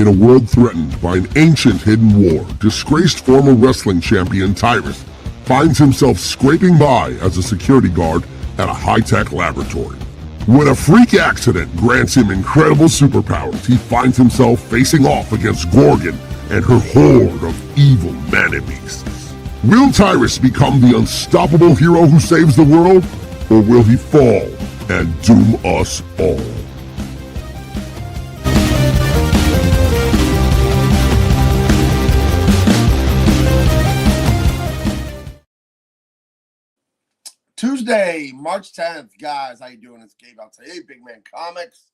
In a world threatened by an ancient hidden war, disgraced former wrestling champion TYRUS finds himself scraping by as a security guard at a high-tech laboratory. When a freak accident grants him incredible superpowers, he finds himself facing off against Gorgon and her horde of evil man-beasts. Will TYRUS become the unstoppable hero who saves the world, or will he fall and doom us all? Tuesday, March 10th. Guys, how you doing? It's Gabe out today. Hey, Big Man Comics.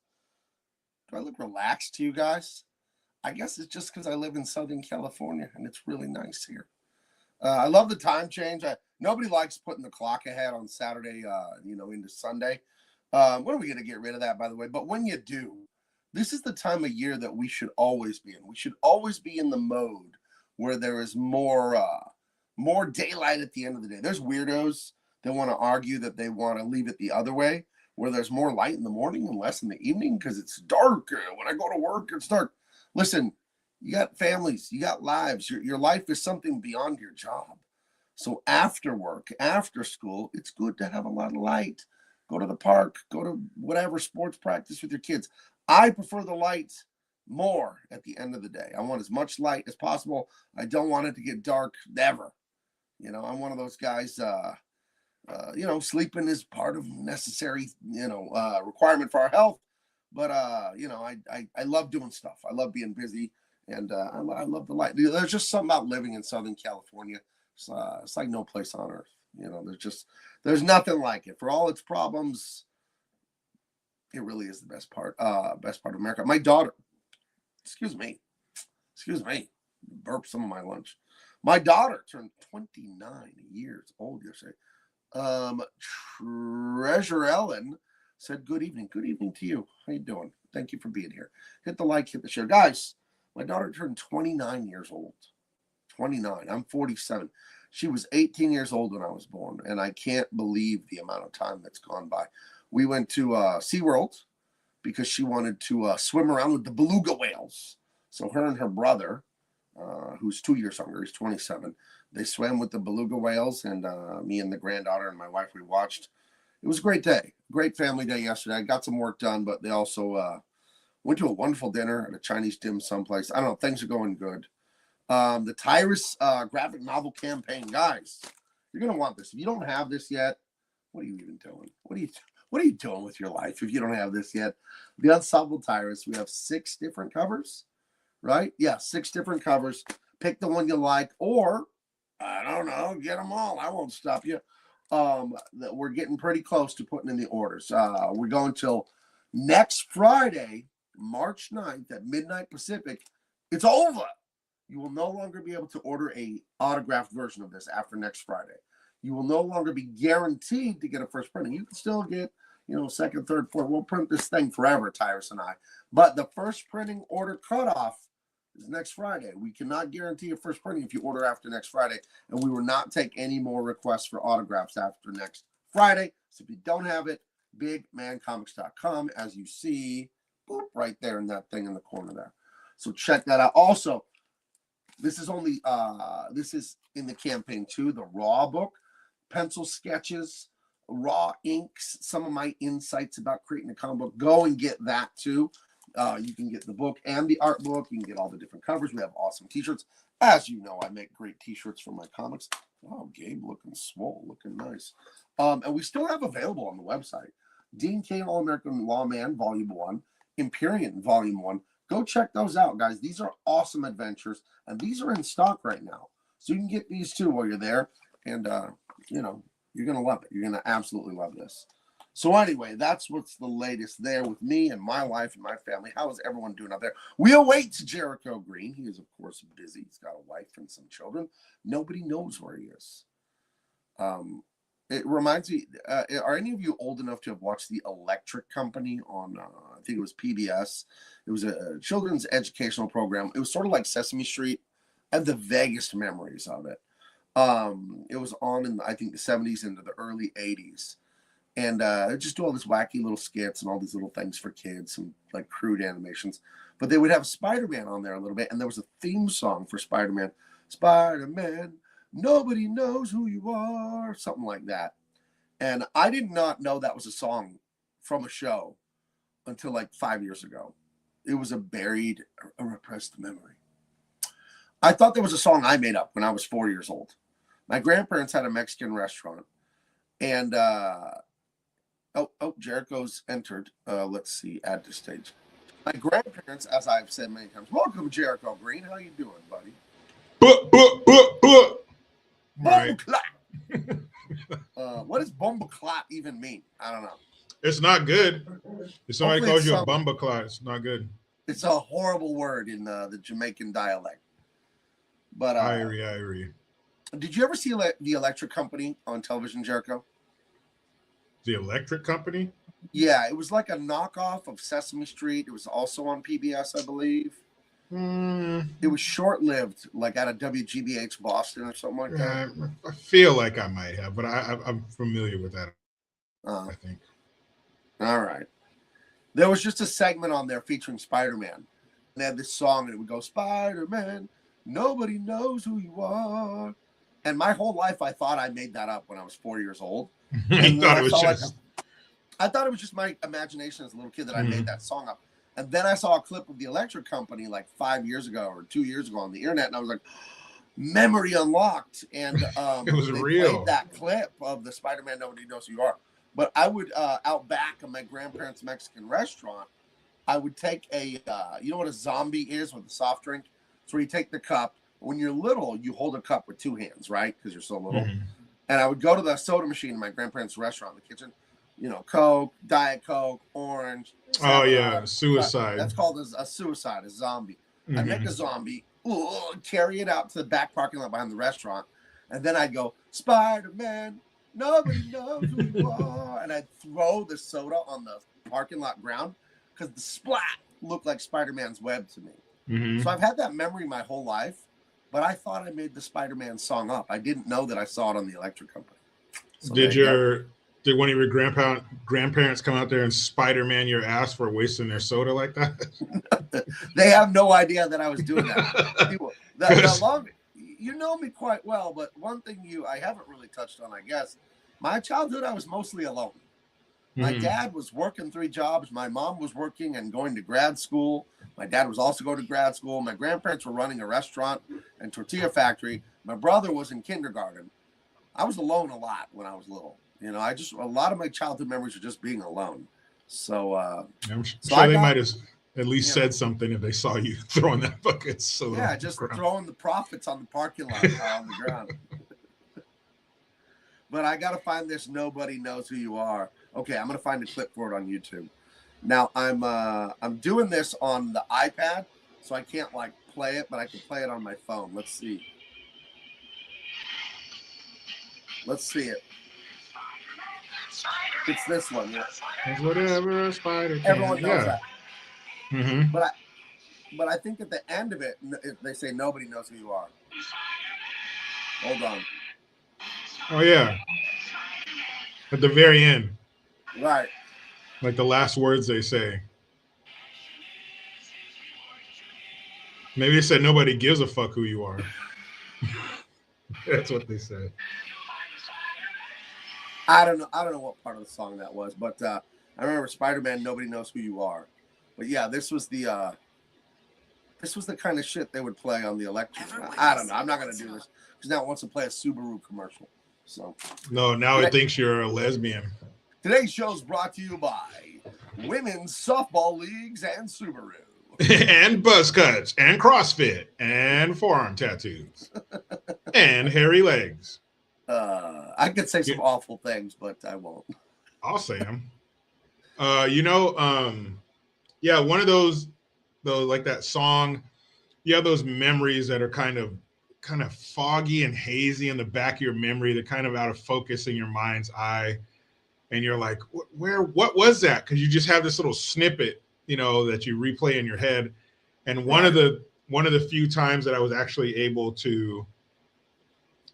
Do I look relaxed to you guys? I guess it's just because I live in Southern California, and it's really nice here. I love the time change. Nobody likes putting the clock ahead on Saturday, into Sunday. When are we going to get rid of that, by the way? But when you do, this is the time of year that we should always be in. We should always be in the mode where there is more daylight at the end of the day. There's weirdos that want to argue that they want to leave it the other way, where there's more light in the morning and less in the evening because it's dark. When I go to work, it's dark. Listen, you got families, you got lives. Your life is something beyond your job. So after work, after school, it's good to have a lot of light. Go to the park, go to whatever sports practice with your kids. I prefer the light more at the end of the day. I want as much light as possible. I don't want it to get dark ever. I'm one of those guys, sleeping is part of necessary, requirement for our health. But, I love doing stuff. I love being busy, and I love the light. There's just something about living in Southern California. It's like no place on earth. There's nothing like it. For all its problems, it really is the best part of America. My daughter, excuse me, burped some of my lunch. My daughter turned 29 years old yesterday. Treasure Ellen said, good evening to you. How you doing? Thank you for being here. Hit the like, hit the share. Guys, my daughter turned 29 years old. 29. I'm 47. She was 18 years old when I was born, and I can't believe the amount of time that's gone by. We went to SeaWorld because she wanted to swim around with the beluga whales. So her and her brother, who's 2 years younger, he's 27, they swam with the beluga whales, and me and the granddaughter and my wife, we watched. It was a great day, great family day yesterday. I got some work done, but they also went to a wonderful dinner at a Chinese dim sum place. I don't know, things are going good. The TYRUS graphic novel campaign, guys, you're gonna want this. If you don't have this yet, what are you even doing? What are you doing with your life if you don't have this yet? The Unstoppable TYRUS. We have 6 different covers, right? Yeah, 6 different covers. Pick the one you like, or I don't know, get them all. I won't stop you. We're getting pretty close to putting in the orders. We're going till next Friday, March 9th at midnight Pacific. It's over. You will no longer be able to order a autographed version of this after next Friday. You will no longer be guaranteed to get a first printing. You can still get, second, third, fourth. We'll print this thing forever, TYRUS and I. But the first printing order cutoff is next Friday. We cannot guarantee a first printing if you order after next Friday, and we will not take any more requests for autographs after next Friday. So if you don't have it, bigmancomics.com, as you see, boop, right there in that thing in the corner there. So check that out. Also, this is in the campaign too, the Raw book, pencil sketches, raw inks, some of my insights about creating a comic book. Go and get that too. You can get the book and the art book. You can get all the different covers. We have awesome t-shirts. As you know, I make great t-shirts for my comics. Oh, Gabe looking swole, looking nice. And we still have available on the website, Dean Cain All-American Lawman, Volume 1, EMPYREAN, Volume 1. Go check those out, guys. These are awesome adventures, and these are in stock right now. So you can get these too while you're there, and, you're going to love it. You're going to absolutely love this. So anyway, that's what's the latest there with me and my life and my family. How is everyone doing out there? We await Jericho Green. He is, of course, busy. He's got a wife and some children. Nobody knows where he is. It reminds me, are any of you old enough to have watched The Electric Company on, I think it was PBS? It was a children's educational program. It was sort of like Sesame Street. I have the vaguest memories of it. It was on in, I think, the 70s into the early 80s. and just do all these wacky little skits and all these little things for kids, some like crude animations. But they would have Spider-Man on there a little bit, and there was a theme song for Spider-Man. Spider-Man, nobody knows who you are, something like that. And I did not know that was a song from a show until like 5 years ago. It was a buried, a repressed memory. I thought there was a song I made up when I was 4 years old. My grandparents had a Mexican restaurant, and Jericho's entered. Let's see, add to stage. My grandparents, as I've said many times, welcome Jericho Green. How you doing, buddy? Right. What does bumbleclot even mean? I don't know. It's not good. If somebody Hopefully calls you a some- bumbleclot, it's not good. It's a horrible word in the Jamaican dialect. But I agree. Did you ever see the Electric Company on television, Jericho? The Electric Company? Yeah, it was like a knockoff of Sesame Street. It was also on PBS, I believe. It was short-lived, like at a WGBH Boston or something like that. I feel like I might have, but I'm familiar with that, I think. All right. There was just a segment on there featuring Spider-Man. And they had this song, and it would go, Spider-Man, nobody knows who you are. And my whole life, I thought I made that up when I was 4 years old. I thought it was just my imagination as a little kid that I made that song up. And then I saw a clip of the Electric Company like 5 years ago or 2 years ago on the internet, and I was like, memory unlocked. And it was real. Played that clip of the Spider-Man Nobody Knows Who You Are. But I would, out back of my grandparents' Mexican restaurant, I would take a, you know what a zombie is with a soft drink? So where you take the cup. When you're little, you hold a cup with two hands, right? Because you're so little. And I would go to the soda machine in my grandparents' restaurant in the kitchen. You know, Coke, Diet Coke, Orange. Oh, yeah, suicide. That's called a suicide, a zombie. I make a zombie, carry it out to the back parking lot behind the restaurant, and then I'd go, Spider-Man, nobody knows who you are. And I'd throw the soda on the parking lot ground because the splat looked like Spider-Man's web to me. So I've had that memory my whole life, but I thought I made the Spider-Man song up. I didn't know that I saw it on the Electric Company. So did one of your grandparents come out there and Spider-Man your ass for wasting their soda like that? They have no idea that I was doing that. You know me quite well, but one thing I haven't really touched on, I guess, my childhood, I was mostly alone. My dad was working 3 jobs. My mom was working and going to grad school. My dad was also going to grad school. My grandparents were running a restaurant and tortilla factory. My brother was in kindergarten. I was alone a lot when I was little. You know, a lot of my childhood memories are just being alone. So, I'm sure they might have at least said something if they saw you throwing that bucket. So yeah, just throwing the profits on the parking lot on the ground. But I got to find this Nobody Knows Who You Are. Okay, I'm going to find a clip for it on YouTube. Now, I'm doing this on the iPad, so I can't, like, play it, but I can play it on my phone. Let's see. Let's see it. It's this one. Yeah. Whatever a spider can. Everyone knows that. Mm-hmm. But I think at the end of it, they say nobody knows who you are. Hold on. Oh, yeah. At the very end. Right. Like the last words they say. Maybe they said nobody gives a fuck who you are. That's what they said. I don't know what part of the song that was, but I remember Spider-Man, Nobody Knows Who You Are. But yeah, this was the kind of shit they would play on the Electric. I don't know. I'm not gonna do this because now it wants to play a Subaru commercial. So no, now it thinks you're a lesbian. Today's show is brought to you by Women's Softball Leagues and Subaru. And buzz cuts and CrossFit and forearm tattoos and hairy legs. I could say some awful things, but I won't. I'll say them. Yeah, one of those like that song. You have those memories that are kind of foggy and hazy in the back of your memory. They're kind of out of focus in your mind's eye, and you're like, what was that? Because you just have this little snippet, that you replay in your head. And one of the few times that I was actually able to.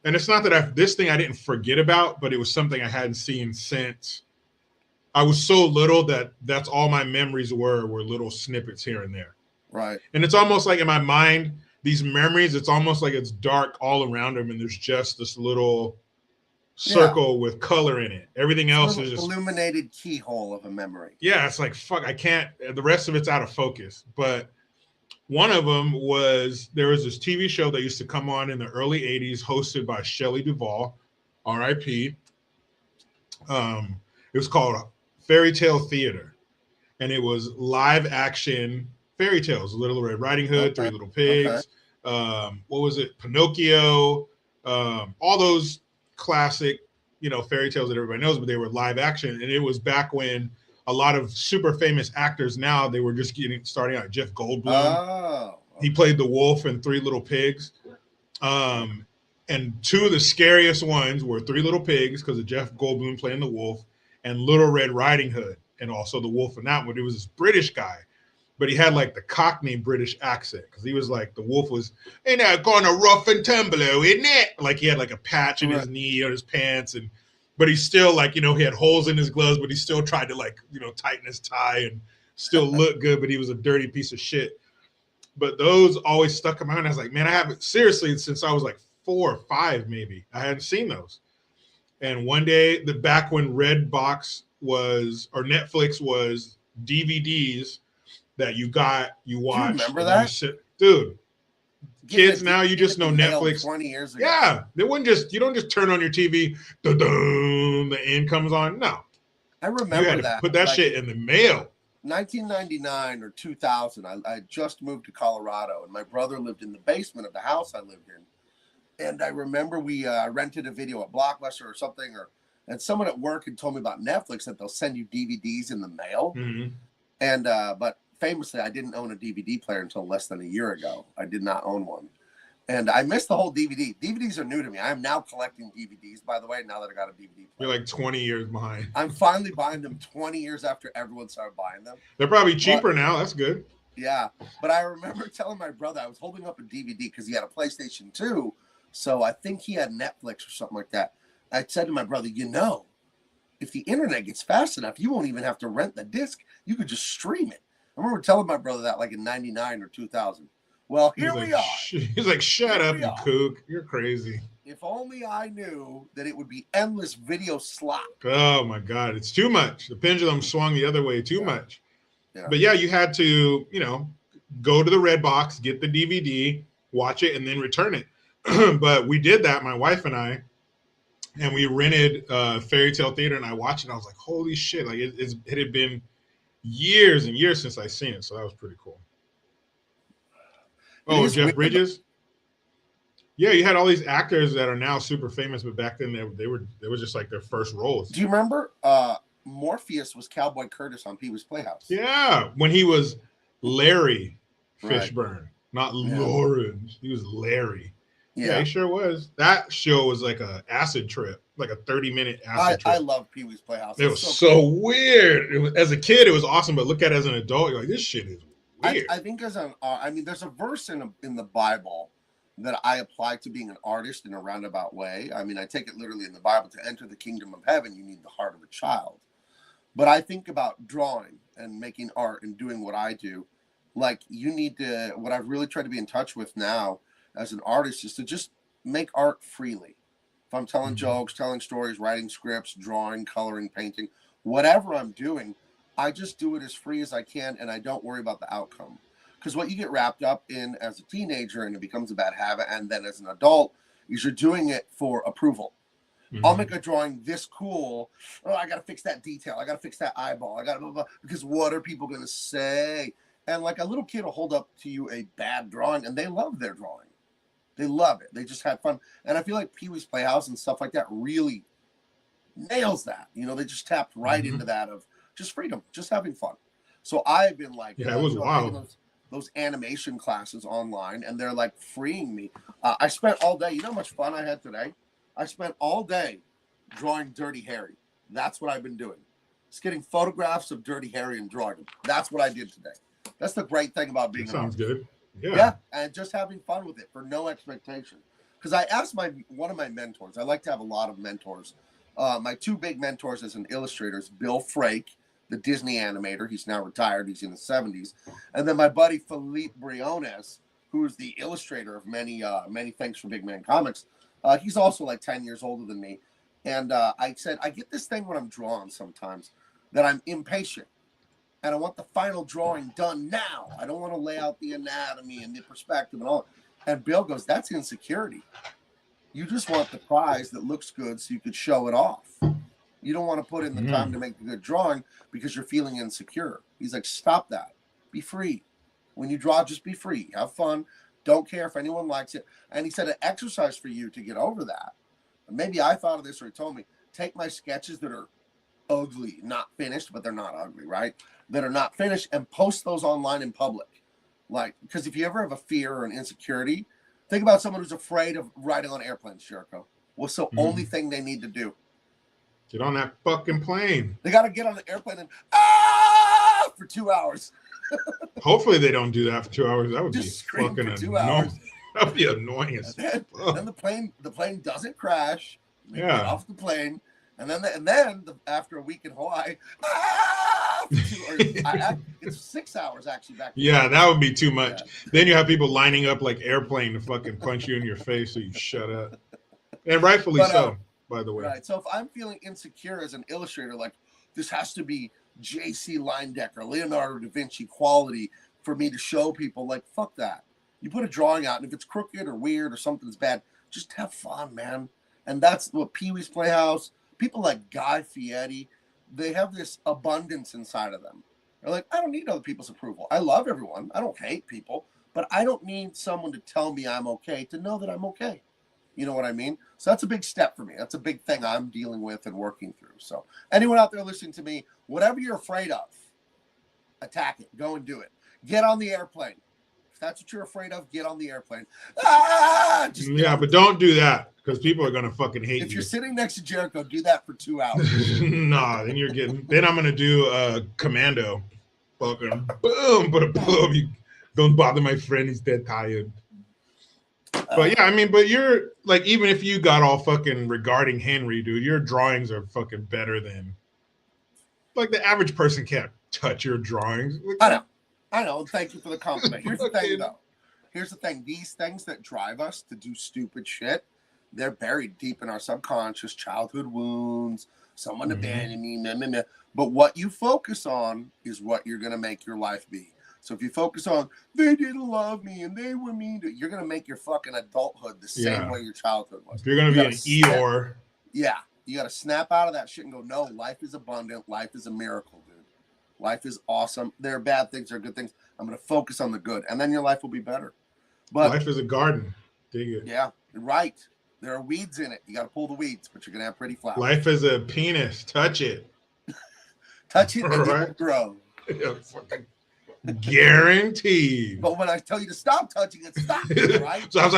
And it's not that this thing I didn't forget about, but it was something I hadn't seen since I was so little that that's all my memories were little snippets here and there. Right. And it's almost like in my mind, these memories, it's almost like it's dark all around them, and there's just this little circle with color in it. Everything else is just illuminated keyhole of a memory. Yeah, it's like, fuck, I can't, the rest of it's out of focus. But one of them was, there was this TV show that used to come on in the early 80s hosted by Shelley Duvall, R.I.P. It was called Fairy Tale Theater, and it was live action fairy tales. Little Red Riding Hood, Three Little Pigs, what was it, Pinocchio, all those classic, fairy tales that everybody knows, but they were live action. And it was back when a lot of super famous actors now, they were just starting out. Jeff Goldblum. Oh. He played the wolf in Three Little Pigs. And two of the scariest ones were Three Little Pigs, because of Jeff Goldblum playing the wolf, and Little Red Riding Hood, and also the wolf in that one. It was this British guy, but he had like the Cockney British accent, because he was like, the wolf was, ain't that going to rough and tumble, isn't it? Like he had like a patch in his knee on his pants, but he's still like, he had holes in his gloves, but he still tried to like, tighten his tie and still look good, but he was a dirty piece of shit. But those always stuck in my mind. I was like, man, I haven't, seriously, since I was like 4 or 5, maybe, I hadn't seen those. And one day, back when Redbox was, or Netflix was DVDs that you watched. Do you remember that? Dude, kids now, you just know Netflix. 20 years ago. Yeah, you don't just turn on your TV, the end comes on. No. I remember you had to that. put that shit in the mail. 1999 or 2000, I just moved to Colorado, and my brother lived in the basement of the house I lived in. And I remember we rented a video at Blockbuster or something, and someone at work had told me about Netflix, that they'll send you DVDs in the mail. Mm-hmm. And but famously, I didn't own a DVD player until less than a year ago. I did not own one. And I missed the whole DVD. DVDs are new to me. I am now collecting DVDs, by the way, now that I got a DVD player. You're like 20 years behind. I'm finally buying them 20 years after everyone started buying them. They're probably cheaper now. That's good. Yeah. But I remember telling my brother, I was holding up a DVD because he had a PlayStation 2. So I think he had Netflix or something like that. I said to my brother, if the internet gets fast enough, you won't even have to rent the disc. You could just stream it. I remember telling my brother that like in 99 or 2000. Well, here we are. He's like, shut up, you kook. You're crazy. If only I knew that it would be endless video slop. Oh, my God. It's too much. The pendulum swung the other way too much. Yeah. But, yeah, you had to, go to the red box, get the DVD, watch it, and then return it. But we did that, my wife and I, and we rented Fairy Tale Theater, and I watched it. And I was like, holy shit. Like, it had been years and years since I seen it. So that was pretty cool. Oh, Jeff Bridges. Yeah, you had all these actors that are now super famous, but back then they were just like their first roles. Do you remember Morpheus was Cowboy Curtis on Pee-wee's Playhouse? Yeah, when he was Larry Fishburne, not Lawrence. He was Larry. Yeah, he sure was. That show was like a acid trip, like a 30-minute acid trip. I love Pee-wee's Playhouse. It was so weird. As a kid, it was awesome, but look at it as an adult, you're like, this shit is weird. I think there's a verse in the Bible that I apply to being an artist in a roundabout way. I mean, I take it literally in the Bible. To enter the kingdom of heaven, you need the heart of a child. But I think about drawing and making art and doing what I do. Like, you need to, what I've really tried to be in touch with now as an artist is to just make art freely. If I'm telling jokes, telling stories, writing scripts, drawing, coloring, painting, whatever I'm doing, I just do it as free as I can, and I don't worry about the outcome. Because what you get wrapped up in as a teenager, and it becomes a bad habit, and then as an adult, is you're doing it for approval. Mm-hmm. I'll make a drawing this cool. Oh, I got to fix that detail. I got to fix that eyeball. I got to blah, blah, because what are people going to say? And like a little kid will hold up to you a bad drawing, and they love their drawing. They love it. They just had fun. And I feel like Pee-wee's Playhouse and stuff like that really nails that. They just tapped right into that of just freedom, just having fun. So I've been like, it was wild. Those animation classes online, and they're like freeing me. I spent all day. You know how much fun I had today? I spent all day drawing Dirty Harry. That's what I've been doing. Just getting photographs of Dirty Harry and drawing them. That's what I did today. That's the great thing about being an artist. Sounds good. Yeah, and just having fun with it for no expectation. Because I asked one of my mentors. I like to have a lot of mentors. My two big mentors as an illustrator is Bill Frake, the Disney animator. He's now retired. He's in his 70s. And then my buddy Philippe Briones, who is the illustrator of many things for Big Man Comics. He's also like 10 years older than me. And I said, I get this thing when I'm drawing sometimes that I'm impatient. And I want the final drawing done now. I don't want to lay out the anatomy and the perspective and all. And Bill goes, that's insecurity. You just want the prize that looks good so you could show it off. You don't want to put in the time to make the good drawing because you're feeling insecure. He's like, stop that. Be free. When you draw, just be free. Have fun. Don't care if anyone likes it. And he said an exercise for you to get over that. Maybe I thought of this or he told me, take my sketches that are ugly, not finished, but they're not ugly, right? That are not finished and post those online in public. Like, because if you ever have a fear or an insecurity, think about someone who's afraid of riding on airplanes, Jericho. What's the only thing they need to do? Get on that fucking plane. They got to get on the airplane and for 2 hours. Hopefully they don't do that for 2 hours. That would Just be fucking for 2 annoying. hours. That would be annoying as Then the plane doesn't crash. They Yeah. get off the plane, and then after a week in Hawaii, it's 6 hours actually back. Yeah, that would be too much. Yeah. Then you have people lining up like airplane to fucking punch you in your face, so you shut up. And rightfully so, by the way. Right. So if I'm feeling insecure as an illustrator, like this has to be J.C. Leyendecker, Leonardo da Vinci quality for me to show people, like, fuck that. You put a drawing out, and if it's crooked or weird or something's bad, just have fun, man. And that's what Pee-wee's Playhouse, people like Guy Fieri, they have this abundance inside of them. They're like, I don't need other people's approval. I love everyone. I don't hate people, but I don't need someone to tell me I'm okay to know that I'm okay. You know what I mean? So that's a big step for me. That's a big thing I'm dealing with and working through. So anyone out there listening to me, whatever you're afraid of, attack it. Go and do it. Get on the airplane. If that's what you're afraid of, get on the airplane. Yeah, but don't do that because people are gonna fucking hate you. If you're sitting next to Jericho, do that for 2 hours. Nah, then then I'm gonna do commando. Fucking boom, but a boom. You don't bother my friend, he's dead tired. But yeah, I mean, but you're like, even if you got all fucking regarding Henry, dude, your drawings are fucking better than like the average person can't touch your drawings. I know. Thank you for the compliment. Here's the thing, though. Here's the thing. These things that drive us to do stupid shit, they're buried deep in our subconscious, childhood wounds, someone abandoned me, But what you focus on is what you're going to make your life be. So if you focus on, they didn't love me and they were mean to you, you're going to make your fucking adulthood the same way your childhood was. If you're going to be an Eeyore. Yeah. You got to snap out of that shit and go, no, life is abundant. Life is a miracle, dude. Life is awesome. There are bad things, there are good things. I'm going to focus on the good, and then your life will be better. But life is a garden. Dig it. Yeah, right. There are weeds in it. You got to pull the weeds, but you're going to have pretty flowers. Life is a penis. Touch it. Touch it and it will grow. Yeah, fucking guaranteed. But when I tell you to stop touching it, stop. Right? Stop.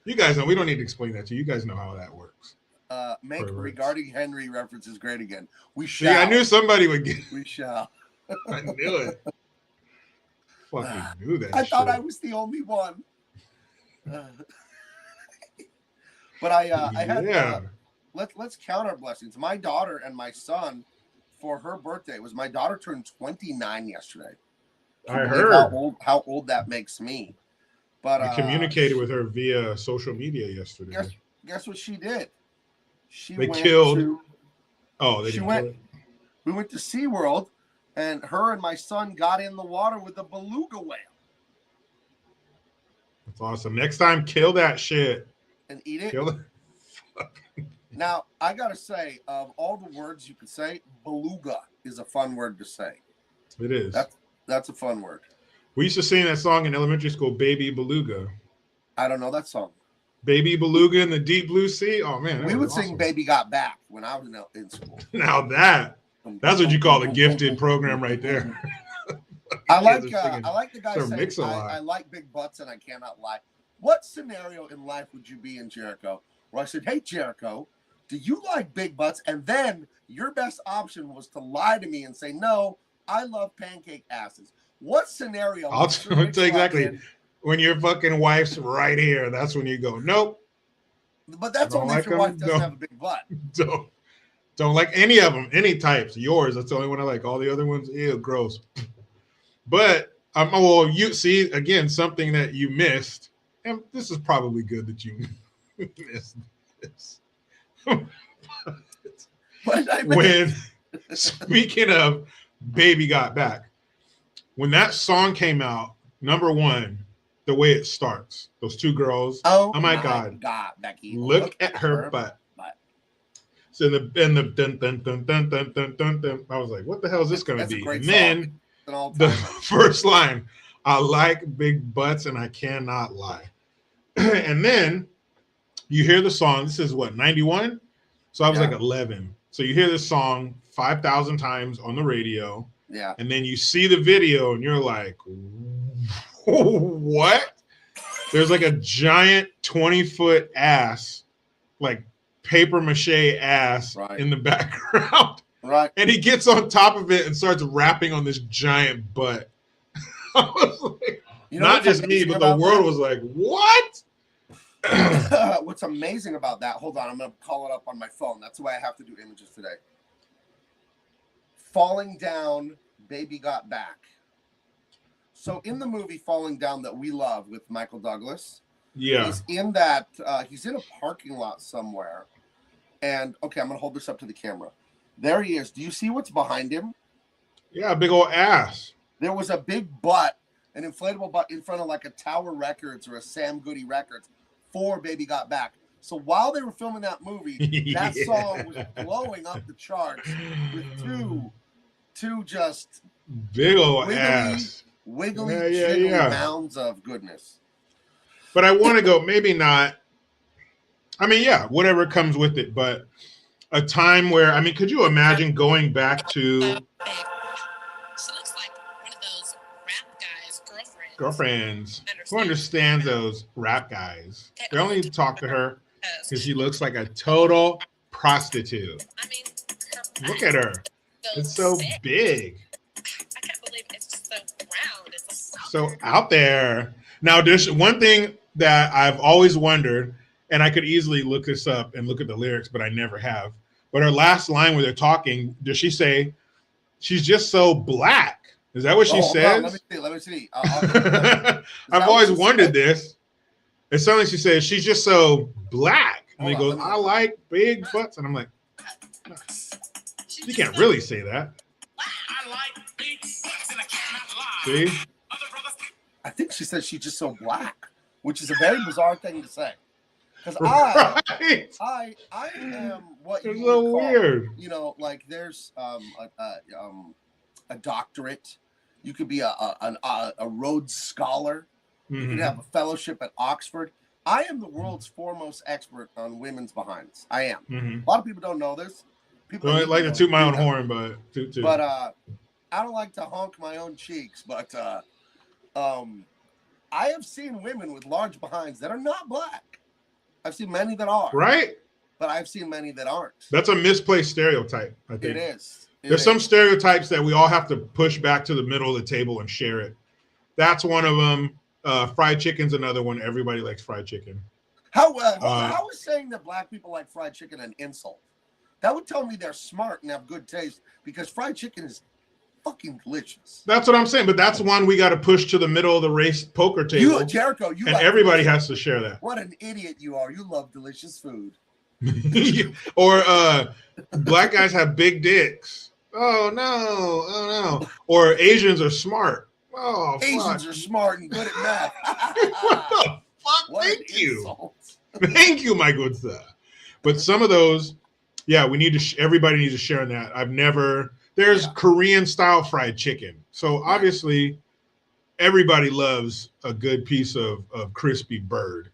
You guys know. We don't need to explain that to you. You guys know how that works. Make regarding Henry references great again. We shall. Yeah, I knew somebody would get. We shall. I knew it. Fucking knew that. I thought I was the only one. But I had. Let's count our blessings. My daughter and my son, for her birthday, my daughter turned 29 yesterday. I heard how old that makes me. But I communicated with her via social media yesterday. Guess what she did? They killed. We went to SeaWorld, and her and my son got in the water with a beluga whale. That's awesome. Next time, kill that shit and eat it. Kill it. Now, I gotta say, of all the words you could say, beluga is a fun word to say. It is. That's a fun word. We used to sing that song in elementary school, Baby Beluga. I don't know that song. Baby Beluga in the Deep Blue Sea? Oh, man. We would sing Baby Got Back when I was in school. Now that's what you call a gifted program right there. I like the guy saying, I like big butts and I cannot lie. What scenario in life would you be in, Jericho, where I said, hey, Jericho, do you like big butts? And then your best option was to lie to me and say, no, I love pancake asses. What scenario? I'll tell you exactly. When your fucking wife's right here, that's when you go, nope. But that's Don't only like if your them, wife doesn't have a big butt. Don't like any of them, any types. Yours, that's the only one I like. All the other ones, ew, gross. But well, you see again something that you missed, and this is probably good that you missed this. What did I miss? When speaking of Baby Got Back, when that song came out, number one, the way it starts, those two girls. Oh my God, Becky, look at her butt. So the dun dun dun dun dun dun dun dun dun. I was like, what the hell is this going to be? And then the first line, I like big butts and I cannot lie. And then you hear the song. This is what, 91? So I was like 11. So you hear this song 5,000 times on the radio. Yeah. And then you see the video and you're like, what? There's like a giant 20-foot ass, like paper mache ass in the background. Right. And he gets on top of it and starts rapping on this giant butt. I was like, not just me, but the world was like, what? What's amazing about that, hold on, I'm going to call it up on my phone. That's why I have to do images today. Falling Down, Baby Got Back. So in the movie Falling Down that we love with Michael Douglas, he's in that, he's in a parking lot somewhere. And, okay, I'm going to hold this up to the camera. There he is. Do you see what's behind him? Yeah, a big old ass. There was a big butt, an inflatable butt in front of like a Tower Records or a Sam Goody Records for Baby Got Back. So while they were filming that movie, that song was blowing up the charts with two just big old ass. Wiggly, jiggly mounds of goodness. But I want to go, maybe not. I mean, yeah, whatever comes with it. But a time where, I mean, could you imagine going back to... She looks like one of those rap guys' girlfriends who understands those rap guys. They only talk to her because she looks like a total prostitute. I mean, look at her. It's so big. I can't believe it's just so round. It's so out there. Now, there's one thing that I've always wondered, and I could easily look this up and look at the lyrics, but I never have. But her last line where they're talking, does she say, she's just so black? Is that what she says? Let me see. I've always wondered this. It sounds like she says, she's just so black. And he goes, I like big butts. And I'm like, you can't really say that. I like big butts and I cannot lie. See? I think she says she's just so black, which is a very bizarre thing to say. Because I am what you would call, weird. You know, like there's a doctorate. You could be a Rhodes Scholar. You could have a fellowship at Oxford. I am the world's foremost expert on women's behinds. I am. A lot of people don't know this. People don't like to toot my own horn, but toot. But I don't like to honk my own cheeks. But I have seen women with large behinds that are not black. I've seen many that are. Right. But I've seen many that aren't. That's a misplaced stereotype, I think. It is. There's some stereotypes that we all have to push back to the middle of the table and share it. That's one of them. Fried chicken's another one. Everybody likes fried chicken. How is saying that black people like fried chicken an insult? That would tell me they're smart and have good taste, because fried chicken is fucking delicious. That's what I'm saying. But that's one we got to push to the middle of the race poker table. Jericho, and everybody has to share that. What an idiot you are. You love delicious food. Or black guys have big dicks. Oh no. Or Asians are smart. Oh, Asians are smart and good at math. What the fuck? What Thank you. Thank you, my good sir. But some of those, we need to. Everybody needs to share in that. There's Korean style fried chicken. So obviously, everybody loves a good piece of crispy bird.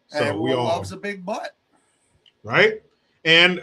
So everyone loves a big butt. Right? And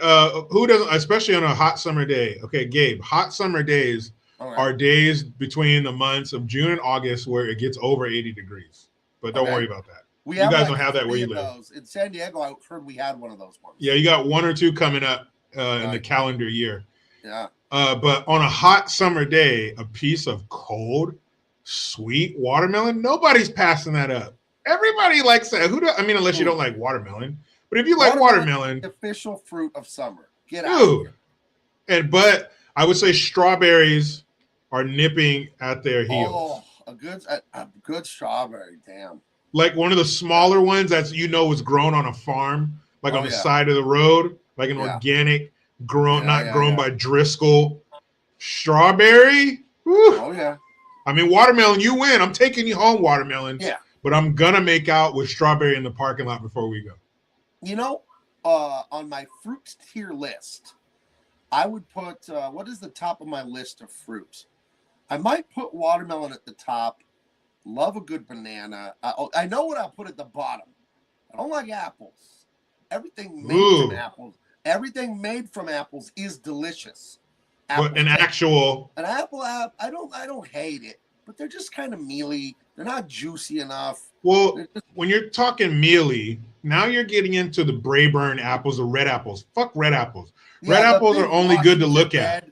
who doesn't, especially on a hot summer day? Okay, Gabe, hot summer days are days between the months of June and August where it gets over 80 degrees. But don't worry about that. You guys don't have that where you live. In San Diego, I heard we had one of those ones. Yeah, you got one or two coming up in the calendar year. Yeah. But on a hot summer day, a piece of cold, sweet watermelon, nobody's passing that up. Everybody likes that. Unless you don't like watermelon. But But if you like watermelon, the official fruit of summer. Get dude. out. But I would say strawberries are nipping at their heels. Oh, a good strawberry. Damn. Like one of the smaller ones that's was grown on a farm, like on the side of the road, like an organic, not grown by Driscoll. Strawberry. Whew. Oh yeah. I mean, watermelon, you win. I'm taking you home, watermelon. Yeah. But I'm gonna make out with strawberry in the parking lot before we go. You know, on my fruit tier list, I would put what is the top of my list of fruits? I might put watermelon at the top. Love a good banana. I know what I'll put at the bottom. I don't like apples. Everything made from apples. Everything made from apples is delicious. But an apple, I don't hate it, but they're just kind of mealy. They're not juicy enough. Well, when you're talking mealy, now you're getting into the Brayburn apples or red apples. Fuck red apples. Red apples are only good to look at.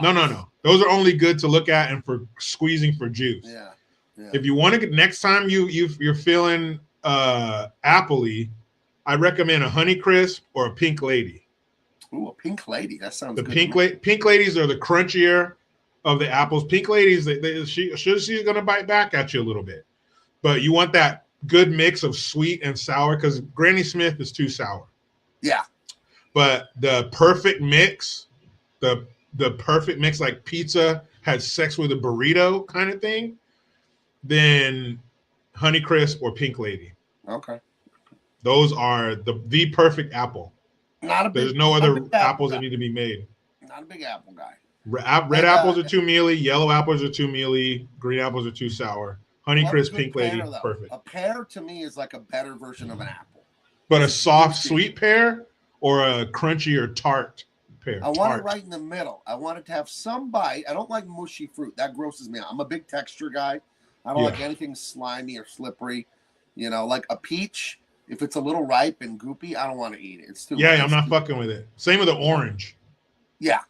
No. Those are only good to look at and for squeezing for juice. Yeah. If you want to get next time you're feeling appley, I recommend a Honeycrisp or a Pink Lady. Ooh, a Pink Lady. That sounds good. Pink Ladies are the crunchier of the apples. Pink Ladies, she's gonna bite back at you a little bit, but you want that good mix of sweet and sour because Granny Smith is too sour. Yeah, but the perfect mix, the perfect mix, like pizza had sex with a burrito kind of thing, then Honeycrisp or Pink Lady. Okay, those are the perfect apple. There's no other apples that need to be made. Not a big apple guy. Red apples are too mealy. Yellow apples are too mealy. Green apples are too sour. Honeycrisp, Pink Lady, perfect. A pear to me is like a better version of an apple. But a soft, sweet pear or a crunchy or tart pear? I want it right in the middle. I want it to have some bite. I don't like mushy fruit. That grosses me out. I'm a big texture guy. I don't like anything slimy or slippery. You know, like a peach. If it's a little ripe and goopy, I don't want to eat it. It's too. Yeah, I'm not fucking with it. Same with the orange. Yeah,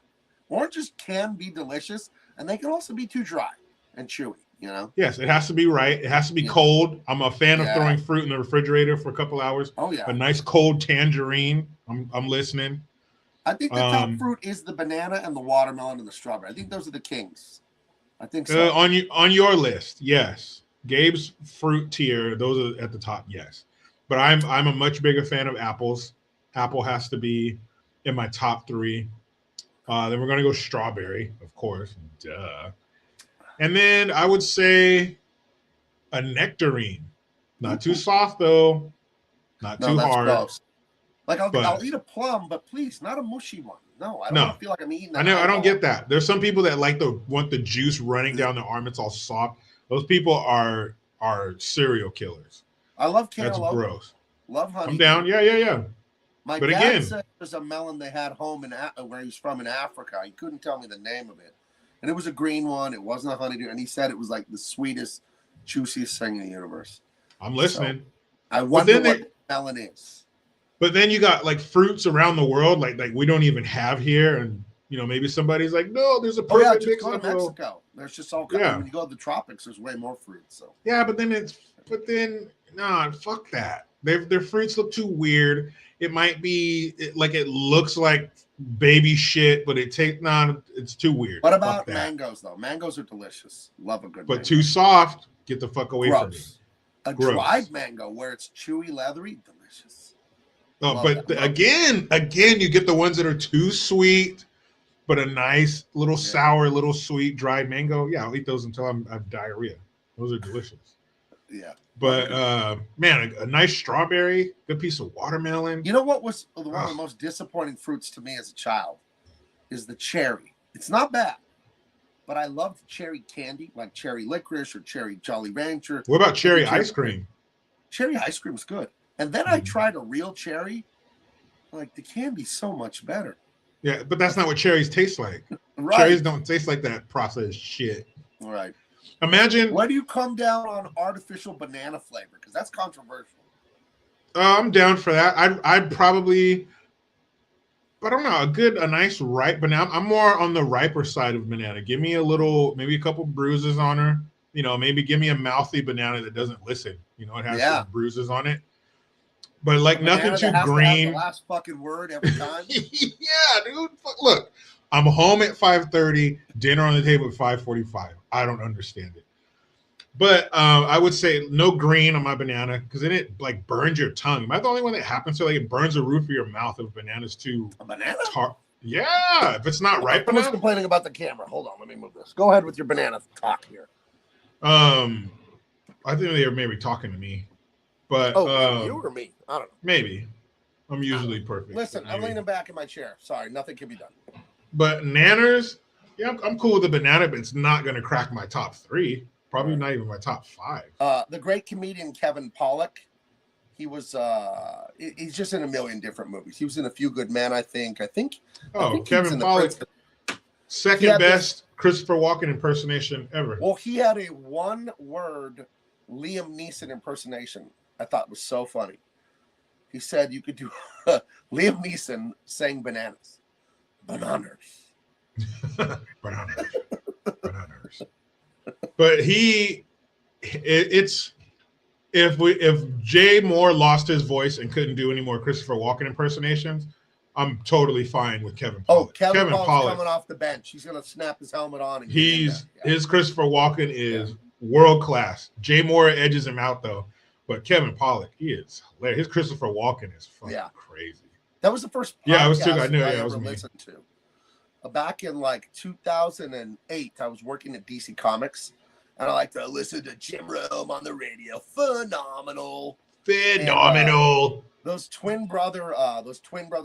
oranges can be delicious, and they can also be too dry and chewy. You know. Yes, it has to be right. It has to be cold. I'm a fan of throwing fruit in the refrigerator for a couple hours. Oh yeah. A nice cold tangerine. I'm listening. I think the top fruit is the banana and the watermelon and the strawberry. I think those are the kings. I think so. On your list, yes. Gabe's fruit tier, those are at the top, yes. But I'm a much bigger fan of apples. Apple has to be in my top 3. Then we're gonna go strawberry, of course. Duh. And then I would say a nectarine. Not too soft though. Not too hard. Gross. Like I'll eat a plum, but please, not a mushy one. No, I don't feel like I'm eating. I don't get that. There's some people that want the juice running down the arm. It's all soft. Those people are serial killers. I love cantaloupe. That's gross. Love honey. I'm down. Yeah. My dad said there's a melon they had home where he's from in Africa. He couldn't tell me the name of it. And it was a green one. It wasn't a honeydew. And he said it was like the sweetest, juiciest thing in the universe. I'm listening. So I wonder what the melon is. But then you got like fruits around the world, like we don't even have here. And, maybe somebody's like, no, there's a perfect mix. Go to Mexico. There's just all kinds. When you go to the tropics, there's way more fruit. So yeah, but then fuck that. Their fruits look too weird. It might be like it looks like baby shit, but it's too weird. What about mangoes though? Mangoes are delicious. Love a good but mango. Too soft. Get the fuck away from me. A dried mango where it's chewy, leathery, delicious. Oh, but again, you get the ones that are too sweet, but a nice little sour, little sweet dried mango. Yeah, I'll eat those until I have diarrhea. Those are delicious. Yeah. But man, a nice strawberry, good piece of watermelon. You know what was one of the most disappointing fruits to me as a child is the cherry. It's not bad, but I loved cherry candy, like cherry licorice or cherry Jolly Rancher. What about cherry ice cream? Cherry ice cream is good. And then I tried a real cherry. Like, the candy's so much better. Yeah, but that's not what cherries taste like. Right. Cherries don't taste like that processed shit. Right. Imagine. Where do you come down on artificial banana flavor? Because that's controversial. I'm down for that. I'd probably, I don't know, a nice ripe banana. I'm more on the riper side of banana. Give me maybe a couple bruises on her. Maybe give me a mouthy banana that doesn't listen. It has some bruises on it. but like A nothing banana too that has to have green. the last fucking word every time. Yeah, dude. Look, I'm home at 5:30, dinner on the table at 5:45. I don't understand it. But I would say no green on my banana because then it like burns your tongue. Am I the only one that happens to like it burns the roof of your mouth if banana's too A banana? tart? Yeah, if it's not ripe Someone's enough. complaining about the camera. Hold on, let me move this. Go ahead with your banana talk here. I think they were maybe talking to me, but You or me? I don't know. maybe I'm usually perfect. Listen, I'm maybe. leaning back in my chair. Sorry, nothing can be done. But nanners, yeah, I'm cool with the banana, but it's not gonna crack my top 3. Probably not even my top 5. The great comedian Kevin Pollak. He was he's just in a million different movies. He was in A Few Good Men, I think. I think Kevin Pollak, second best Christopher Walken impersonation ever. Well, he had a one-word Liam Neeson impersonation. I thought was so funny. He said you could do Liam Neeson saying bananas. Bananas. Bananas. But it's if Jay Moore lost his voice and couldn't do any more Christopher Walken impersonations, I'm totally fine with Kevin Pollak. Oh, Kevin Pollak's coming off the bench. He's gonna snap his helmet on. And his Christopher Walken is world class. Jay Moore edges him out though, but Kevin Pollak, he is hilarious. His Christopher Walken is fucking crazy. That was the first podcast I was too. I knew. I It was ever me. listened to. Back in like 2008, I was working at DC Comics, and I like to listen to Jim Rome on the radio. Phenomenal. And, those twin brother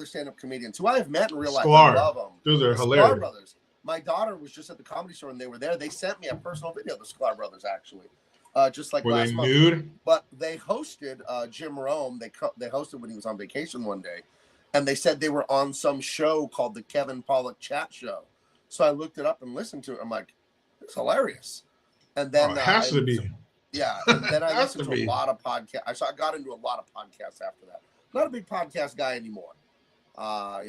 stand-up comedians who I have met in real life. Sklar. I love them. Those are hilarious. Sklar brothers. My daughter was just at the Comedy Store and they were there. They sent me a personal video of the Sklar brothers actually, just like last month. Nude? But they hosted Jim Rome. They hosted when he was on vacation one day, and they said they were on some show called the Kevin Pollak Chat Show. So I looked it up and listened to it. I'm like, it's hilarious. And then it has to be. Yeah, and then I listened to a lot of podcasts. I got into a lot of podcasts after that. Not a big podcast guy anymore. I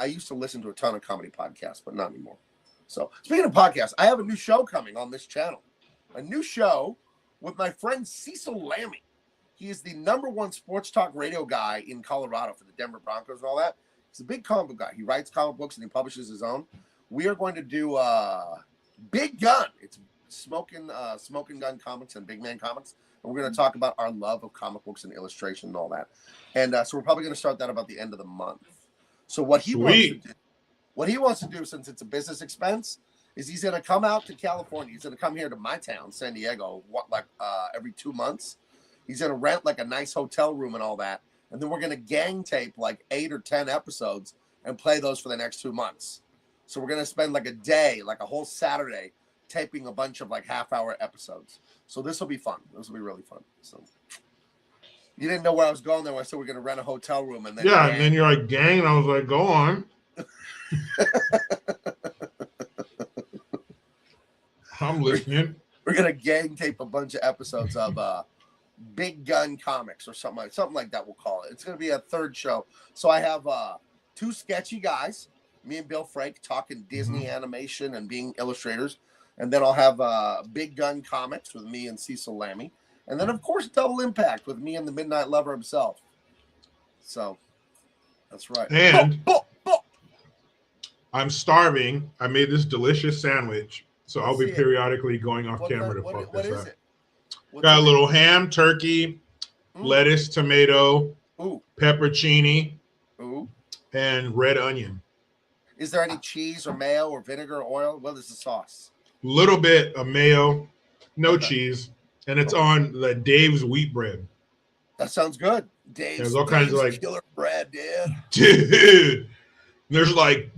used to listen to a ton of comedy podcasts, but not anymore. So speaking of podcasts, I have a new show coming on this channel. A new show with my friend Cecil Lammy. He is the #1 sports talk radio guy in Colorado for the Denver Broncos and all that. He's a big comic book guy. He writes comic books and he publishes his own. We are going to do Big Gun. It's Smoking Gun Comics and Big Man Comics. And we're going to talk about our love of comic books and illustration and all that. And so we're probably going to start that about the end of the month. So what he wants to do, since it's a business expense, is he's going to come out to California. He's going to come here to my town, San Diego, every 2 months. He's going to rent like a nice hotel room and all that. And then we're going to gang tape like 8 or 10 episodes and play those for the next 2 months. So we're going to spend like a day, like a whole Saturday, taping a bunch of like half-hour episodes. So this will be fun. This will be really fun. So you didn't know where I was going there when I said we're going to rent a hotel room. And then and then you're like, gang. And I was like, go on. I'm listening. We're going to gang tape a bunch of episodes of Big Gun Comics or something like that we'll call it. It's going to be a third show. So I have 2 sketchy guys, me and Bill Frank, talking Disney animation and being illustrators. And then I'll have Big Gun Comics with me and Cecil Lammy. And then, of course, Double Impact with me and the Midnight Lover himself. So that's right. And I'm starving. I made this delicious sandwich. So I'll be periodically going off camera to fuck this up. Got a little ham, turkey, lettuce, tomato, peppercini, and red onion. Is there any cheese or mayo or vinegar or oil? What is the sauce? Little bit of mayo, no cheese, and it's on the Dave's wheat bread. That sounds good. There's all kinds of like killer bread, dude. There's like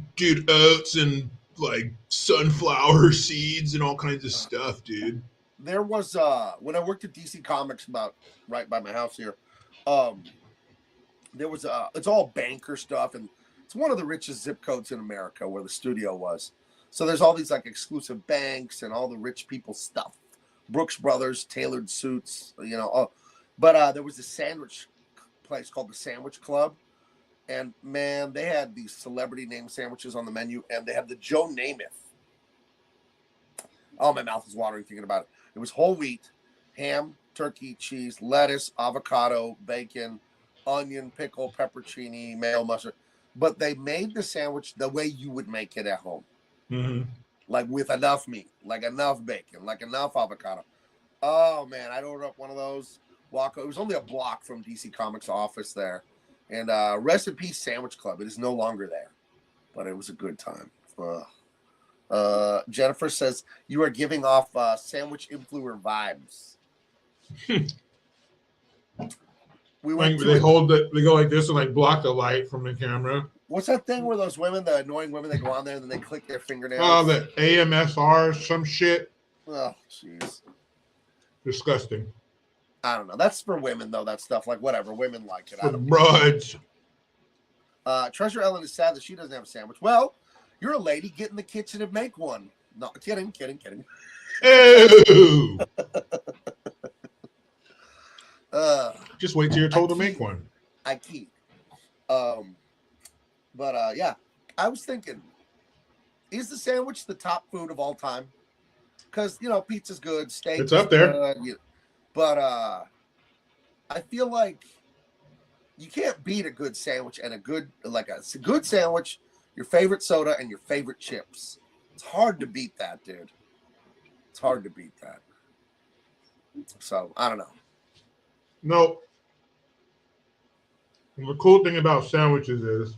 oats and like sunflower seeds and all kinds of stuff, dude. There was when I worked at DC Comics about right by my house here, there was it's all banker stuff, and it's one of the richest zip codes in America where the studio was. So there's all these like exclusive banks and all the rich people stuff. Brooks Brothers, tailored suits, But there was a sandwich place called the Sandwich Club. And man, they had these celebrity name sandwiches on the menu, and they had the Joe Namath. Oh, my mouth is watering thinking about it. It was whole wheat, ham, turkey, cheese, lettuce, avocado, bacon, onion, pickle, pepperoni, mayo, mustard. But they made the sandwich the way you would make it at home. Mm-hmm. Like with enough meat, like enough bacon, like enough avocado. Oh, man, I'd order up one of those. It was only a block from DC Comics' office there. And rest in peace, Sandwich Club. It is no longer there. But it was a good time. Jennifer says, you are giving off sandwich influencer vibes. We went They go like this and like block the light from the camera. What's that thing where those women, the annoying women, they go on there and then they click their fingernails? Oh, the AMSR, some shit. Oh, jeez. Disgusting. I don't know. That's for women, though. That stuff, like, whatever. Women like it. For broads. Treasure Ellen is sad that she doesn't have a sandwich. Well, you're a lady. Get in the kitchen and make one. No, kidding. Ew. Just wait till you're told to make one. I keep. Yeah. I was thinking, is the sandwich the top food of all time? Because, pizza's good. Steak. It's up there. But I feel like you can't beat a good sandwich and a good sandwich, your favorite soda, and your favorite chips. It's hard to beat that, dude. It's hard to beat that. So, I don't know. No. And the cool thing about sandwiches is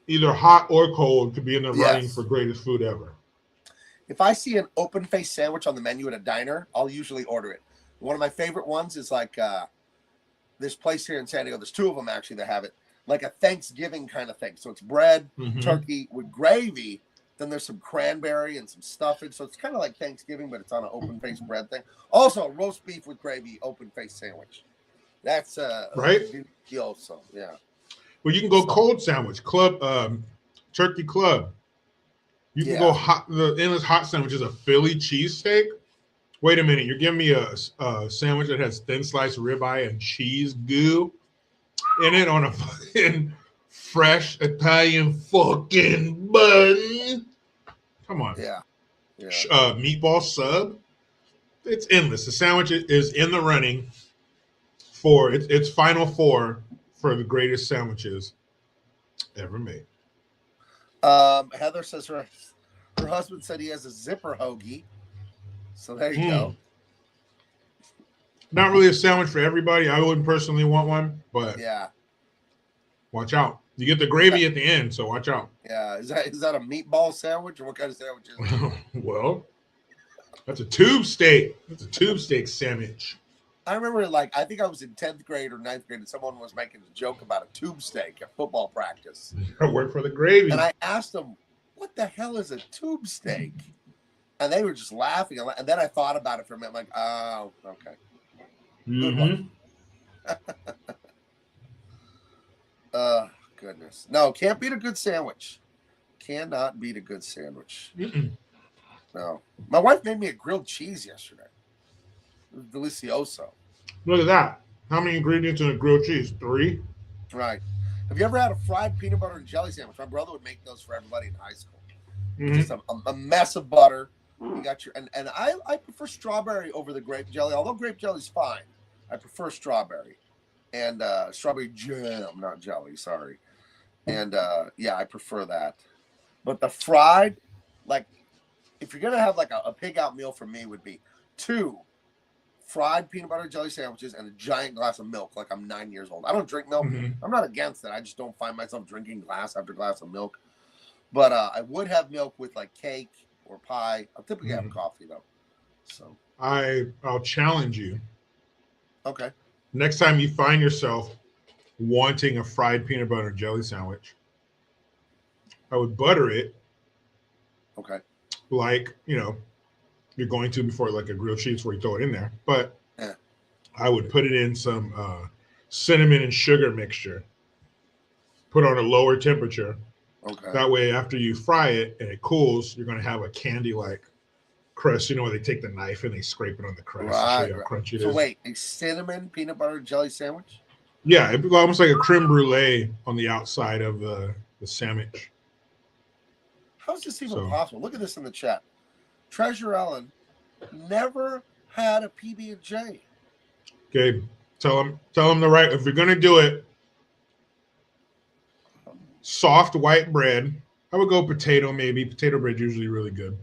either hot or cold to be in the running for greatest food ever. If I see an open-faced sandwich on the menu at a diner, I'll usually order it. One of my favorite ones is like this place here in San Diego. There's two of them actually that have it, like a Thanksgiving kind of thing. So it's bread, turkey with gravy. Then there's some cranberry and some stuffing. So it's kind of like Thanksgiving, but it's on an open-faced bread thing. Also, roast beef with gravy, open-faced sandwich. That's right. Also, yeah. Well, you can go cold sandwich club, turkey club. You can go hot. The endless hot sandwich is a Philly cheesesteak. Wait a minute, you're giving me a sandwich that has thin sliced ribeye and cheese goo in it on a fucking fresh Italian fucking bun. Come on. Yeah. Meatball sub. It's endless. The sandwich is in the running for its final four for the greatest sandwiches ever made. Heather says her husband said he has a zipper hoagie. So there you go. Not really a sandwich for everybody. I wouldn't personally want one, but yeah. Watch out. You get the gravy at the end, so watch out. Yeah. Is that a meatball sandwich or what kind of sandwich is it? Well, that's a tube steak. That's a tube steak sandwich. I remember, I think I was in 10th grade or 9th grade, and someone was making a joke about a tube steak at football practice. I work for the gravy. And I asked them, what the hell is a tube steak? And they were just laughing. And then I thought about it for a minute. I'm like, oh, okay. Good one. Goodness. No, can't beat a good sandwich. Cannot beat a good sandwich. No. My wife made me a grilled cheese yesterday. Delicioso. Look at that. How many ingredients in a grilled cheese? 3? Right. Have you ever had a fried peanut butter and jelly sandwich? My brother would make those for everybody in high school. Just a mess of butter. You got your and I prefer strawberry over the grape jelly, although grape jelly's fine. I prefer strawberry. And strawberry jam, not jelly, sorry. And I prefer that. But the fried, if you're gonna have a pig out meal for me would be 2 fried peanut butter and jelly sandwiches and a giant glass of milk like I'm 9 years old. I don't drink milk. I'm not against it. I just don't find myself drinking glass after glass of milk. But I would have milk with cake or pie. I'll typically have coffee though. So I'll challenge you. Okay. Next time you find yourself wanting a fried peanut butter and jelly sandwich, I would butter it. Okay. You're going to before a grilled cheese where you throw it in there. But I would put it in some cinnamon and sugar mixture. Put on a lower temperature. Okay. That way, after you fry it and it cools, you're going to have a candy-like crust. Where they take the knife and they scrape it on the crust to show you how crunchy it is. So wait, a cinnamon peanut butter and jelly sandwich? Yeah, it'd be almost like a creme brulee on the outside of the sandwich. How is this even possible? Look at this in the chat. Treasure Ellen never had a PB&J. Gabe, Tell them the right. If you're gonna do it, soft white bread. I would go potato maybe. Potato bread usually really good,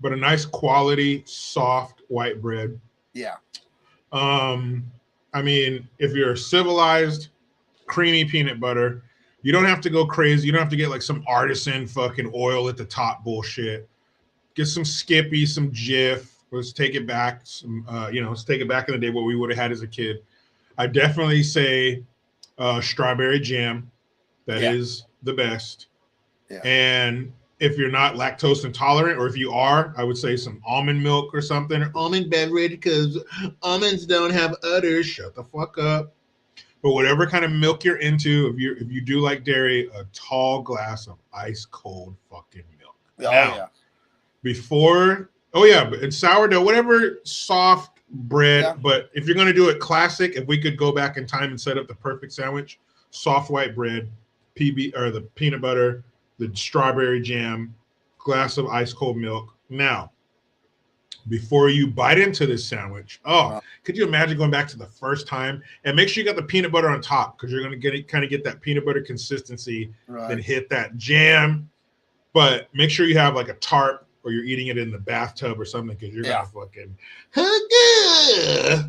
but a nice quality soft white bread. Yeah. I mean, if you're civilized, creamy peanut butter, you don't have to go crazy. You don't have to get like some artisan fucking oil at the top bullshit. Get some Skippy, some Jif. Let's take it back. Let's take it back in the day what we would have had as a kid. I definitely say strawberry jam. That is the best. Yeah. And if you're not lactose intolerant, or if you are, I would say some almond milk or something, or almond beverage, because almonds don't have udders. Shut the fuck up. But whatever kind of milk you're into, if you do like dairy, a tall glass of ice cold fucking milk. And sourdough, whatever soft bread. Yeah. But if you're gonna do it classic, if we could go back in time and set up the perfect sandwich, soft white bread, the peanut butter, the strawberry jam, glass of ice cold milk. Now, before you bite into this sandwich, could you imagine going back to the first time? And make sure you got the peanut butter on top, because you're going to get that peanut butter consistency, then hit that jam. But make sure you have like a tarp, or you're eating it in the bathtub or something, because you're going to fucking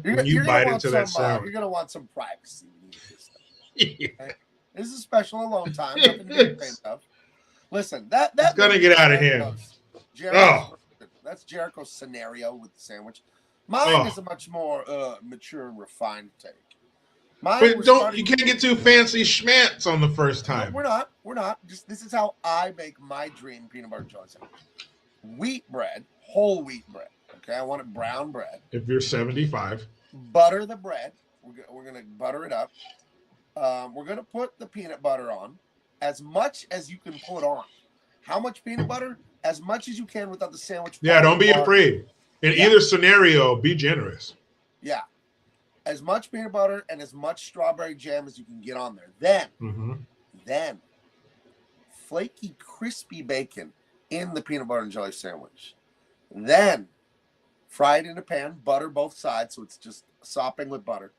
when you bite into that sandwich. You're going to want some privacy. Okay? This is a special alone time. Nothing to get paid of. Listen, that's gonna get out of hand. That's Jericho's scenario with the sandwich. Mine is a much more mature and refined take. You can't get too fancy schmantz on the first time. No, we're not. Just this is how I make my dream peanut butter jelly sandwich. Wheat bread, whole wheat bread. Okay, I want it brown bread. If you're 75, butter the bread. We're gonna butter it up. We're going to put the peanut butter on as much as you can put on. How much peanut butter? As much as you can without the sandwich. Yeah, don't be afraid. In either scenario, be generous. Yeah. As much peanut butter and as much strawberry jam as you can get on there. Then, flaky, crispy bacon in the peanut butter and jelly sandwich. Then, fry it in a pan, butter both sides so it's just sopping with butter.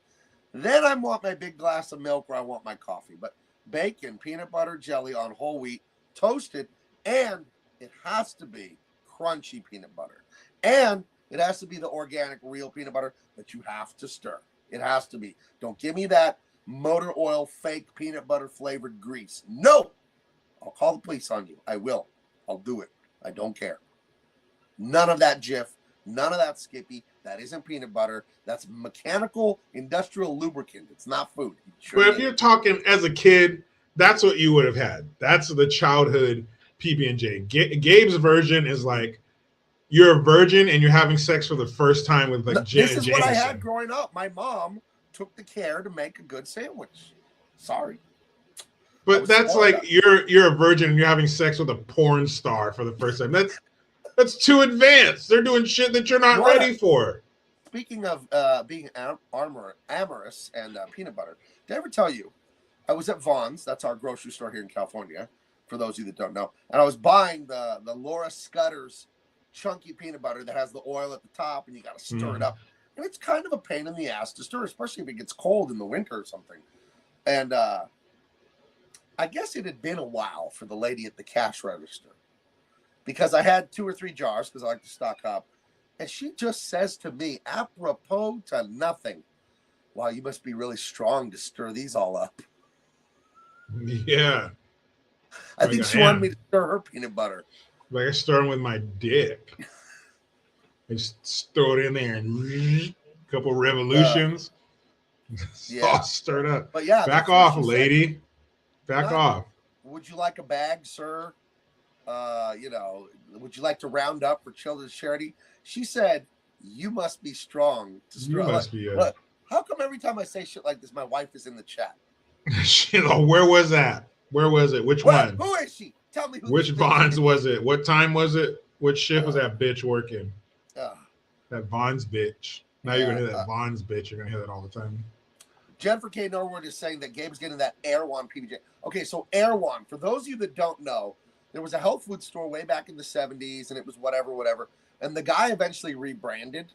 Then I want my big glass of milk, or I want my coffee. But bacon, peanut butter, jelly on whole wheat, toasted, and it has to be crunchy peanut butter. And it has to be the organic, real peanut butter that you have to stir. It has to be. Don't give me that motor oil, fake peanut butter flavored grease. No! I'll call the police on you. I will. I'll do it. I don't care. None of that Jif. None of that Skippy. That isn't peanut butter. That's mechanical industrial lubricant. It's not food. But if you're talking as a kid, that's what you would have had. That's the childhood PB&J. Gabe's version is like you're a virgin and you're having sex for the first time with like Janet This is Jameson. what I had growing up. My mom took the care to make a good sandwich. Sorry. But that's like you're a virgin and you're having sex with a porn star for the first time. That's too advanced. They're doing shit that you're not ready for. Speaking of being amorous and peanut butter, did I ever tell you I was at Vaughn's? That's our grocery store here in California, for those of you that don't know. And I was buying the Laura Scudder's chunky peanut butter that has the oil at the top, and you got to stir it up. And it's kind of a pain in the ass to stir, especially if it gets cold in the winter or something. And I guess it had been a while for the lady at the cash register, because I had 2 or 3 jars because I like to stock up. And she just says to me, apropos to nothing, wow, you must be really strong to stir these all up. Yeah. I think she wanted me to stir her peanut butter. Like I stir them with my dick. I just throw it in there and a couple revolutions. All stirred up. But yeah, back off, lady. Back off. Would you like a bag, sir? Would you like to round up for children's charity? She said, you must be strong to stir up. Look, how come every time I say shit like this, my wife is in the chat? Where was that? Where was it? Which one? Who is she? Tell me who. Which Vaughn's was it? What time was it? What shift was that bitch working? That Vaughn's bitch. Now you're going to hear that Vaughn's bitch. You're going to hear that all the time. Jennifer K. Norwood is saying that Gabe's getting that Erewhon PBJ. Okay, so Erewhon, for those of you that don't know, there was a health food store way back in the 70s, and it was whatever. And the guy eventually rebranded,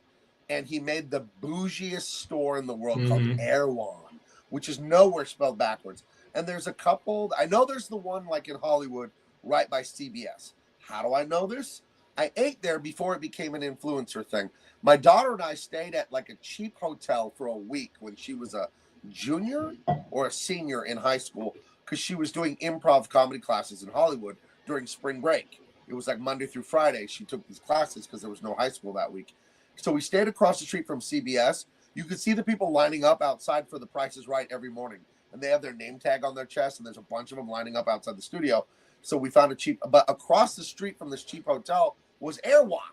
and he made the bougiest store in the world called Erewhon, which is nowhere spelled backwards. And there's a couple. I know there's the one like in Hollywood, right by CBS. How do I know this? I ate there before it became an influencer thing. My daughter and I stayed at like a cheap hotel for a week when she was a junior or a senior in high school because she was doing improv comedy classes in Hollywood during spring break. It was like Monday through Friday. She took these classes because there was no high school that week. So we stayed across the street from CBS. You could see the people lining up outside for The Price is Right every morning. And they have their name tag on their chest, and there's a bunch of them lining up outside the studio. So we found a cheap, but across the street from this cheap hotel was Erewhon.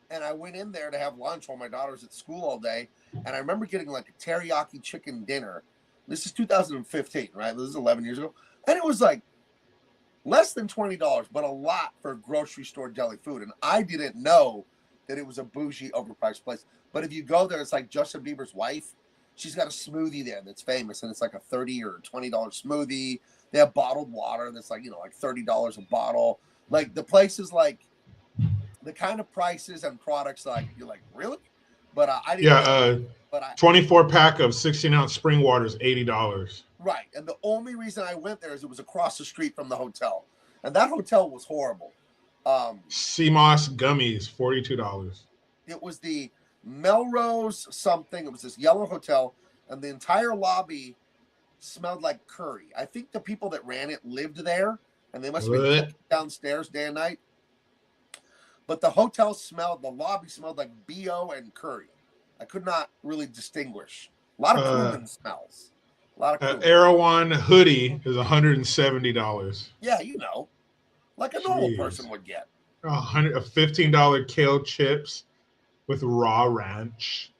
And I went in there to have lunch while my daughter was at school all day. And I remember getting like a teriyaki chicken dinner. This is 2015, right? This is 11 years ago. And it was like less than $20, but a lot for grocery store deli food. And I didn't know that it was a bougie, overpriced place. But if you go there, it's like Justin Bieber's wife. She's got a smoothie there that's famous, and it's like a $30 or $20 smoothie. They have bottled water that's like, like $30 a bottle. Like the place is like the kind of prices and products like you're like, really? But I didn't. Yeah, 24 pack of 16-ounce spring water is $80. Right, and the only reason I went there is it was across the street from the hotel, and that hotel was horrible. CMOS gummies, $42. It was the Melrose something. It was this yellow hotel, and the entire lobby smelled like curry. I think the people that ran it lived there, and they must have been cooking downstairs day and night. But the hotel smelled, the lobby smelled like BO and curry. I could not really distinguish. A lot of cumin smells. A lot of cumin. Erewhon hoodie is $170. Yeah, like a normal person would get. A $15 kale chips with raw ranch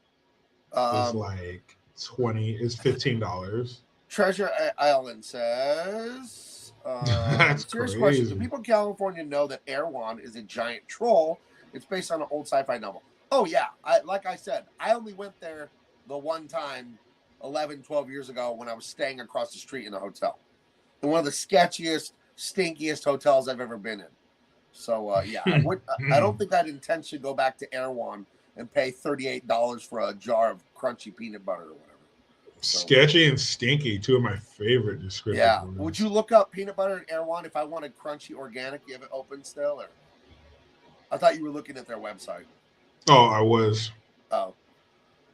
is like $15. Treasure Island says, that's serious crazy. question. Do people in California know that Erewhon is a giant troll? It's based on an old sci-fi novel. Oh, yeah. Like I said, I only went there the one time 11, 12 years ago when I was staying across the street in a hotel. In one of the sketchiest, stinkiest hotels I've ever been in. So, yeah, I don't think I'd intentionally go back to Erewhon and pay $38 for a jar of crunchy peanut butter or whatever. So, sketchy and stinky, two of my favorite descriptions. Yeah. Would you look up peanut butter and Erewhon if I wanted crunchy organic? You have it open still? Or I thought you were looking at their website. Oh, I was. Oh.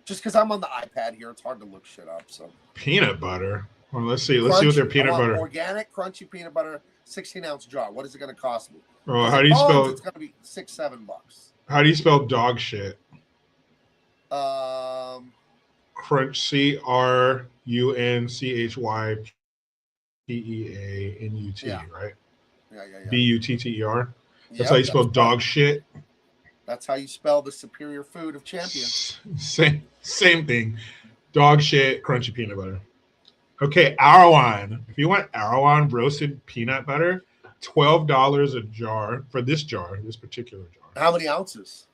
Just because I'm on the iPad here, it's hard to look shit up. So peanut butter. Well, let's see. Let's see what their peanut butter. Organic, crunchy peanut butter, 16-ounce jar. What is it going to cost me? Oh, how do you spell? It's going to be $6-7. How do you spell dog shit? Crunch, CRUNCHYPEANUT, yeah. Right? Yeah. BUTTER. That's how you spell dog shit. That's how you spell the superior food of champions. Same thing. Dog shit, crunchy peanut butter. Okay, Erewhon. If you want Erewhon roasted peanut butter, $12 a jar for this particular jar. How many ounces?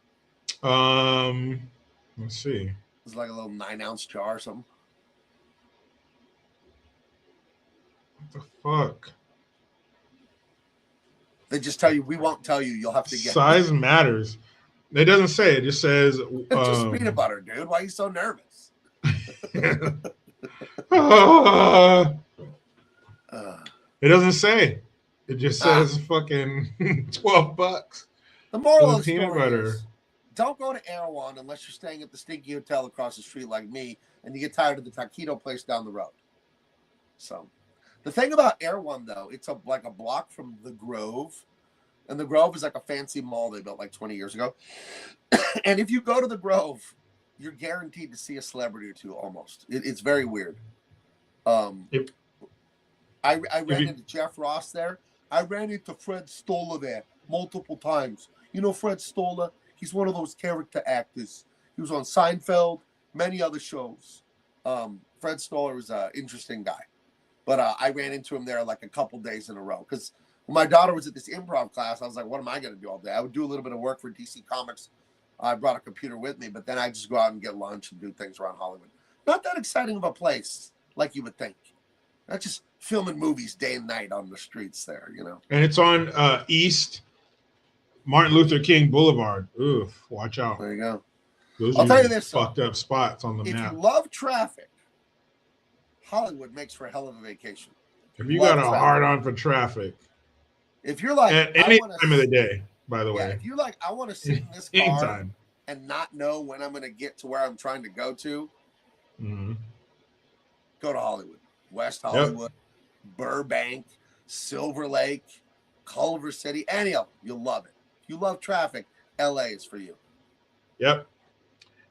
Let's see. It's like a little 9-ounce jar or something. What the fuck? They just tell you, we won't tell you. You'll have to get size matters. It doesn't say. It just says just peanut butter, dude. Why are you so nervous? It doesn't say. It just says fucking $12. The moral of the peanut story butter. Is, don't go to Erewhon unless you're staying at the stinky hotel across the street like me, and you get tired of the taquito place down the road. So, the thing about Erewhon, though, it's like a block from the Grove, and the Grove is like a fancy mall they built like 20 years ago. And if you go to the Grove, you're guaranteed to see a celebrity or two almost. It's very weird. I ran into Jeff Ross there. I ran into Fred Stoller there multiple times. You know Fred Stoller? He's one of those character actors. He was on Seinfeld, many other shows. Fred Stoller was an interesting guy. But I ran into him there like a couple days in a row. Because when my daughter was at this improv class, I was like, what am I going to do all day? I would do a little bit of work for DC Comics. I brought a computer with me, but then I just go out and get lunch and do things around Hollywood. Not that exciting of a place like you would think. Not just filming movies day and night on the streets there, And it's on East Martin Luther King Boulevard. Oof, watch out. There you go. Those I'll are tell you usually this, fucked up spots on the if map. you love traffic, Hollywood makes for a hell of a vacation. If you got a hard on for traffic, if you're like, at any time of the day, by the yeah, way, if you're like, I want to sit in this car anytime, and not know when I'm going to get to where I'm trying to go to, go to Hollywood, West Hollywood, Burbank, Silver Lake, Culver City, any of them. You'll love it. If you love traffic, LA is for you. Yep.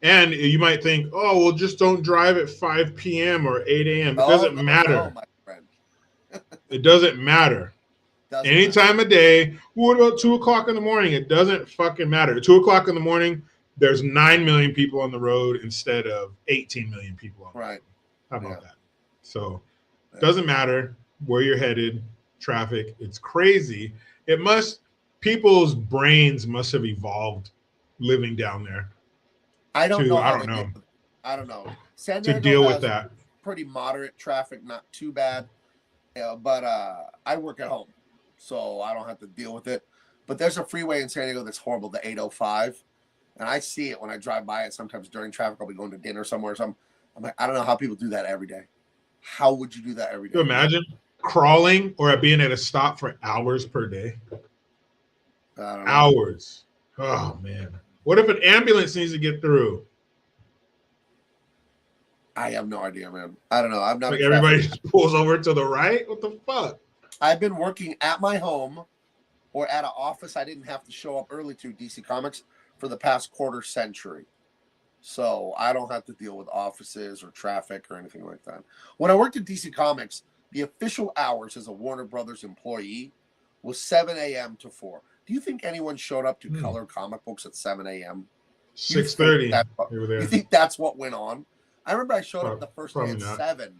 And you might think, oh, well, just don't drive at 5 p.m. or 8 a.m. It doesn't matter. No, my friend. It doesn't matter. Any time of day. What about 2 o'clock in the morning? It doesn't fucking matter. At 2 o'clock in the morning, there's 9 million people on the road instead of 18 million people on the road. How about that? So it doesn't matter where you're headed, traffic. It's crazy. People's brains must have evolved living down there. I don't know. I don't know. San Diego to deal with that. Pretty moderate traffic, not too bad. But I work at home, so I don't have to deal with it. But there's a freeway in San Diego that's horrible, the 805. And I see it when I drive by it sometimes during traffic. I'll be going to dinner somewhere or something. I'm like, I don't know how people do that every day. How would you do that every day? Can you imagine crawling or being at a stop for hours per day? I don't know. Hours. Oh, man. What if an ambulance needs to get through? I have no idea, man. I don't know. I'm not. Like everybody just pulls over to the right? What the fuck? I've been working at my home or at an office I didn't have to show up early to, DC Comics, for the past quarter century. So I don't have to deal with offices or traffic or anything like that. When I worked at DC Comics, the official hours as a Warner Brothers employee was 7 a.m. to 4. Do you think anyone showed up to color comic books at 7 a.m.? 6:30. You think that's what went on? I remember I showed up the first day at 7.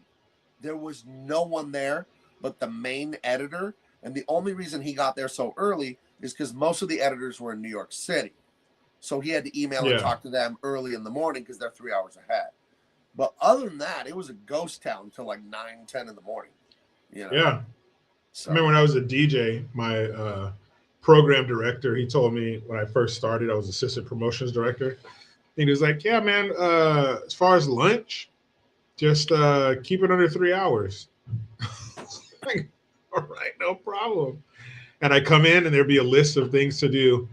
There was no one there but the main editor. And the only reason he got there so early is because most of the editors were in New York City. So he had to email and talk to them early in the morning because they're 3 hours ahead. But other than that, it was a ghost town until like 9, 10 in the morning. You know? Yeah. So. I remember when I was a DJ, my program director, he told me when I first started, I was assistant promotions director. And he was like, yeah, man, as far as lunch, just keep it under 3 hours. Like, all right, no problem. And I come in and there'd be a list of things to do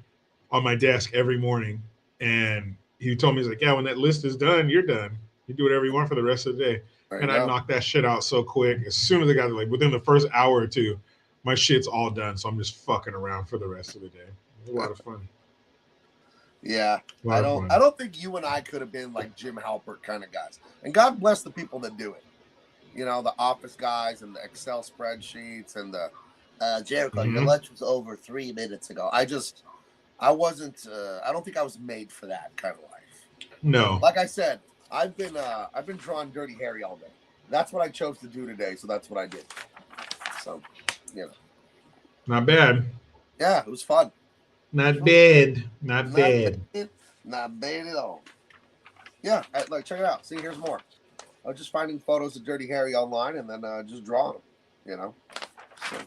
on my desk every morning. And he told me, he's like, yeah, when that list is done, you're done. You do whatever you want for the rest of the day. And I knocked that shit out so quick. As soon as I got like within the first hour or two, my shit's all done. So I'm just fucking around for the rest of the day. It was a lot of fun. Yeah. I don't think you and I could have been like Jim Halpert kind of guys. And God bless the people that do it. You know, the office guys and the Excel spreadsheets and the Jericho, your lunch was over 3 minutes ago. I wasn't I don't think I was made for that kind of life. No. Like I said, I've been drawing Dirty Harry all day. That's what I chose to do today, so that's what I did. So, you know. Not bad. Yeah, it was fun. Not bad. Not bad. Not bad at all. Yeah, like check it out. See, here's more. I was just finding photos of Dirty Harry online and then just drawing them, you know. So,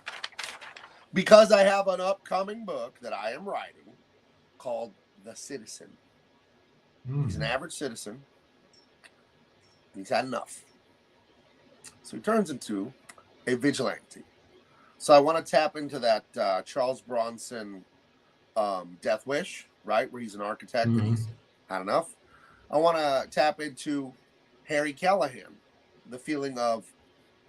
because I have an upcoming book that I am writing called The Citizen. He's an average citizen. He's had enough. So he turns into a vigilante. So I want to tap into that Charles Bronson Death Wish, right? Where he's an architect and he's had enough. I want to tap into Harry Callahan. The feeling of,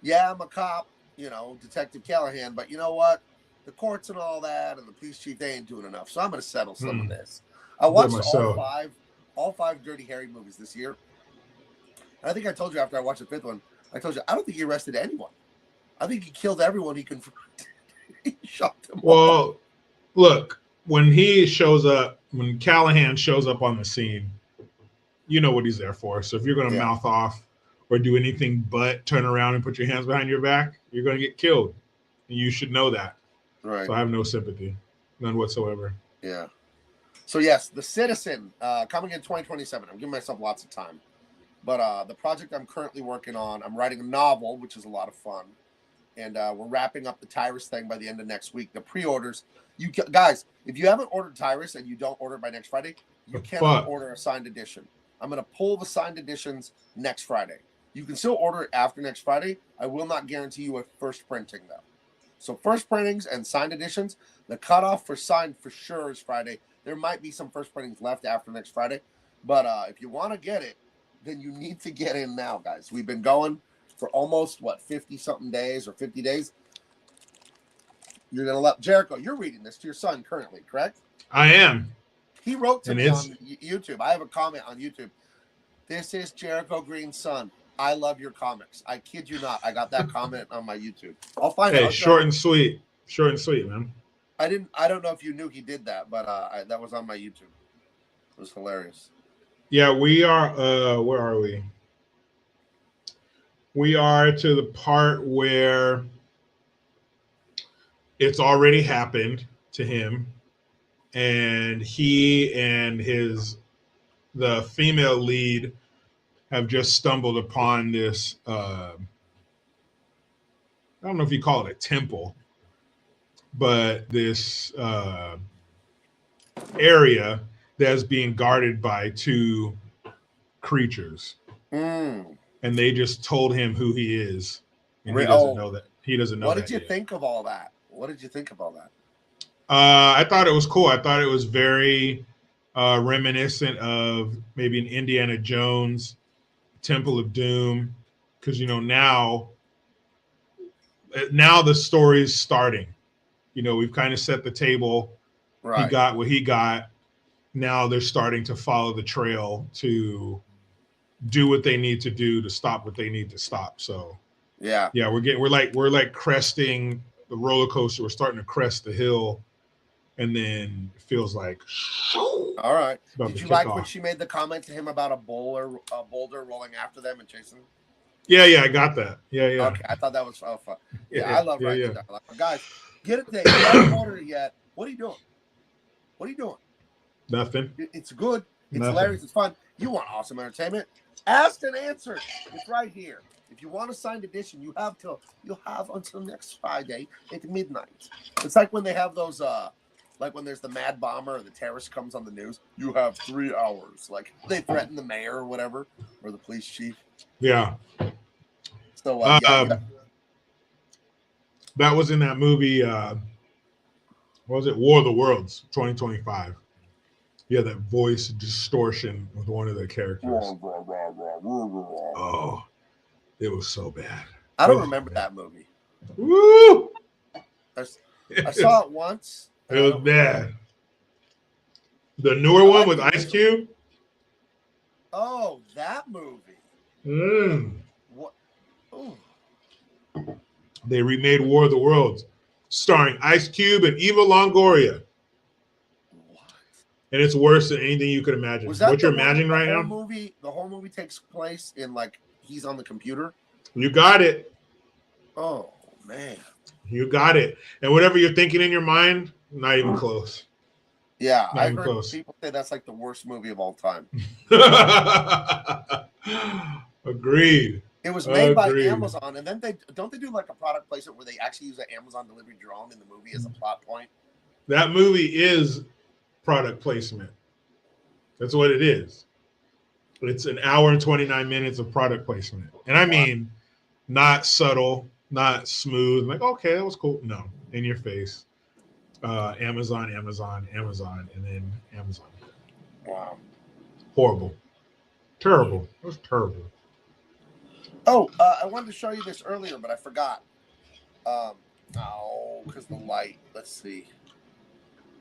yeah, I'm a cop, you know, Detective Callahan, but you know what? The courts and all that and the police chief, they ain't doing enough. So I'm going to settle some of this. I watched all five Dirty Harry movies this year. And I think I told you after I watched the 5th one, I told you, I don't think he arrested anyone. I think he killed everyone he confronted. He shot them all. Look, when he shows up, when Callahan shows up on the scene, you know what he's there for. So if you're going to mouth off or do anything but turn around and put your hands behind your back, you're going to get killed. And you should know that. Right. So I have no sympathy. None whatsoever. Yeah. So yes, The Citizen, coming in 2027. I'm giving myself lots of time. But the project I'm currently working on, I'm writing a novel, which is a lot of fun. and we're wrapping up the TYRUS thing by the end of next week. The pre-orders, guys, if you haven't ordered TYRUS and you don't order it by next Friday, you cannot order a signed edition. I'm going to pull the signed editions next Friday. You can still order it after next Friday. I will not guarantee you a first printing, though. So first printings and signed editions, the cutoff for signed for sure is Friday. There might be some first printings left after next Friday. But if you want to get it, then you need to get in now, guys. We've been going for almost, 50-something days or 50 days. You're going to let Jericho, you're reading this to your son currently, correct? I am. He wrote to me on YouTube. I have a comment on YouTube. This is Jericho Green's son. I love your comics. I kid you not. I got that comment on my YouTube. I'll find it. Hey, short and sweet. Short and sweet, man. I don't know if you knew he did that, but that was on my YouTube. It was hilarious. Yeah, we are. Where are we? We are to the part where it's already happened to him, and he and the female lead have just stumbled upon this. I don't know if you call it a temple, but this area that's being guarded by two creatures. And they just told him who he is, and he doesn't know that. He doesn't know. What did you think of all that? I thought it was cool. I thought it was very reminiscent of maybe an Indiana Jones Temple of Doom, because now the story's starting. We've kind of set the table. Right. He got what he got. Now they're starting to follow the trail to do what they need to do to stop what they need to stop. So yeah, we're like cresting the roller coaster. We're starting to crest the hill, and then it feels like all right. Did you like when she made the comment to him about a boulder rolling after them and chasing them? Yeah, I got that. Yeah. Okay, I thought that was fun. Yeah, I love writing that. Guys, get it there. You haven't ordered it yet. What are you doing? Nothing. It's good. It's hilarious. It's fun. You want awesome entertainment? Asked and answered. It's right here. If you want a signed edition, you'll have until next Friday at midnight. It's like when they have those, like when there's the Mad Bomber or the terrorist comes on the news. You have 3 hours. Like they threaten the mayor or whatever, or the police chief. Yeah. So that was in that movie. What was it? War of the Worlds, 2025. Yeah, that voice distortion with one of the characters. Oh, it was so bad. I don't remember that movie. Woo! I saw it once. It was bad. The newer one with Ice Cube. Oh, that movie. What? Oh. They remade War of the Worlds, starring Ice Cube and Eva Longoria. And it's worse than anything you could imagine. What you're imagining right now? The whole movie takes place in he's on the computer. You got it. Oh man. You got it. And whatever you're thinking in your mind, not even close. Yeah, I heard people say that's like the worst movie of all time. Agreed. It was made by Amazon, and then they do like a product placement where they actually use an Amazon delivery drone in the movie as a plot point. That movie is product placement. That's what it is. It's an hour and 29 minutes of product placement. And I mean, not subtle, not smooth. Like, okay, that was cool. No, in your face. Amazon, and then Amazon. Wow. Horrible. Terrible. It was terrible. Oh, I wanted to show you this earlier, but I forgot. Because the light. Let's see.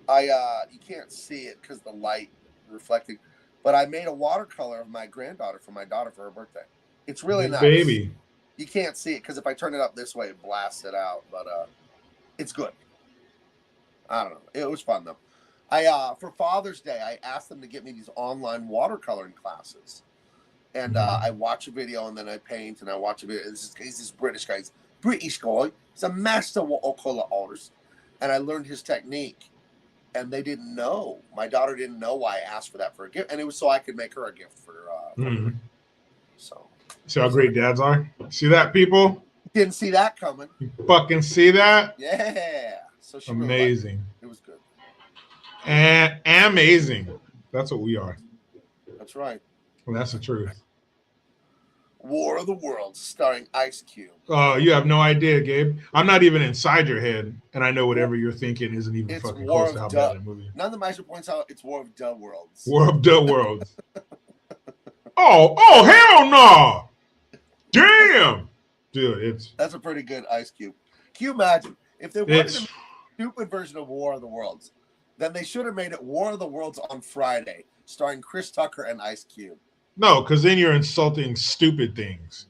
You can't see it because the light reflecting, but I made a watercolor of my granddaughter for my daughter for her birthday. It's really nice. Baby. You can't see it because if I turn it up this way, it blasts it out, but it's good. I don't know. It was fun though. For Father's Day, I asked them to get me these online watercoloring classes, and I watch a video and then I paint and I watch a video. He's this British guy. He's a master watercolor artist, and I learned his technique. And they didn't know. My daughter didn't know why I asked for that for a gift, and it was so I could make her a gift for her. So, see how great dads are. See that, people? Didn't see that coming. You fucking see that? Yeah. So she Amazing. Really it was good. And amazing. That's what we are. That's right. Well, that's the truth. War of the Worlds, starring Ice Cube. Oh, you have no idea, Gabe. I'm not even inside your head, and I know whatever you're thinking isn't even It's fucking War close to how of bad that movie is. None of the Meister points out it's War of the Worlds. War of the Worlds. Oh, hell no! Damn, dude, that's a pretty good Ice Cube. Can you imagine if they wanted to make a stupid version of War of the Worlds? Then they should have made it War of the Worlds on Friday, starring Chris Tucker and Ice Cube. No, because then you're insulting stupid things.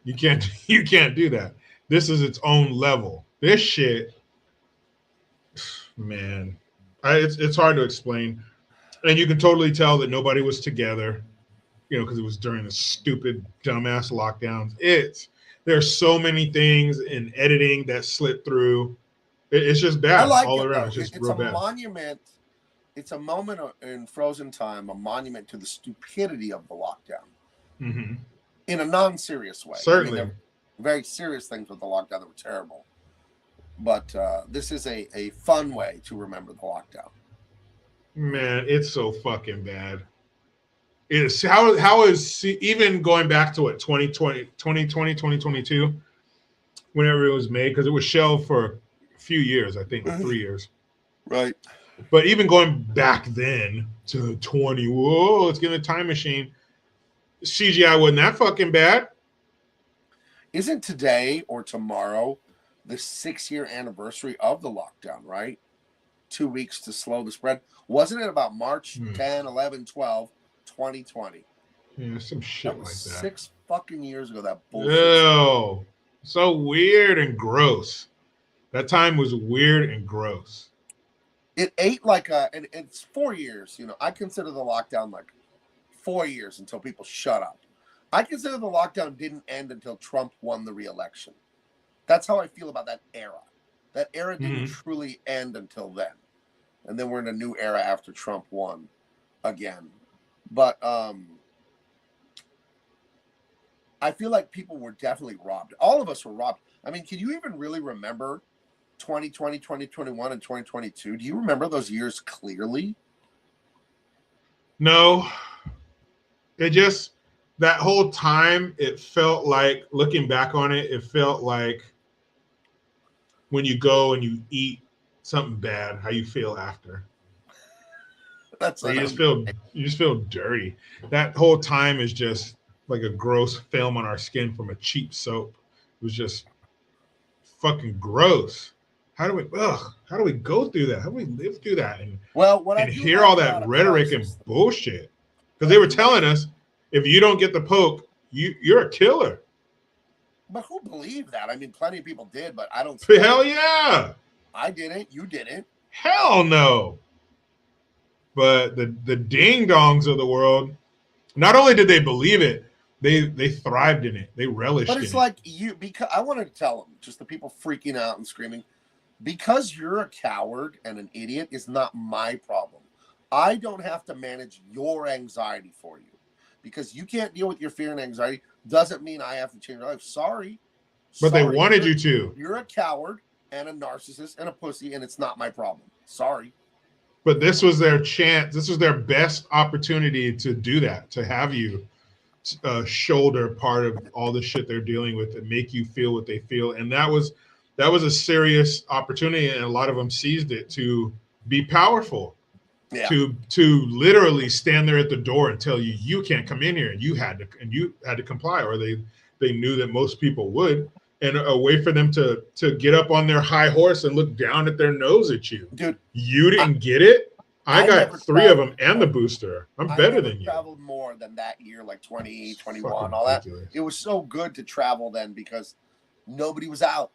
You can't do that. This is its own level. This shit, man, it's hard to explain, and you can totally tell that nobody was together, you know, because it was during the stupid dumbass lockdowns. There's so many things in editing that slipped through. It's just bad all around. It's just real bad. Monument. It's a moment in frozen time, a monument to the stupidity of the lockdown. Mm-hmm. In a non-serious way. Certainly. I mean, very serious things with the lockdown that were terrible. But this is a fun way to remember the lockdown. Man, it's so fucking bad. It's how is even going back to what 2020, 2022, whenever it was made, because it was shelved for a few years, I think, 3 years. Right. But even going back then to 20, whoa, let's get a time machine. CGI wasn't that fucking bad. Isn't today or tomorrow the 6-year anniversary of the lockdown, right? 2 weeks to slow the spread. Wasn't it about March 10, 11, 12, 2020? Yeah, some shit like that. 6 fucking years ago, that bullshit. Ew. So weird and gross. That time was weird and gross. It ate like and it's 4 years. You know, I consider the lockdown like 4 years until people shut up. I consider the lockdown didn't end until Trump won the re-election. That's how I feel about that era. That era didn't truly end until then. And then we're in a new era after Trump won again. But I feel like people were definitely robbed. All of us were robbed. I mean, can you even really remember 2020, 2021, and 2022? Do you remember those years clearly? No. It just, that whole time, it felt like, looking back on it, it felt like when you go and you eat something bad, how you feel after. That's you just feel dirty. That whole time is just like a gross film on our skin from a cheap soap. It was just fucking gross. How do we go through that? How do we live through that and hear all that rhetoric and bullshit? Because they were telling us, if you don't get the poke, you're a killer. But who believed that? I mean, plenty of people did, but I don't. Hell yeah. I didn't. You didn't. Hell no. But the ding dongs of the world, not only did they believe it, they thrived in it. They relished in it. But it's like because I wanted to tell them, just the people freaking out and screaming, because you're a coward and an idiot is not my problem. I don't have to manage your anxiety for you. Because you can't deal with your fear and anxiety doesn't mean I have to change your life. Sorry. But they wanted you to. You're a coward and a narcissist and a pussy, and it's not my problem. Sorry. But this was their chance. This was their best opportunity to do that, to have you shoulder part of all the shit they're dealing with and make you feel what they feel. And that was a serious opportunity, and a lot of them seized it to be powerful. Yeah. To literally stand there at the door and tell you can't come in here, and you had to comply, or they knew that most people would, and a way for them to get up on their high horse and look down at their nose at you. Dude, you didn't get it. I got 3 of them and the booster. I'm better than you. I traveled more than that year, like 20, 21, all that. It was so good to travel then because nobody was out.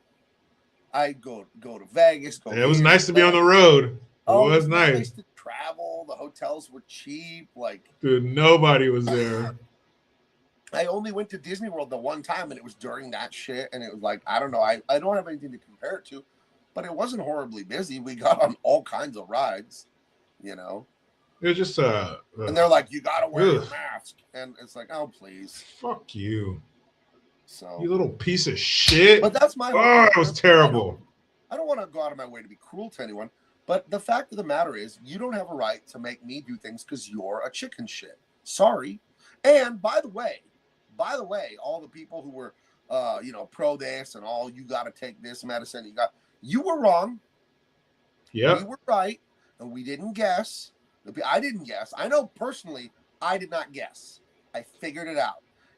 I'd go to Vegas. It was nice to be on the road. It was nice to travel. The hotels were cheap. Like, dude, nobody was there. I only went to Disney World the one time, and it was during that shit. And it was like, I don't know. I don't have anything to compare it to, but it wasn't horribly busy. We got on all kinds of rides, you know. It was just and they're like, you gotta wear your mask, and it's like, oh please, fuck you. So you little piece of shit. But that's my. Oh, it was terrible. I don't want to go out of my way to be cruel to anyone, but the fact of the matter is, you don't have a right to make me do things because you're a chicken shit. Sorry. And by the way, all the people who were, pro this and all, you got to take this medicine. You were wrong. Yeah. We were right, and we didn't guess. I didn't guess. I know personally, I did not guess. I figured it out.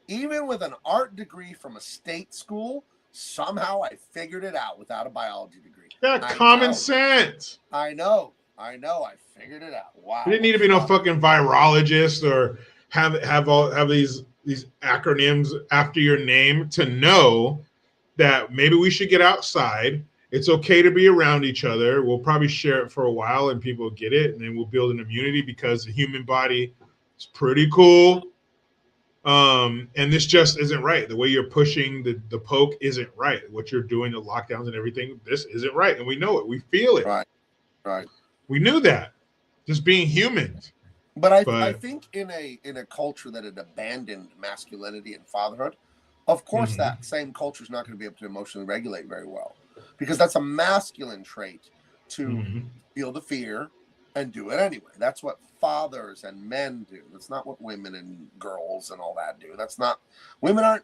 Even with an art degree from a state school, somehow I figured it out without a biology degree. Yeah, common sense. I know. I figured it out. Wow. You didn't need to be no fucking virologist or have these acronyms after your name to know that maybe we should get outside. It's okay to be around each other. We'll probably share it for a while and people get it, and then we'll build an immunity because the human body is pretty cool. And this just isn't right. The way you're pushing the poke isn't right. What you're doing, the lockdowns and everything, this isn't right. And we know it. We feel it. Right. We knew that. Just being humans. But I think in a culture that had abandoned masculinity and fatherhood, of course that same culture is not going to be able to emotionally regulate very well. Because that's a masculine trait to feel the fear and do it anyway. That's what fathers and men do. That's not what women and girls and all that do. That's not, they're not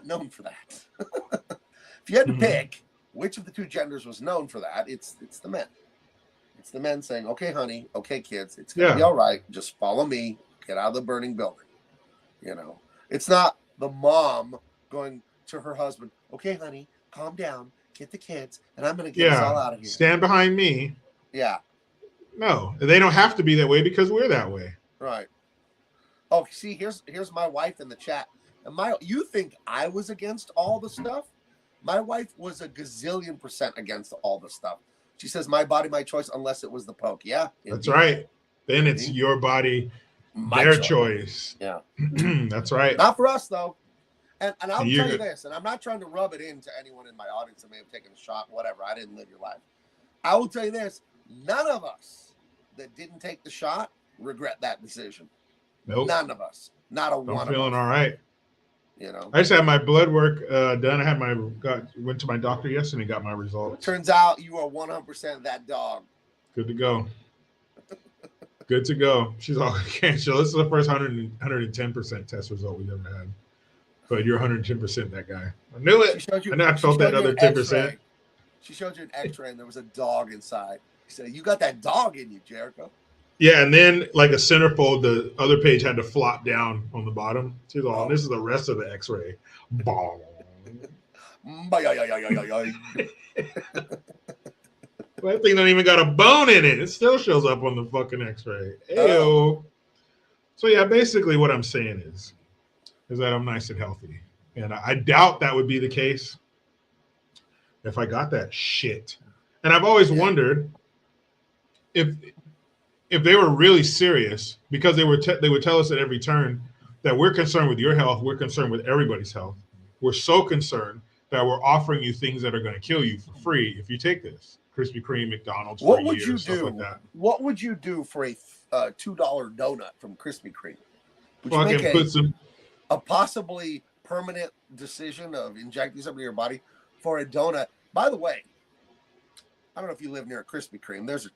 known for that. If you had to pick which of the two genders was known for that, it's the men. It's the men saying, okay, honey, okay, kids, it's going to be all right. Just follow me. Get out of the burning building. It's not the mom going to her husband, okay, honey, calm down. Get the kids, and I'm going to get us all out of here. Stand behind me. Yeah. No, they don't have to be that way because we're that way. Right. Oh, see, here's my wife in the chat. And you think I was against all the stuff? My wife was a gazillion % against all the stuff. She says, my body, my choice, unless it was the poke. Yeah. That's right. Then it's your body, their choice. Yeah. That's right. Not for us, though. And I'll tell you this, and I'm not trying to rub it into anyone in my audience that may have taken a shot, whatever. I didn't live your life. I will tell you this. None of us that didn't take the shot regret that decision. Nope. None of us. Not a one of us. I'm feeling all right. I just had my blood work done. I went to my doctor yesterday and got my results. Turns out you are 100% that dog. Good to go. Good to go. She's all cancer. This is the first 110% test result we've ever had. But you're 110% that guy. I knew it. I felt that other 10%. She showed you an X-ray and there was a dog inside. She said, you got that dog in you, Jericho. Yeah, and then like a centerfold, the other page had to flop down on the bottom. She's all, this is the rest of the X-ray. Bong. That thing don't even got a bone in it. It still shows up on the fucking X-ray. Ew. So yeah, basically what I'm saying is that I'm nice and healthy. And I doubt that would be the case if I got that shit. And I've always wondered if they were really serious, because they would tell us at every turn that we're concerned with your health, we're concerned with everybody's health. We're so concerned that we're offering you things that are going to kill you for free if you take this. Krispy Kreme, McDonald's, what would you stuff do? Like that. What would you do for a $2 donut from Krispy Kreme? Would you make a possibly permanent decision of injecting something in your body for a donut? By the way, I don't know if you live near a Krispy Kreme. There's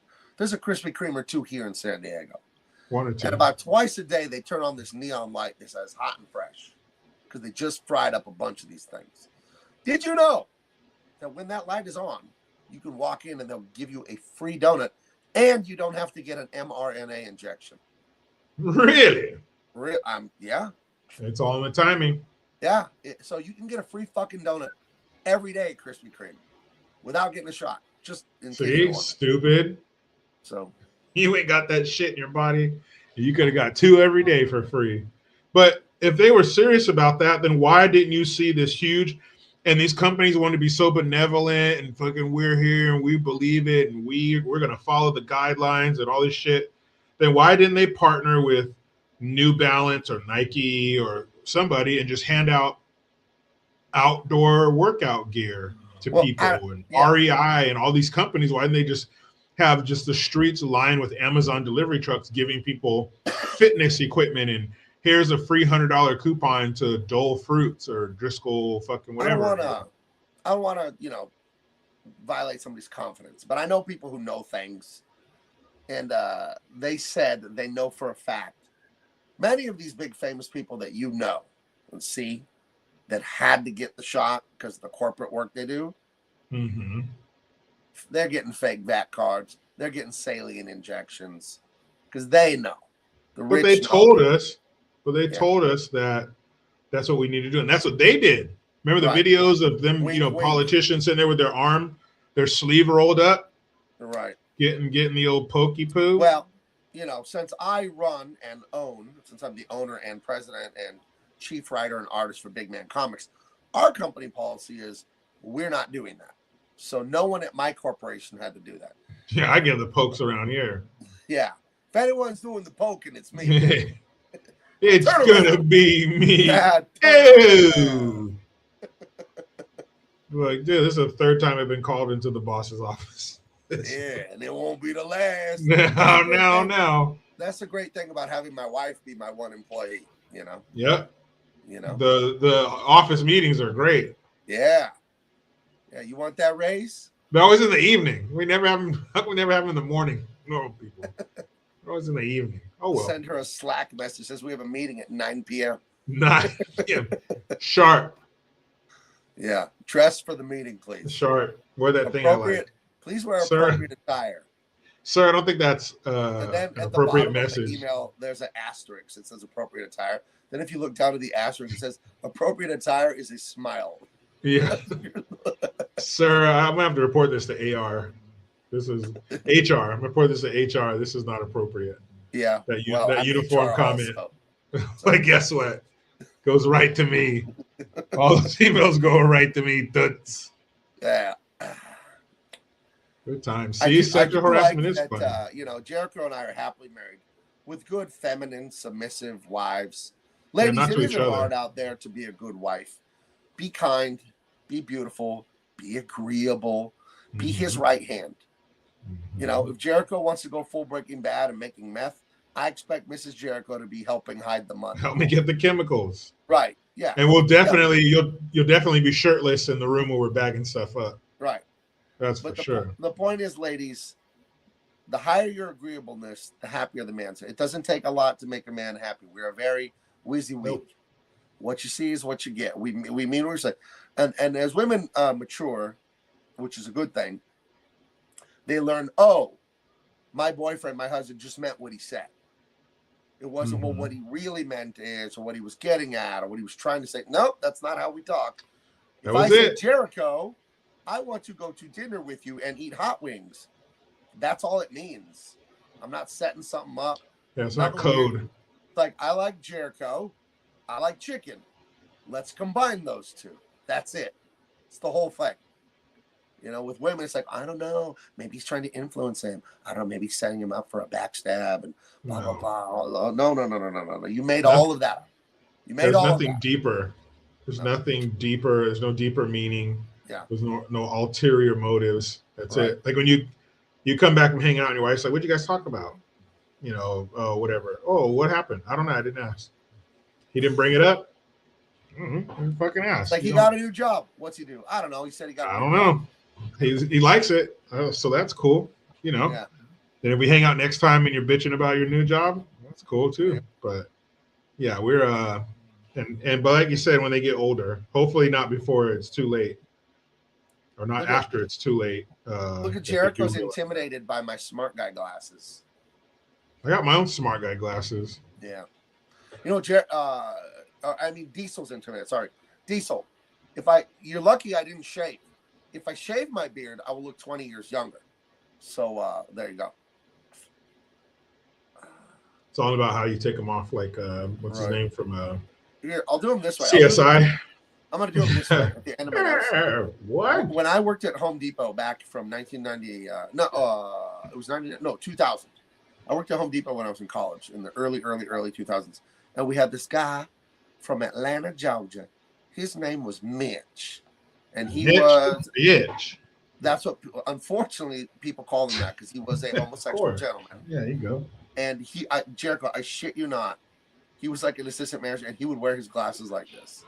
a Krispy Kreme or two here in San Diego. One or two. And about twice a day, they turn on this neon light that says hot and fresh because they just fried up a bunch of these things. Did you know that when that light is on, you can walk in and they'll give you a free donut and you don't have to get an mRNA injection? Really? Yeah. It's all in the timing. Yeah. So you can get a free fucking donut every day at Krispy Kreme without getting a shot. Just in case you want. Stupid. So you ain't got that shit in your body. You could have got 2 every day for free. But if they were serious about that, then why didn't you see this huge? And these companies want to be so benevolent and fucking we're here and we believe it and we're going to follow the guidelines and all this shit. Then why didn't they partner with New Balance or Nike or somebody and just hand out outdoor workout gear to people and REI and all these companies? Why didn't they just have just the streets lined with Amazon delivery trucks giving people fitness equipment and here's a free $100 coupon to Dole Fruits or Driscoll fucking whatever. I don't wanna, violate somebody's confidence, but I know people who know things, and they said that they know for a fact many of these big famous people that and see that had to get the shot because of the corporate work they do. Mm-hmm. They're getting fake VAT cards. They're getting saline injections because they know. But they told us that that's what we need to do, and that's what they did. Remember the videos of them, wink. Politicians sitting there with their sleeve rolled up, right, getting the old pokey poo. Well, since I run and own, since I'm the owner and president and chief writer and artist for Big Man Comics, our company policy is we're not doing that. So no one at my corporation had to do that. Yeah, I give the pokes around here. Yeah. If anyone's doing the poking, it's me. It's gonna be me. Yeah, ew. Like, dude, this is the third time I've been called into the boss's office. Yeah, and it won't be the last. No. That's the great thing about having my wife be my one employee, Yep. The office meetings are great. Yeah. Yeah, you want that raise? They're always in the evening. We never have them in the morning. Normal people. They're always in the evening. Oh well. Send her a Slack message. Says we have a meeting at 9 p.m. 9 p.m. Sharp. Yeah. Dress for the meeting, please. Sharp. Wear that thing I like. Please wear appropriate attire. Sir, I don't think that's and then an at appropriate the bottom message. Of the email, there's an asterisk that says appropriate attire. Then if you look down to the asterisk, it says appropriate attire is a smile. Yeah. Sir, I'm gonna have to report this to AR. This is HR. I'm gonna report this to HR. This is not appropriate. Yeah. That uniform comment. Like, guess what? Goes right to me. All those emails go right to me. Toots. Yeah. Good time. See, sexual harassment is fun. Jericho and I are happily married with good, feminine, submissive wives. Ladies, it isn't hard out there to be a good wife. Be kind, be beautiful, be agreeable, be his right hand. If Jericho wants to go full Breaking Bad and making meth, I expect Mrs. Jericho to be helping hide the money. Help me get the chemicals. Right. Yeah. And we'll definitely you'll definitely be shirtless in the room where we're bagging stuff up. Right. That's for sure. The point is, ladies, the higher your agreeableness, the happier the man. It doesn't take a lot to make a man happy. We're a very WYSIWYG. Nope. What you see is what you get. We mean what we say. And as women mature, which is a good thing, they learn, my boyfriend, my husband just meant what he said. It wasn't well, what he really meant is, or what he was getting at, or what he was trying to say. Nope, that's not how we talk. If I say, Jericho, I want to go to dinner with you and eat hot wings, that's all it means. I'm not setting something up. Yeah, it's not code. Weird. It's like, I like Jericho. I like chicken. Let's combine those two. That's it. It's the whole thing. With women, it's like, I don't know. Maybe he's trying to influence him. I don't know. Maybe he's setting him up for a backstab and blah, blah, blah. No. You made all of that up. You made all of that. There's nothing deeper. There's nothing deeper. There's no deeper meaning. Yeah. There's no ulterior motives. That's it. Like when you come back from hanging out and your wife's like, what'd you guys talk about? Whatever. Oh, what happened? I don't know. I didn't ask. He didn't bring it up. Didn't fucking ask. Like he got a new job. What's he do? I don't know. He said he got. I don't know. He likes it, so that's cool. Yeah. Then if we hang out next time and you're bitching about your new job, that's cool too. Yeah. But yeah, we're but like you said, when they get older, hopefully not before it's too late, or not after it's too late. Look at Jericho's intimidated by my smart guy glasses. I got my own smart guy glasses. Yeah. Diesel's intimidated. Sorry, Diesel. You're lucky I didn't shave. If I shave my beard, I will look 20 years younger. So there you go. It's all about how you take them off. Like what's his name from? Here, I'll do them this way. CSI. I'm gonna do them this way at the end of my notes. What? When I worked at Home Depot back from 1990, it was 2000. I worked at Home Depot when I was in college in the early 2000s, and we had this guy from Atlanta, Georgia. His name was Mitch. And he was bitch. That's what, unfortunately, people call him that because he was a homosexual gentleman. Yeah, you go. And Jericho, I shit you not, He was like an assistant manager, and he would wear his glasses like this.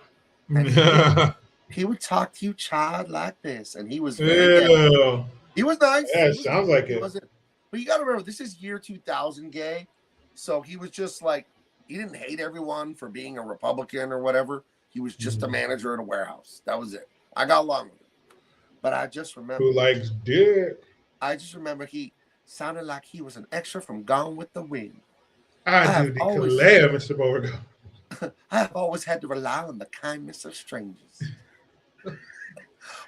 And he would talk to you, child, like this. And he was very Ew. He was nice. Yeah, He it was sounds cool. like He it. wasn't, but you got to remember, this is year 2000, gay. So he was just like, he didn't hate everyone for being a Republican or whatever. He was just a manager at a warehouse. That was it. I got along with him. But I just remember. Who likes dick? I just remember he sounded like he was an extra from Gone with the Wind. I do declare, Mr. Beauregard. I have always had to rely on the kindness of strangers.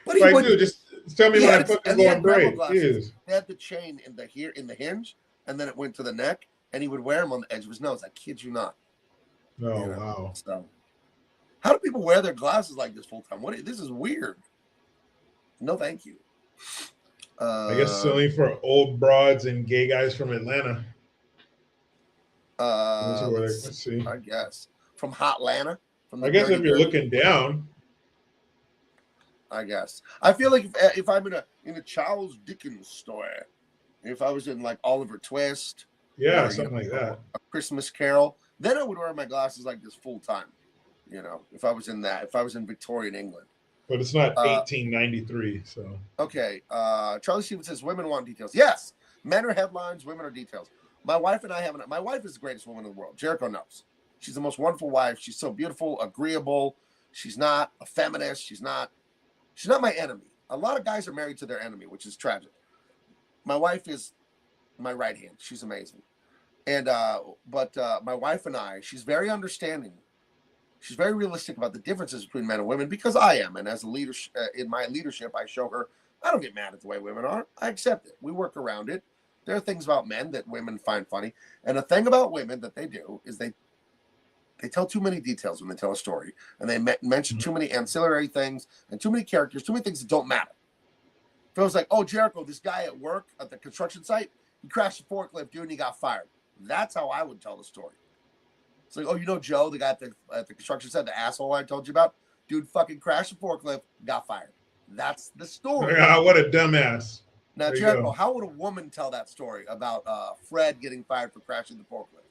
But he would just tell me when I fucking go on break. They had the chain in the hinge, and then it went to the neck, and he would wear them on the edge of his nose. I kid you not. Oh, wow. So, how do people wear their glasses like this full time? This is weird. No, thank you. I guess it's only for old broads and gay guys from Atlanta. Let's see. I guess from Hotlanta. I guess if you're looking down. I guess I feel like if I'm in a Charles Dickens store, if I was in like Oliver Twist, yeah, or, something like that, A Christmas Carol, then I would wear my glasses like this full time. You know, if I was in Victorian England. But it's not 1893, so. Okay. Charlie Stevens says women want details. Yes, men are headlines, women are details. My wife and I haven't. My wife is the greatest woman in the world. Jericho knows. She's the most wonderful wife. She's so beautiful, agreeable. She's not a feminist. She's not my enemy. A lot of guys are married to their enemy, which is tragic. My wife is my right hand. She's amazing. And but my wife and I, she's very understanding. She's very realistic about the differences between men and women because I am. And as a leader in my leadership, I show her I don't get mad at the way women are. I accept it. We work around it. There are things about men that women find funny. And the thing about women that they do is they tell too many details when they tell a story. And they mention too many ancillary things and too many characters, too many things that don't matter. If it was like, oh, Jericho, this guy at work at the construction site, he crashed a forklift, dude, and he got fired. That's how I would tell the story. It's like, oh, you know Joe, the guy at the construction site, the asshole I told you about? Dude fucking crashed a forklift, got fired. That's the story. What a dumbass. Now, Jericho, how would a woman tell that story about Fred getting fired for crashing the forklift?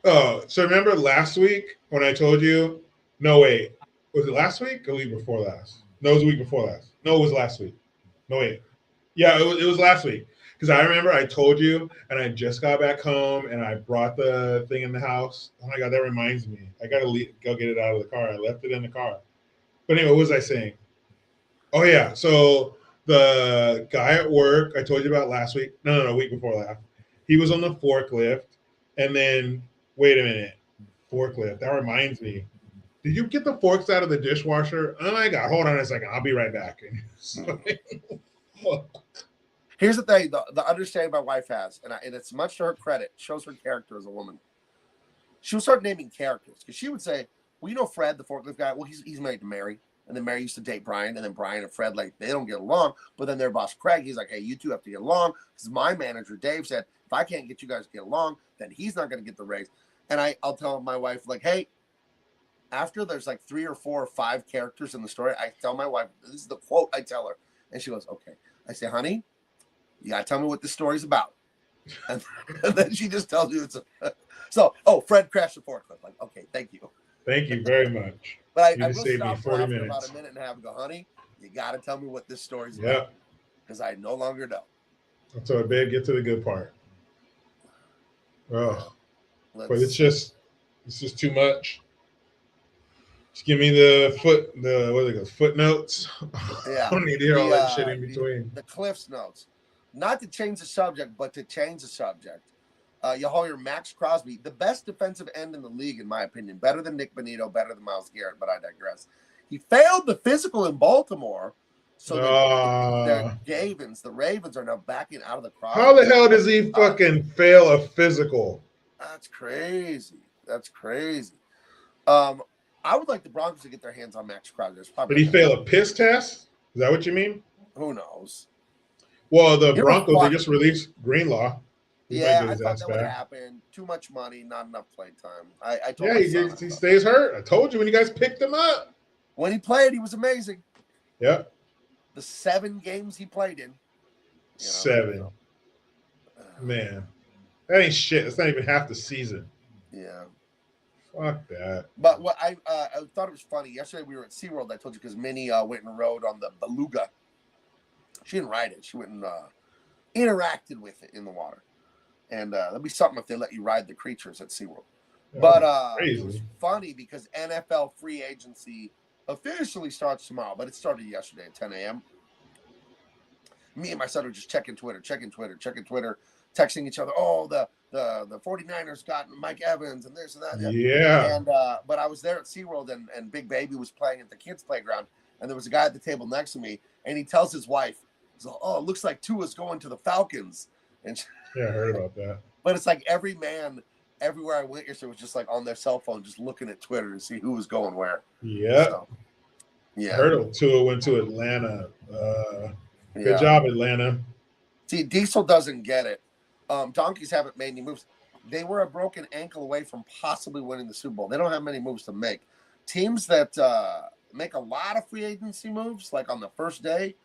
Oh, so remember last week when I told you? No, wait. Was it last week or the week before last? No, it was the week before last. No, it was last week. No, wait. Yeah, it was last week. Because I remember I told you, and I just got back home, and I brought the thing in the house. Oh, my God, that reminds me. I got to go get it out of the car. I left it in the car. But anyway, what was I saying? Oh, yeah. So the guy at work I told you about last week. No, week before last. He was on the forklift, and then, wait a minute. Forklift. That reminds me. Did you get the forks out of the dishwasher? Oh, my God. Hold on a second. I'll be right back. Here's the thing, the understanding my wife has, and it's much to her credit, shows her character as a woman. She'll start naming characters because she would say, well, you know Fred, the forklift guy, well, he's married to Mary, and then Mary used to date Brian, and then Brian and Fred, like, they don't get along, but then their boss, Craig, he's like, hey, you two have to get along. Because my manager, Dave, said, if I can't get you guys to get along, then he's not going to get the raise. And I'll tell my wife, like, hey, after there's like 3 or 4 or 5 characters in the story, I tell my wife, this is the quote I tell her, and she goes, okay. I say, honey, you gotta tell me what this story's about. And then she just tells you Fred crashed the forklift. Like, okay, thank you. Thank you very much. But I will stop for about a minute and a half and go, honey, you gotta tell me what this story's about. Because I no longer know. So babe, get to the good part. Oh, but it's just too much. Just give me the footnotes. Yeah. I don't need to hear all that shit in between. The Cliff's notes. Not to change the subject, but to change the subject. Yahoyer Max Crosby, the best defensive end in the league, in my opinion. Better than Nick Bonito, better than Myles Garrett, but I digress. He failed the physical in Baltimore. So the Ravens are now backing out of the Crosby. How the hell does he fucking fail a physical? That's crazy. I would like the Broncos to get their hands on Max Crosby. Did he fail a piss test? Is that what you mean? Who knows? Well, the Broncos, they just released Greenlaw. Yeah, I thought that would happen. Too much money, not enough play time. I told he stays hurt. I told you when you guys picked him up. When he played, he was amazing. Yep. The 7 games he played in. 7. Man, that ain't shit. That's not even half the season. Yeah. Fuck that. But what I thought it was funny. Yesterday we were at SeaWorld. I told you because Minnie went and rode on the beluga. She didn't ride it. She went and interacted with it in the water. And that'd be something if they let you ride the creatures at SeaWorld. But it was funny because NFL free agency officially starts tomorrow, but it started yesterday at 10 a.m. Me and my son are just checking Twitter, texting each other. Oh, the 49ers got Mike Evans and this and that. Yeah. And but I was there at SeaWorld and Big Baby was playing at the kids' playground, and there was a guy at the table next to me, and he tells his wife, "Oh, it looks like Tua's going to the Falcons." And yeah, I heard about that. But it's like every man, everywhere I went yesterday was just like on their cell phone, just looking at Twitter to see who was going where. Yeah. So, yeah. I heard Tua went to Atlanta. Good job, Atlanta. See, Diesel doesn't get it. Donkeys haven't made any moves. They were a broken ankle away from possibly winning the Super Bowl. They don't have many moves to make. Teams that make a lot of free agency moves, like on the first day,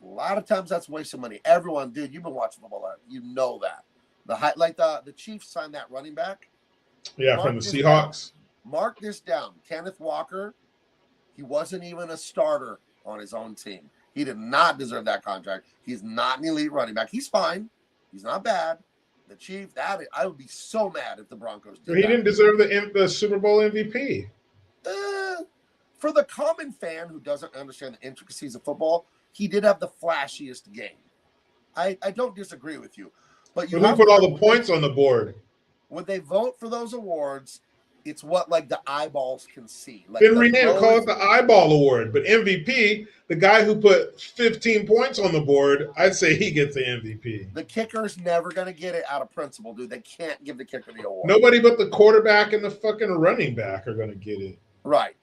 a lot of times that's wasting money. Everyone, dude, you've been watching football, you know that. The Chiefs signed that running back. Yeah, from the Seahawks. Mark this down. Kenneth Walker, he wasn't even a starter on his own team. He did not deserve that contract. He's not an elite running back. He's fine. He's not bad. The Chiefs, I would be so mad if the Broncos did. He didn't deserve the Super Bowl MVP. For the common fan who doesn't understand the intricacies of football, he did have the flashiest game. I don't disagree with you. But you put all the points on the board. When they vote for those awards, it's what like the eyeballs can see. Like then rename, call it the eyeball award. But MVP, the guy who put 15 points on the board, I'd say he gets the MVP. The kicker's never going to get it out of principle, dude. They can't give the kicker the award. Nobody but the quarterback and the fucking running back are going to get it. Right.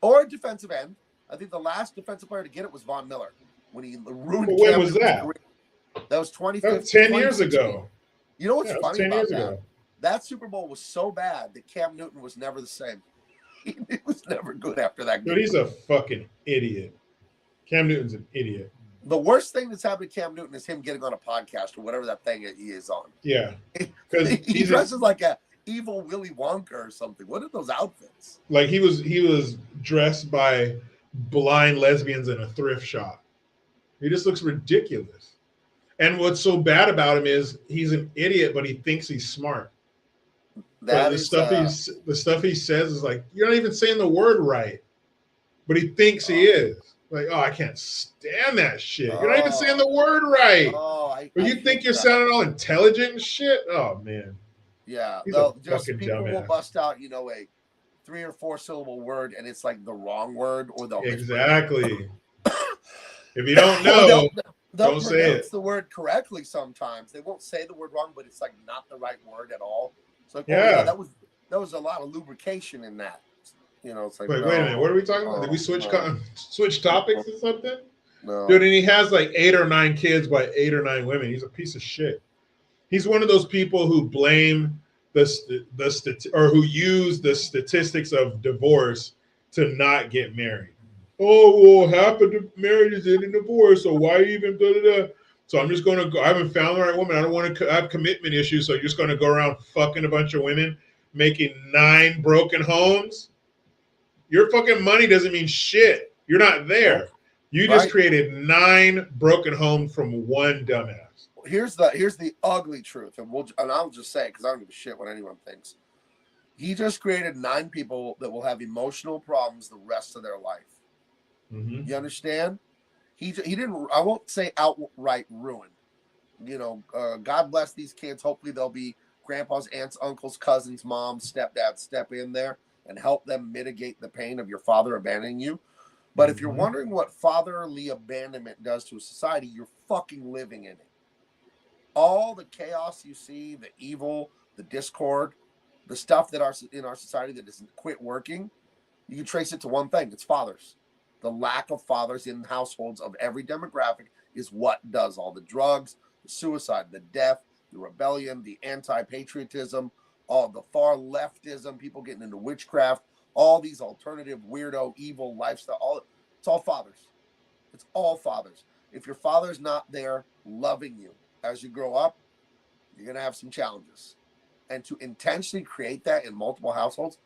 Or a defensive end. I think the last defensive player to get it was Von Miller when he ruined. Well, when was that? That was 2015. That was 10 years ago. You know what's funny 10 about years that? ago. That Super Bowl was so bad that Cam Newton was never the same. He was never good after that game. Dude, he's a fucking idiot. Cam Newton's an idiot. The worst thing that's happened to Cam Newton is him getting on a podcast or whatever that thing he is on. Yeah. Because he dresses like a evil Willy Wonka or something. What are those outfits? Like he was dressed by blind lesbians in a thrift shop. He just looks ridiculous. And what's so bad about him is he's an idiot, but he thinks he's smart. The stuff he says is like, you're not even saying the word right, but he thinks he is. Like, oh, I can't stand that shit. You're not even saying the word right. But you think you're sounding all intelligent and shit? Oh man. Yeah. He's No, a just fucking people dumbass. will bust out, a 3 or 4 syllable word and it's like the wrong word or they'll Exactly. If you don't know, they'll don't say pronounce it. the word correctly sometimes. They won't say the word wrong, but it's like not the right word at all. It's like, Yeah. that was a lot of lubrication in that. It's like, Wait a minute. What are we talking about? Did we switch topics or something? No. Dude, and he has like 8 or 9 kids by 8 or 9 women. He's a piece of shit. He's one of those people who blame or who use the statistics of divorce to not get married. Oh, well, half of the marriages end in divorce, so why even da-da-da? So I'm just going to go. I haven't found the right woman. I don't want to have commitment issues, so you're just going to go around fucking a bunch of women, making 9 broken homes? Your fucking money doesn't mean shit. You're not there. You just created 9 broken homes from one dumbass. Here's the ugly truth, and I'll just say it because I don't give a shit what anyone thinks. He just created 9 people that will have emotional problems the rest of their life. Mm-hmm. You understand? He didn't. I won't say outright ruin. God bless these kids. Hopefully they'll be grandpas, aunts, uncles, cousins, moms, stepdads. Step in there and help them mitigate the pain of your father abandoning you. But if you're wondering what fatherly abandonment does to a society, you're fucking living in it. All the chaos you see, the evil, the discord, the stuff that in our society that doesn't quit working, you can trace it to one thing. It's fathers. The lack of fathers in households of every demographic is what does all the drugs, the suicide, the death, the rebellion, the anti-patriotism, all the far leftism, people getting into witchcraft, all these alternative, weirdo, evil lifestyle. It's all fathers. It's all fathers. If your father's not there loving you as you grow up, you're going to have some challenges. And to intentionally create that in multiple households,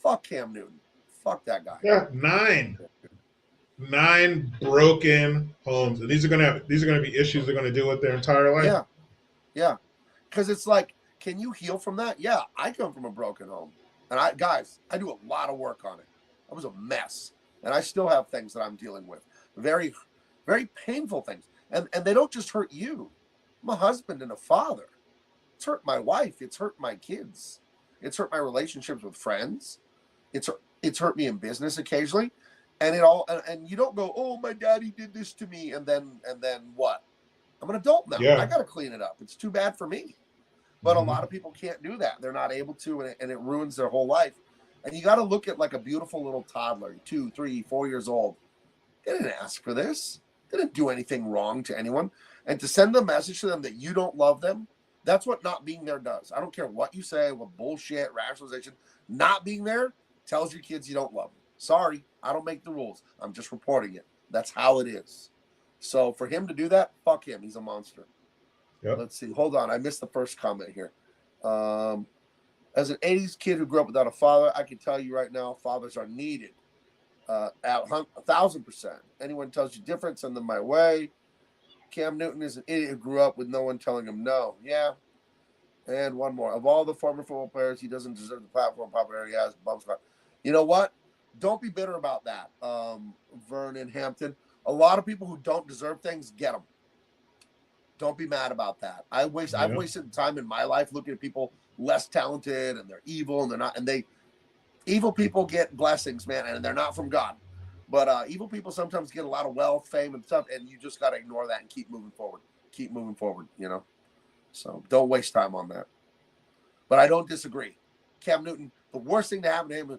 Fuck Cam Newton. Fuck that guy. Yeah, 9 broken homes, and these are gonna be issues they're gonna deal with their entire life. Yeah, yeah. Because it's like, can you heal from that? Yeah, I come from a broken home, and I do a lot of work on it. I was a mess, and I still have things that I'm dealing with. Very, very painful things, and they don't just hurt you. I'm a husband and a father. It's hurt my wife. It's hurt my kids. It's hurt my relationships with friends. It's hurt me in business occasionally. And and you don't go, oh, my daddy did this to me, and then what? I'm an adult now. Yeah. I got to clean it up. It's too bad for me. But a lot of people can't do that. They're not able to, and it ruins their whole life. And you got to look at like a beautiful little toddler, 2, 3, 4 years old. They didn't ask for this. They didn't do anything wrong to anyone. And to send the message to them that you don't love them, that's what not being there does. I don't care what you say, what bullshit, rationalization. Not being there tells your kids you don't love them. Sorry, I don't make the rules. I'm just reporting it. That's how it is. So for him to do that, fuck him. He's a monster. Yep. Let's see. Hold on. I missed the first comment here. As an 80s kid who grew up without a father, I can tell you right now, fathers are needed. 1,000%. Anyone tells you different, send them my way. Cam Newton is an idiot who grew up with no one telling him no. Yeah. And one more. Of all the former football players, he doesn't deserve the platform popularity he has. You know what? Don't be bitter about that, Vernon Hampton. A lot of people who don't deserve things get them. Don't be mad about that. I've wasted time in my life looking at people less talented and they're evil and they're not. And evil people get blessings, man, and they're not from God. But evil people sometimes get a lot of wealth, fame, and stuff, and you just got to ignore that and keep moving forward. Keep moving forward, you know. So don't waste time on that. But I don't disagree. Cam Newton, the worst thing to happen to him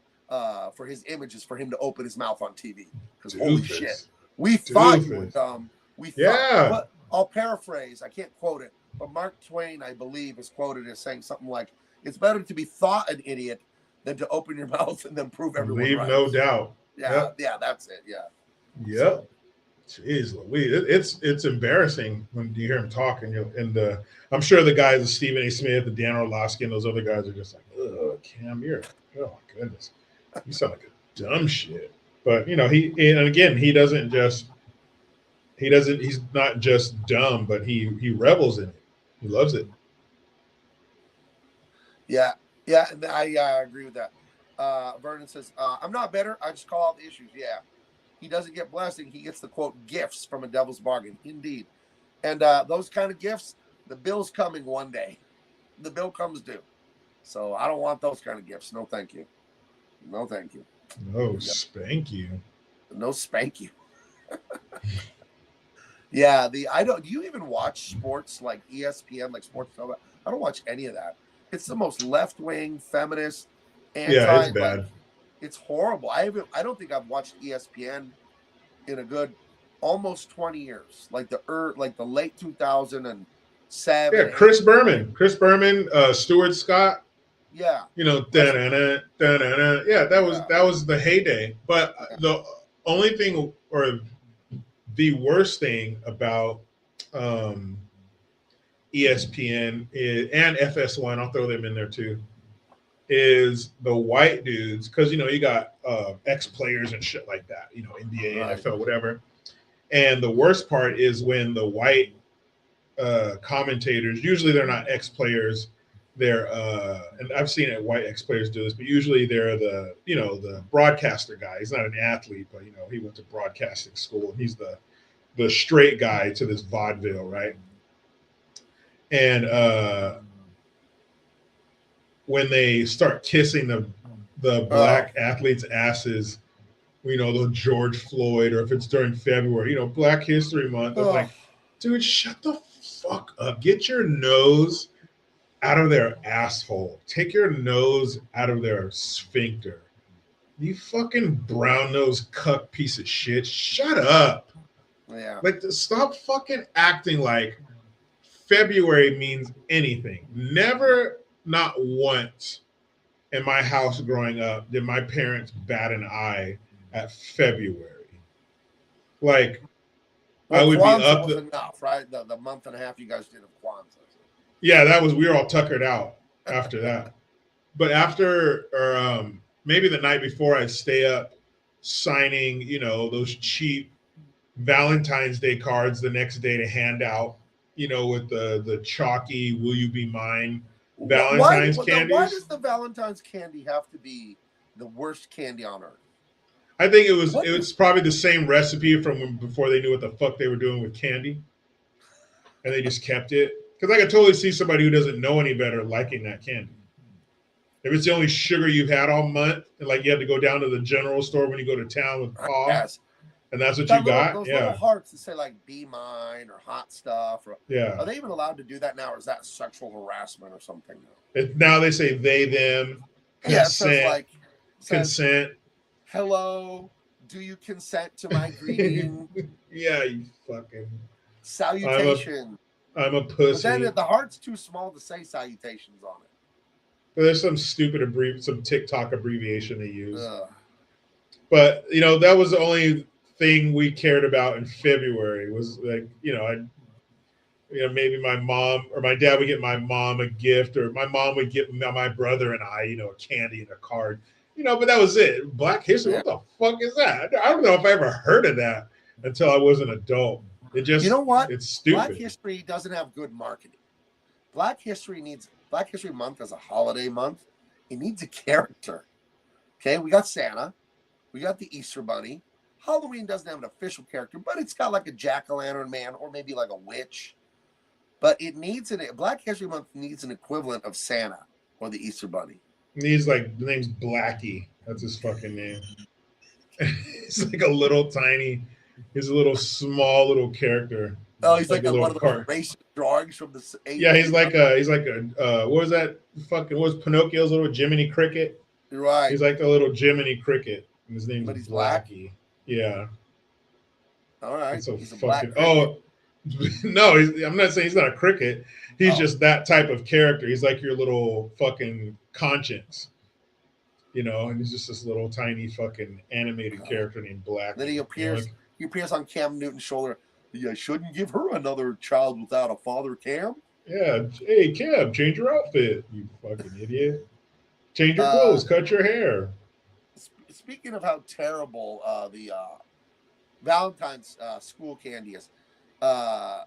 for his image is for him to open his mouth on TV. Because holy shit, we thought you were dumb. But I'll paraphrase. I can't quote it, but Mark Twain, I believe, is quoted as saying something like, "It's better to be thought an idiot than to open your mouth and then prove everyone Leave right." no doubt. Yeah, yeah, that's it. Yeah. Yep. Jeez Louise, it's embarrassing when you hear him talk, and I'm sure the guys, Stephen A. Smith, the Dan Orlovsky, and those other guys are just like, "Oh, Cam, oh my goodness, you sound like a dumb shit." But he's not just dumb, but he revels in it. He loves it. Yeah, and I agree with that. Vernon says, "I'm not bitter. I just call out the issues." Yeah. He doesn't get blessing. He gets the, quote, gifts from a devil's bargain. Indeed. And those kind of gifts, the bill's coming one day. The bill comes due. So I don't want those kind of gifts. No, thank you. No, thank you. No, spank you. No, spank you. Yeah. Do you even watch sports like ESPN, like sports? I don't watch any of that. It's the most left-wing, feminist, it's bad. It's horrible. I don't think I've watched ESPN in a good almost 20 years. Like the late 2007. Yeah, Chris Berman, Stuart Scott. Yeah. Da-da-da. Yeah, that was the heyday. But the only thing, or the worst thing about ESPN and FS1, I'll throw them in there too, is the white dudes, because you got ex-players and shit like that, NBA, right. NFL, whatever. And the worst part is when the white commentators, usually they're not ex-players, they're and I've seen white ex-players do this, but usually they're the broadcaster guy. He's not an athlete, but he went to broadcasting school, and he's the straight guy to this vaudeville, right? And when they start kissing the black athletes' asses, the George Floyd, or if it's during February, Black History Month, I'm like, dude, shut the fuck up. Get your nose out of their asshole. Take your nose out of their sphincter. You fucking brown-nosed cuck piece of shit. Shut up. Yeah. Like, stop fucking acting like February means anything. Never, not once in my house growing up did my parents bat an eye at February. Like, I would Kwanzaa be up was enough, right? The month and a half you guys did of Kwanzaa. Yeah, we were all tuckered out after that. But after maybe the night before I'd stay up signing, you know, those cheap Valentine's Day cards the next day to hand out, you know, with the chalky "Will you be mine" Valentine's candies. Why does the Valentine's candy have to be the worst candy on earth? I think it was probably the same recipe from when, before they knew what the fuck they were doing with candy, and they just kept it. Because I could totally see somebody who doesn't know any better liking that candy. If it's the only sugar you've had all month, and like you have to go down to the general store when you go to town with Pa, Yes. and that's what you got. Those Yeah. little hearts that say like "Be Mine" or "Hot Stuff." Or, Yeah. Are they even allowed to do that now, or is that sexual harassment or something? Now they say they, them, Yeah, it consent, says, consent. "Hello, do you consent to my greeting?" Yeah, you fucking Salutation. I'm a pussy. But then the heart's too small to say salutations on it. There's some stupid some TikTok abbreviation they use. Ugh. But you know, that was the only thing we cared about in February was like, you know, maybe my mom or my dad would get my mom a gift, or my mom would get my brother and I, you know, a candy and a card. You know, but that was it. Black History, what the fuck is that? I don't know if I ever heard of that until I was an adult. It just, you know what? It's stupid. Black History doesn't have good marketing. Black History Month as a holiday month. It needs a character. Okay, we got Santa, we got the Easter Bunny. Halloween doesn't have an official character, but it's got like a jack-o'-lantern man or maybe like a witch. But it needs Black History Month needs an equivalent of Santa or the Easter Bunny. He's like, the name's Blackie. That's his fucking name. He's like a little tiny, he's a little small little character. Oh, he's like a one of those racist drawings from the 80s. Yeah, he's like a what was that fucking, what was Pinocchio's little Jiminy Cricket? Right. He's like a little Jiminy Cricket. And his name's he's Blackie. Yeah. All right. So he's fucking no, I'm not saying he's not a cricket. He's just that type of character. He's like your little fucking conscience. You know, and he's just this little tiny fucking animated character named Black. Then he appears on Cam Newton's shoulder. You shouldn't give her another child without a father, Cam. Yeah. Hey, Cam, change your outfit, you fucking idiot. Change your clothes, cut your hair. Speaking of how terrible the Valentine's school candy is,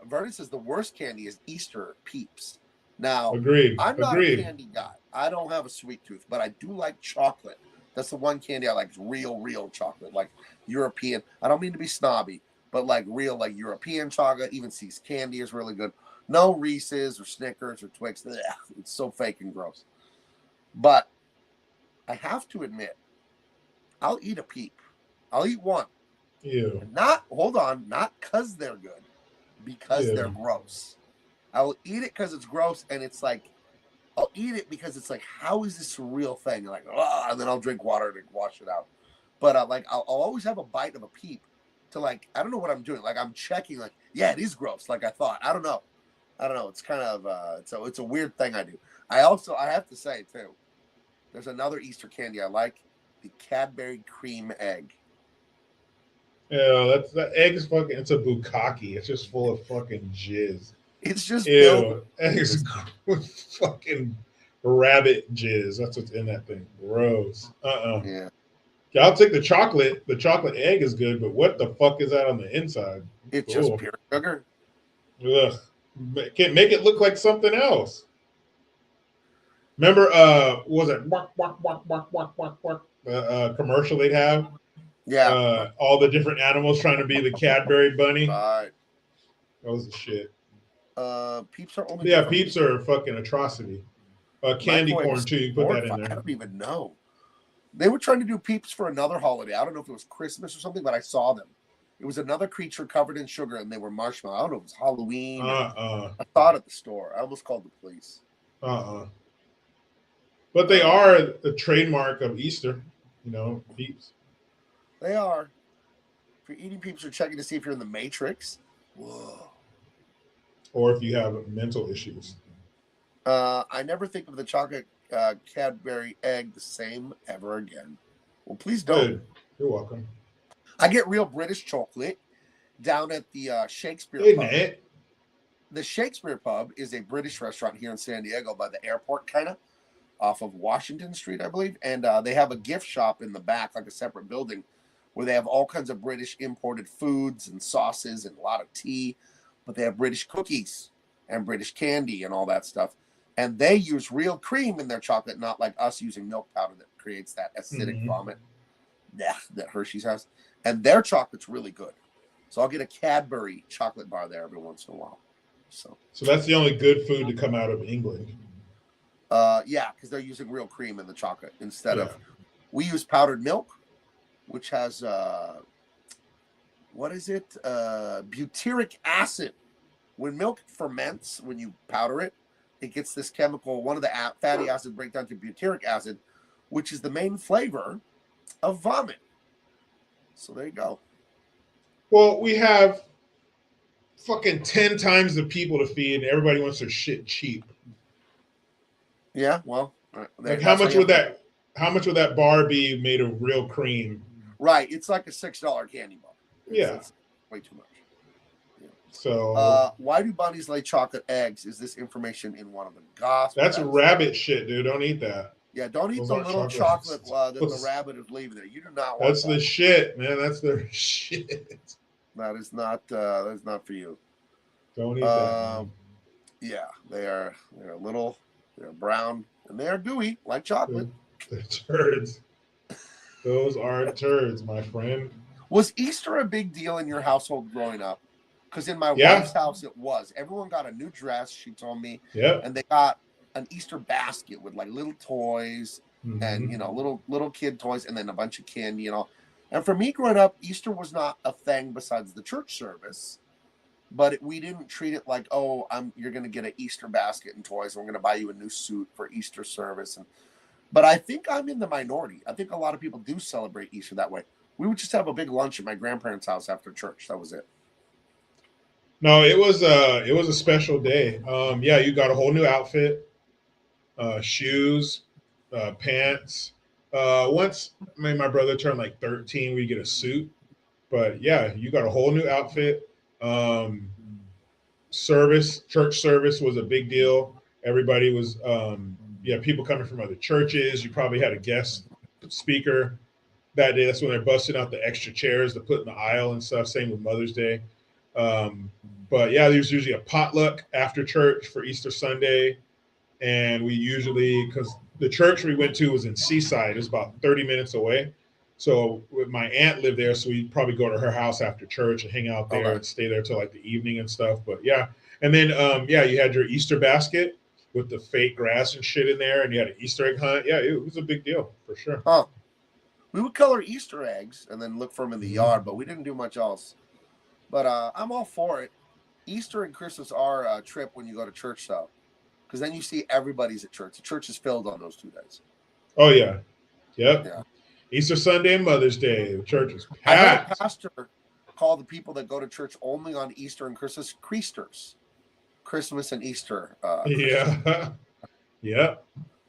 Vernon says the worst candy is Easter Peeps. Now, Agreed. I'm not a candy guy. I don't have a sweet tooth, but I do like chocolate. That's the one candy I like, is real chocolate, like European. I don't mean to be snobby, but like real, like European chocolate. Even See's candy is really good. No Reese's or Snickers or Twix. Ugh, it's so fake and gross. But I have to admit, I'll eat a Peep. I'll eat one. Ew. Not because they're good, because they're gross. I'll eat it because it's gross, and it's like, I'll eat it because it's like, how is this a real thing? Like, and then I'll drink water to wash it out. But like, I'll always have a bite of a Peep to like, I don't know what I'm doing. Like, I'm checking, like, yeah, it is gross. Like I thought. I don't know. It's kind of it's a weird thing I do. I have to say too, there's another Easter candy I like, the Cadbury cream egg. Yeah, that egg's fucking. It's a bukkake. It's just full of fucking jizz. It's just ew. Eggs with fucking rabbit jizz. That's what's in that thing. Gross. Yeah. I'll take the chocolate. The chocolate egg is good, but what the fuck is that on the inside? It's just pure sugar. Ugh. Can't make it look like something else. Remember, was it commercial they'd have? Yeah. All the different animals trying to be the Cadbury bunny. Right. That was the shit. Peeps are only. Yeah, Peeps are a fucking atrocity. Candy corn too. You put that in there. I don't even know. They were trying to do Peeps for another holiday. I don't know if it was Christmas or something, but I saw them. It was another creature covered in sugar, and they were marshmallow. I don't know if it was Halloween. I saw it at the store. I almost called the police. But they are a trademark of Easter, you know, Peeps. They are. If you're eating Peeps, you're checking to see if you're in the Matrix. Whoa. Or if you have mental issues. I never think of the chocolate Cadbury egg the same ever again. Well, please don't. Good. You're welcome. I get real British chocolate down at the Shakespeare Pub. Nate. The Shakespeare Pub is a British restaurant here in San Diego by the airport, kind of. off of Washington Street, I believe. And they have a gift shop in the back, like a separate building, where they have all kinds of British imported foods and sauces and a lot of tea. But they have British cookies and British candy and all that stuff. And they use real cream in their chocolate, not like us using milk powder that creates that acidic vomit that Hershey's has. And their chocolate's really good. So I'll get a Cadbury chocolate bar there every once in a while. So that's the only good food to come out of England. yeah, because they're using real cream in the chocolate instead of, we use powdered milk, which has what is it? Butyric acid. When milk ferments, when you powder it, it gets this chemical, one of the fatty acids break down to butyric acid, which is the main flavor of vomit. So there you go. Well, we have fucking 10 times the people to feed, and everybody wants their shit cheap. Yeah, well, like how much would that bar be made of real cream? Right, it's like a $6 candy bar. It's way too much. Yeah. So why do bunnies lay chocolate eggs? Is this information in one of the gospels? That's rabbit shit, dude. Don't eat that. Yeah, don't eat the little chocolate that the rabbit is leaving there. You do not want That's the shit, man. That's the shit. That is not for you. Don't eat that. Yeah, they're little, they're brown, and they are gooey like chocolate. They're turds. Those are turds, my friend. Was Easter a big deal in your household growing up? Because in my wife's house, it was. Everyone got a new dress, she told me. Yeah. And they got an Easter basket with like little toys and, little kid toys and then a bunch of candy and all. And for me growing up, Easter was not a thing besides the church service. But we didn't treat it like, oh, you're going to get an Easter basket and toys. And we're going to buy you a new suit for Easter service. But I think I'm in the minority. I think a lot of people do celebrate Easter that way. We would just have a big lunch at my grandparents' house after church. That was it. No, it was a special day. You got a whole new outfit, shoes, pants. Once my brother turned like 13, we get a suit. But yeah, you got a whole new outfit. Church service was a big deal. Everybody was people coming from other churches. You probably had a guest speaker that day. That's when they're busting out the extra chairs to put in the aisle and stuff. Same with Mother's Day. But yeah, there's usually a potluck after church for Easter Sunday. And we usually, because the church we went to was in Seaside, it was about 30 minutes away. So my aunt lived there, so we'd probably go to her house after church and hang out there and stay there till like the evening and stuff. But yeah, and then you had your Easter basket with the fake grass and shit in there, and you had an Easter egg hunt. Yeah, it was a big deal for sure. We would color Easter eggs and then look for them in the yard, but we didn't do much else. But I'm all for it. Easter and Christmas are a trip when you go to church, though, because then you see everybody's at church. The church is filled on those 2 days. Oh yeah, yeah. Easter Sunday and Mother's Day, the church is packed. I had a pastor call the people that go to church only on Easter and Christmas Creasters. Christmas and Easter. Yeah.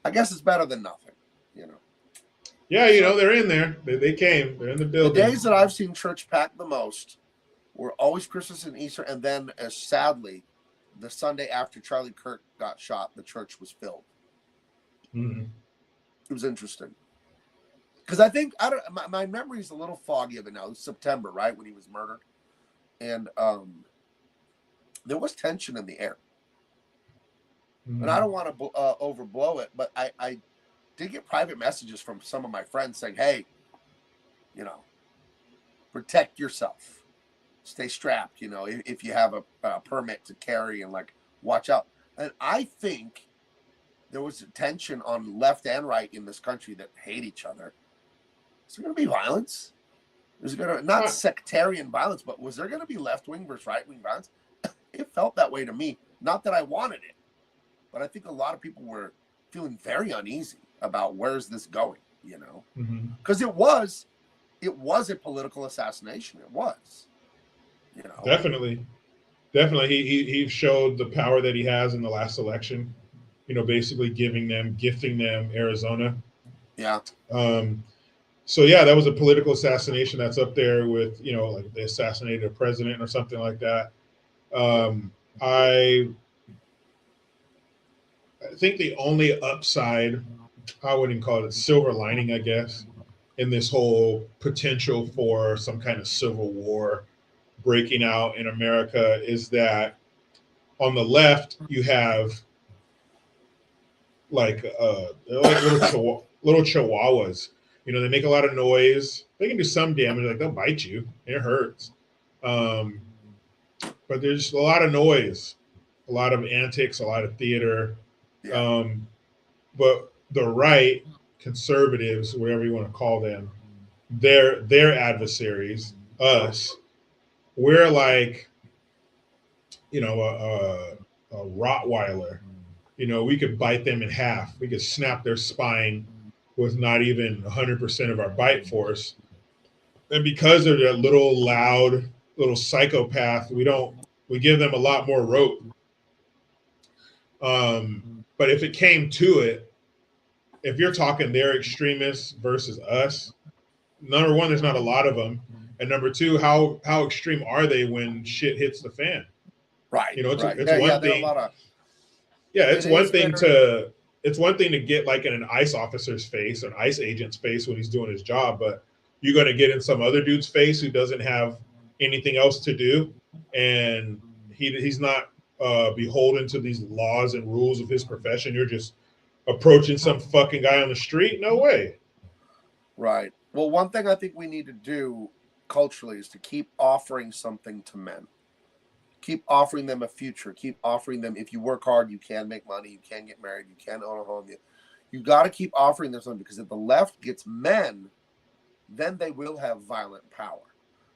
I guess it's better than nothing, Yeah, they're in there. They came. They're in the building. The days that I've seen church packed the most were always Christmas and Easter, and then, sadly, the Sunday after Charlie Kirk got shot, the church was filled. Mm-hmm. It was interesting. Because I think, my memory is a little foggy of it now. It was September, right, when he was murdered. And there was tension in the air. Mm-hmm. And I don't want to overblow it, but I did get private messages from some of my friends saying, hey, protect yourself. Stay strapped, if you have a permit to carry and, watch out. And I think there was tension on left and right in this country that hate each other. Is there going to be violence? Is it going to, not sectarian violence, but was there going to be left-wing versus right-wing violence? It felt that way to me. Not that I wanted it, but I think a lot of people were feeling very uneasy about where's this going, because it was a political assassination. It was, Definitely. He showed the power that he has in the last election, basically gifting them Arizona. Yeah. So yeah, that was a political assassination that's up there with, like they assassinated a president or something like that. I think the only upside, I wouldn't call it silver lining, I guess, in this whole potential for some kind of civil war breaking out in America is that on the left you have like little chihuahuas. You know, they make a lot of noise. They can do some damage, like they'll bite you. It hurts. Um, but there's a lot of noise, a lot of antics, a lot of theater. Yeah. But the right, conservatives, whatever you want to call them, their adversaries, us, we're like, you know, a Rottweiler. You know, we could bite them in half. We could snap their spine with not even 100% of our bite force. And because they're that little loud, little psychopath, we give them a lot more rope. But if it came to it, if you're talking their extremists versus us, number one, there's not a lot of them, and number two, how extreme are they when shit hits the fan? Right. You know, it's right. one thing. It's one thing to get like in an ICE officer's face, or an ICE agent's face when he's doing his job, but you're going to get in some other dude's face who doesn't have anything else to do, and he's not beholden to these laws and rules of his profession. You're just approaching some fucking guy on the street. No way. Right. Well, one thing I think we need to do culturally is to keep offering something to men. Keep offering them a future. Keep offering them, if you work hard, you can make money, you can get married, you can own a home. You got to keep offering them something, because if the left gets men, then they will have violent power.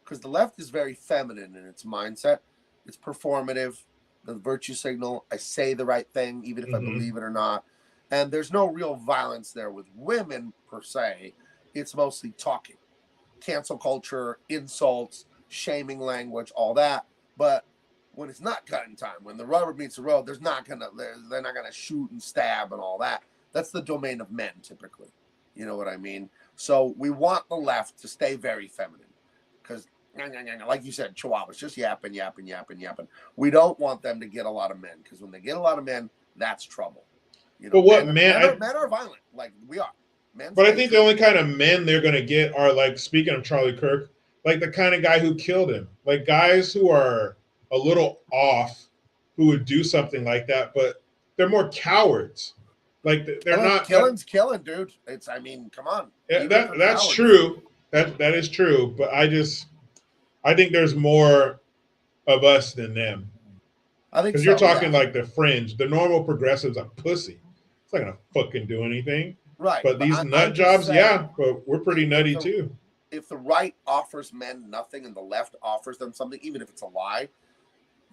Because the left is very feminine in its mindset. It's performative, the virtue signal. I say the right thing, even if I believe it or not. And there's no real violence there with women, per se. It's mostly talking. Cancel culture, insults, shaming language, all that. But when it's not cutting time, when the rubber meets the road, they're not gonna shoot and stab and all that. That's the domain of men, typically. You know what I mean? So we want the left to stay very feminine, because, like you said, chihuahuas just yapping. We don't want them to get a lot of men, because when they get a lot of men, that's trouble. You know, but men are violent, like we are. But I think the only kind of men they're going to get are, like, speaking of Charlie Kirk, like the kind of guy who killed him, like guys who are a little off, who would do something like that, but they're more cowards. Like they're not killing's killing, dude. It's, I mean, come on. Yeah, that's true. That is true. But I think there's more of us than them. I think because you're talking like the fringe. The normal progressives are pussy. It's not gonna fucking do anything. Right. But these nut jobs, yeah, but we're pretty nutty too. If the right offers men nothing and the left offers them something, even if it's a lie,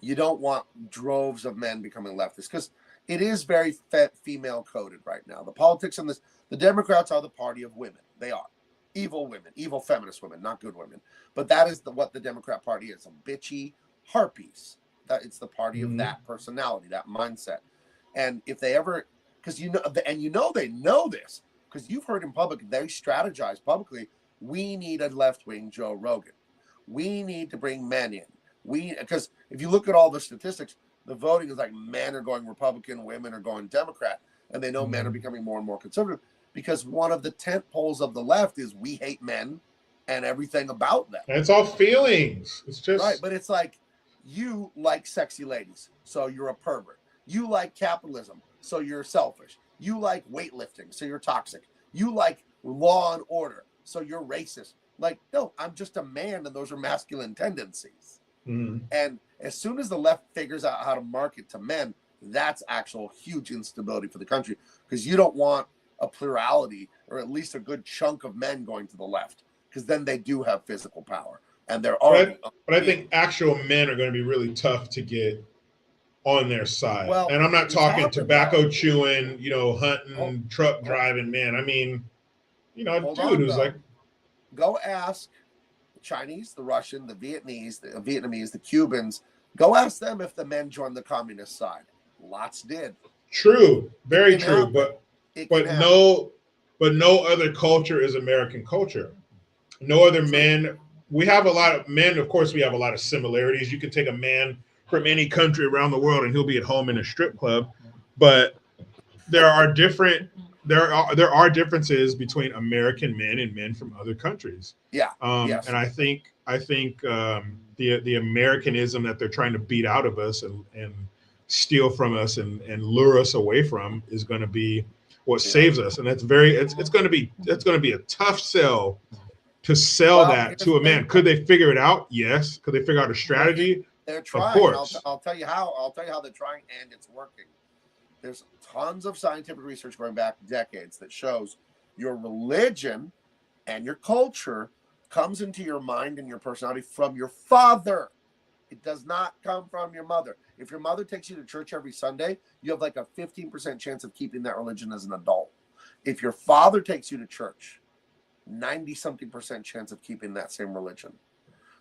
you don't want droves of men becoming leftists, because it is very female coded right now. The politics in this, the Democrats are the party of women. They are evil women, evil feminist women, not good women. But that is what the Democrat Party is: a bitchy harpies. That it's the party of that personality, that mindset. And if they ever, because they know this, because you've heard in public, they strategize publicly. We need a left-wing Joe Rogan. We need to bring men in. Because if you look at all the statistics, the voting is like men are going Republican, women are going Democrat, and they know men are becoming more and more conservative, because one of the tent poles of the left is we hate men and everything about them. And it's all feelings. It's just right, but it's like, you like sexy ladies, so you're a pervert. You like capitalism, so you're selfish. You like weightlifting, so you're toxic. You like law and order, so you're racist. Like, no, I'm just a man, and those are masculine tendencies. And as soon as the left figures out how to market to men, that's actual huge instability for the country, because you don't want a plurality, or at least a good chunk of men going to the left, because then they do have physical power, and they're already. But I think actual men are going to be really tough to get on their side. Well, and I'm not talking tobacco chewing, hunting, truck driving man. I mean, a dude who's like, go ask the Chinese, the Russian, the Vietnamese, the Cubans. Go ask them if the men joined the communist side. Lots did. True, very true. But no other culture is American culture. No other men. We have a lot of men. Of course, we have a lot of similarities. You can take a man from any country around the world, and he'll be at home in a strip club. But there are differences between American men and men from other countries. Yeah. Yes. And I think the Americanism that they're trying to beat out of us and steal from us and lure us away from is going to be what saves us. And that's it's going to be a tough sell to sell that to a man. Could they figure it out? Yes. Could they figure out a strategy? They're trying. Of course. I'll tell you how. I'll tell you how they're trying, and it's working. There's tons of scientific research going back decades that shows your religion and your culture comes into your mind and your personality from your father. It does not come from your mother. If your mother takes you to church every Sunday, you have like a 15% chance of keeping that religion as an adult. If your father takes you to church, 90-something% chance of keeping that same religion.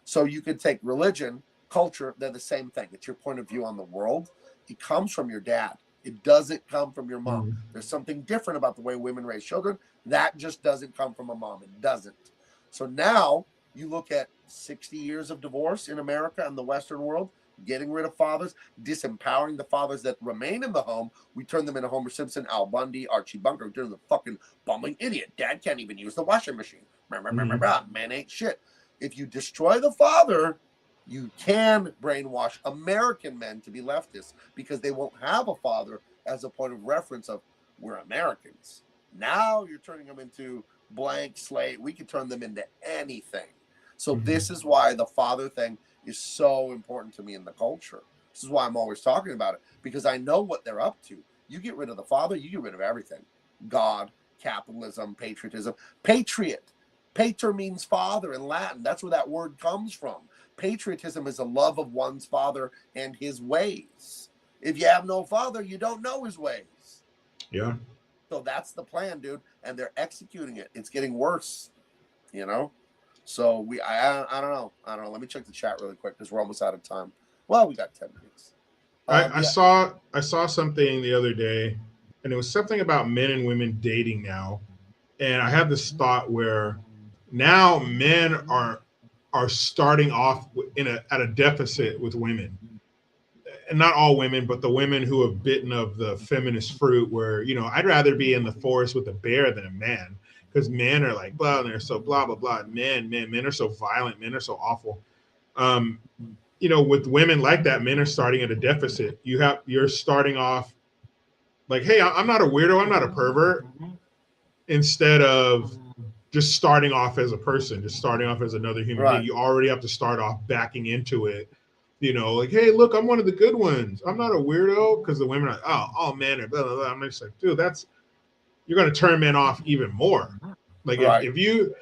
So you could take religion, culture, they're the same thing. It's your point of view on the world. It comes from your dad. It doesn't come from your mom. Mm-hmm. There's something different about the way women raise children. That just doesn't come from a mom. It doesn't. So now you look at 60 years of divorce in America and the Western world, getting rid of fathers, disempowering the fathers that remain in the home. We turn them into Homer Simpson, Al Bundy, Archie Bunker. We turn them the fucking bumbling idiot. Dad can't even use the washing machine. Man ain't shit. If you destroy the father, you can brainwash American men to be leftists because they won't have a father as a point of reference of we're Americans. Now you're turning them into blank slate. We can turn them into anything. So this is why the father thing is so important to me in the culture. This is why I'm always talking about it, because I know what they're up to. You get rid of the father, you get rid of everything. God, capitalism, patriotism. Patriot. Pater means father in Latin. That's where that word comes from. Patriotism is a love of one's father and his ways. If you have no father, you don't know his ways. Yeah. So that's the plan, dude. And they're executing it. It's getting worse, you know? So I don't know. Let me check the chat really quick because we're almost out of time. Well, we got 10 minutes. I saw something the other day, and it was something about men and women dating now. And I had this thought where now men are starting off at a deficit with women. And not all women, but the women who have bitten of the feminist fruit where, you know, I'd rather be in the forest with a bear than a man. Because men are like, blah, and they're so blah, blah, blah. Men are so violent. Men are so awful. You know, with women like that, men are starting at a deficit. You're starting off like, hey, I'm not a weirdo. I'm not a pervert. Instead of just starting off as a person, just starting off as another human being. You already have to start off backing into it. You know, like, hey, look, I'm one of the good ones. I'm not a weirdo. Because the women are like, all men are blah, blah, blah. I'm just like, dude, you're going to turn men off even more. Like if you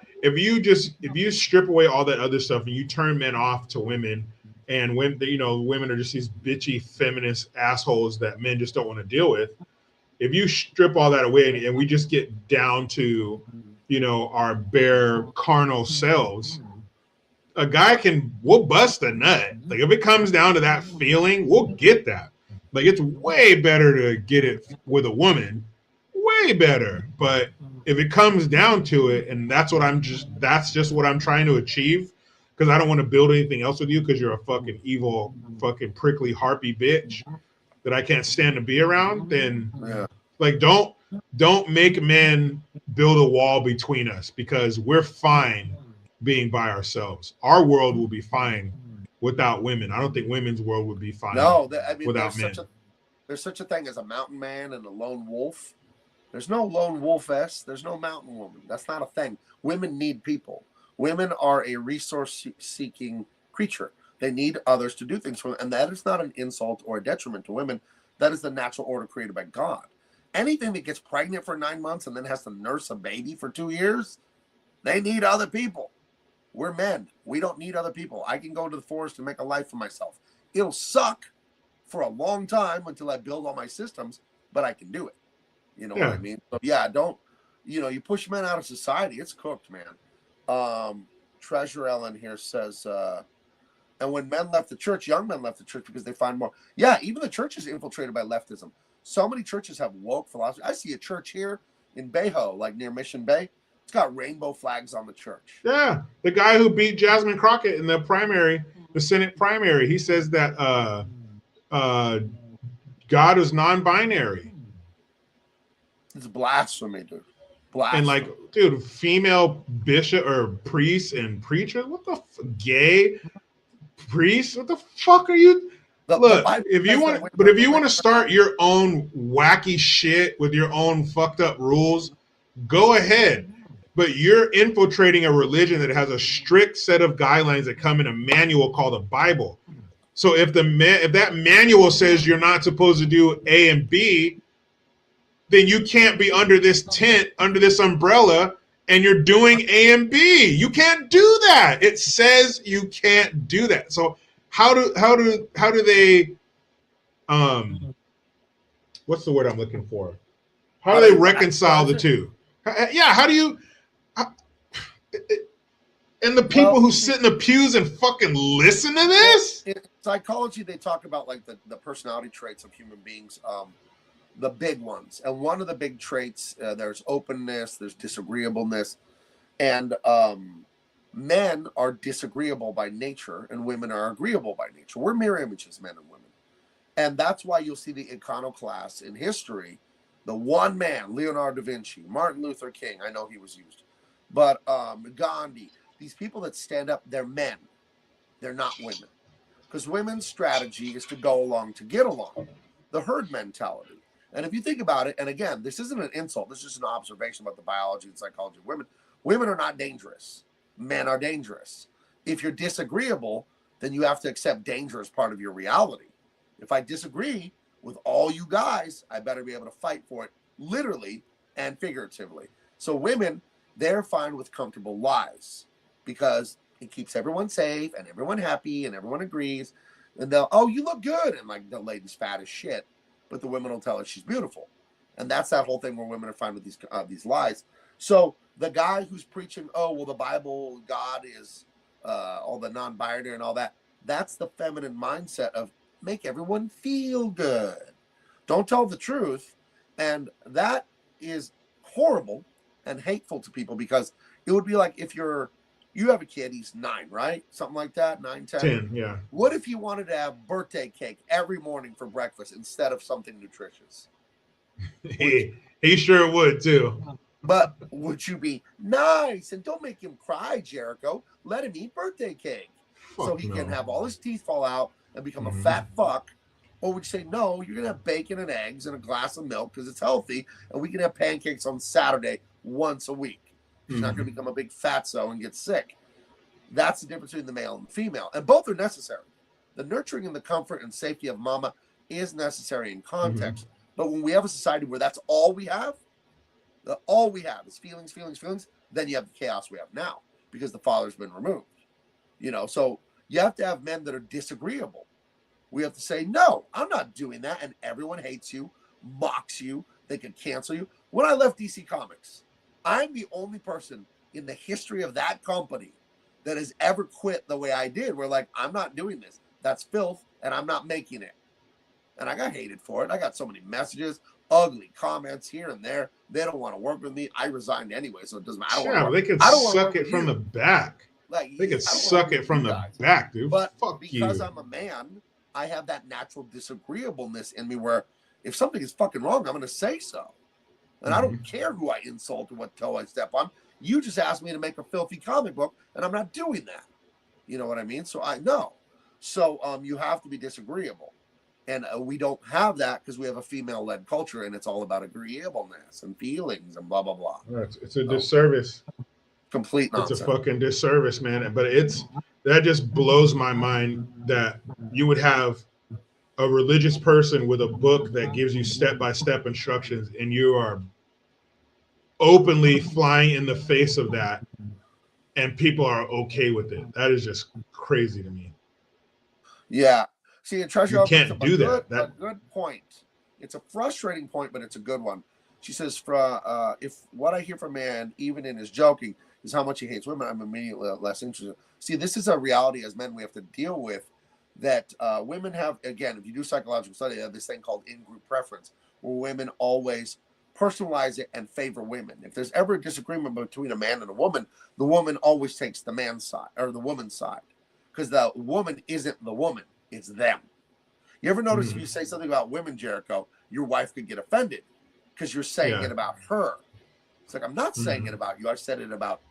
strip away all that other stuff and you turn men off to women, and when you know women are just these bitchy feminist assholes that men just don't want to deal with. If you strip all that away and we just get down to, you know, our bare carnal selves, a guy we'll bust a nut. Like if it comes down to that feeling, we'll get that. Like it's way better to get it with a woman. Way better. But if it comes down to it, and that's just what I'm trying to achieve, because I don't want to build anything else with you because you're a fucking evil, fucking prickly harpy bitch that I can't stand to be around, then like don't make men build a wall between us because we're fine being by ourselves. Our world will be fine without women. I don't think women's world would be fine without men. There's such a thing as a mountain man and a lone wolf. There's no lone wolfess. There's no mountain woman. That's not a thing. Women need people. Women are a resource-seeking creature. They need others to do things for them. And that is not an insult or a detriment to women. That is the natural order created by God. Anything that gets pregnant for 9 months and then has to nurse a baby for 2 years, they need other people. We're men. We don't need other people. I can go to the forest and make a life for myself. It'll suck for a long time until I build all my systems, but I can do it. You know what I mean? So you push men out of society, it's cooked, man. Treasure Ellen here says, and when men left the church, young men left the church because they find more. Yeah, even the church is infiltrated by leftism. So many churches have woke philosophy. I see a church here in Bayho, like near Mission Bay. It's got rainbow flags on the church. Yeah, the guy who beat Jasmine Crockett in the primary, the Senate primary, he says that God is non-binary. It's blasphemy, dude. Blasphemy. And like, dude, female bishop or priest and preacher, what the gay priest? What the fuck are you? Look, if you want to start your own wacky shit with your own fucked up rules, go ahead. But you're infiltrating a religion that has a strict set of guidelines that come in a manual called the Bible. So if that manual says you're not supposed to do A and B, then you can't be under this tent, under this umbrella, and you're doing A and B. You can't do that. It says you can't do that. So how do they what's the word I'm looking for? How do they reconcile the two? Yeah, how do you and the people who sit in the pews and fucking listen to this? In psychology, they talk about like the personality traits of human beings, the big ones. And one of the big traits, there's openness, there's disagreeableness, and men are disagreeable by nature and women are agreeable by nature. We're mirror images, men and women. And that's why you'll see the iconoclasts in history, the one man, Leonardo da Vinci, Martin Luther King, I know he was used, but Gandhi, these people that stand up, they're men. They're not women. Because women's strategy is to go along to get along, the herd mentality. And if you think about it, and again, this isn't an insult, this is just an observation about the biology and psychology of women. Women are not dangerous. Men are dangerous. If you're disagreeable, then you have to accept danger as part of your reality. If I disagree with all you guys, I better be able to fight for it, literally and figuratively. So women, they're fine with comfortable lies because it keeps everyone safe and everyone happy and everyone agrees. And they'll, oh, you look good. And like the lady's fat as shit, but the women will tell her she's beautiful. And that's that whole thing where women are fine with these lies. So the guy who's preaching, oh, well, the Bible, God is all the non-binary and all that, that's the feminine mindset of make everyone feel good. Don't tell the truth. And that is horrible and hateful to people because it would be like if you have a kid, he's 9, right? Something like that, 9, 10. 10, yeah. What if you wanted to have birthday cake every morning for breakfast instead of something nutritious? He sure would too. But would you be nice and don't make him cry, Jericho? Let him eat birthday cake so he can have all his teeth fall out and become a fat fuck. Or would you say, no, you're going to have bacon and eggs and a glass of milk because it's healthy, and we can have pancakes on Saturday once a week. She's not going to become a big fatso and get sick. That's the difference between the male and the female. And both are necessary. The nurturing and the comfort and safety of mama is necessary in context. But when we have a society where that's all we have is feelings, feelings, feelings, then you have the chaos we have now because the father's been removed. You know, so you have to have men that are disagreeable. We have to say, no, I'm not doing that. And everyone hates you, mocks you. They can cancel you. When I left DC Comics, I'm the only person in the history of that company that has ever quit the way I did. We're like, I'm not doing this. That's filth, and I'm not making it. And I got hated for it. I got so many messages, ugly comments here and there. They don't want to work with me. I resigned anyway, so it doesn't matter. Yeah, they can suck it from the back. Like, they can suck it from the back, dude. But fuck because you. I'm a man, I have that natural disagreeableness in me where if something is fucking wrong, I'm going to say so. And I don't care who I insult or what toe I step on. You just asked me to make a filthy comic book, and I'm not doing that. You know what I mean? So I know. So you have to be disagreeable. And we don't have that because we have a female-led culture, and it's all about agreeableness and feelings and blah, blah, blah. It's a disservice. Complete nonsense. It's a fucking disservice, man. But that just blows my mind that you would have a religious person with a book that gives you step-by-step instructions, and you are openly flying in the face of that, and people are okay with it. That is just crazy to me. Yeah. See, and Treasure, you can't do that. A good point. It's a frustrating point, but it's a good one. She says, if what I hear from man, even in his joking, is how much he hates women, I'm immediately less interested. See, this is a reality as men we have to deal with, that women have, again, if you do psychological study, they have this thing called in-group preference, where women always personalize it and favor women. If there's ever a disagreement between a man and a woman, the woman always takes the man's side or the woman's side, because the woman isn't the woman, it's them. You ever notice if you say something about women, Jericho, your wife could get offended? because you're saying it about her. It's like, I'm not saying it about you. I said it about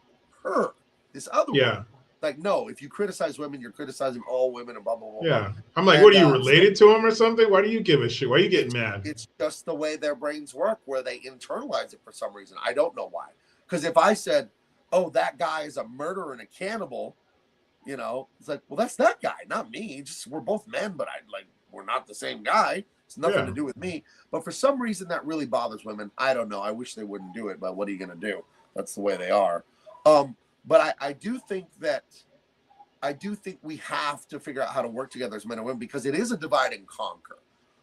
her, this other woman. Like, no, if you criticize women, you're criticizing all women and blah, blah, blah. Yeah. I'm like, what are you related to them or something? Why do you give a shit? Why are you getting mad? It's just the way their brains work, where they internalize it for some reason. I don't know why. Because if I said, oh, that guy is a murderer and a cannibal, you know, it's like, well, that's that guy, not me. Just we're both men, but we're not the same guy. It's nothing to do with me. But for some reason, that really bothers women. I don't know. I wish they wouldn't do it, but what are you going to do? That's the way they are. But I do think we have to figure out how to work together as men and women, because it is a divide and conquer.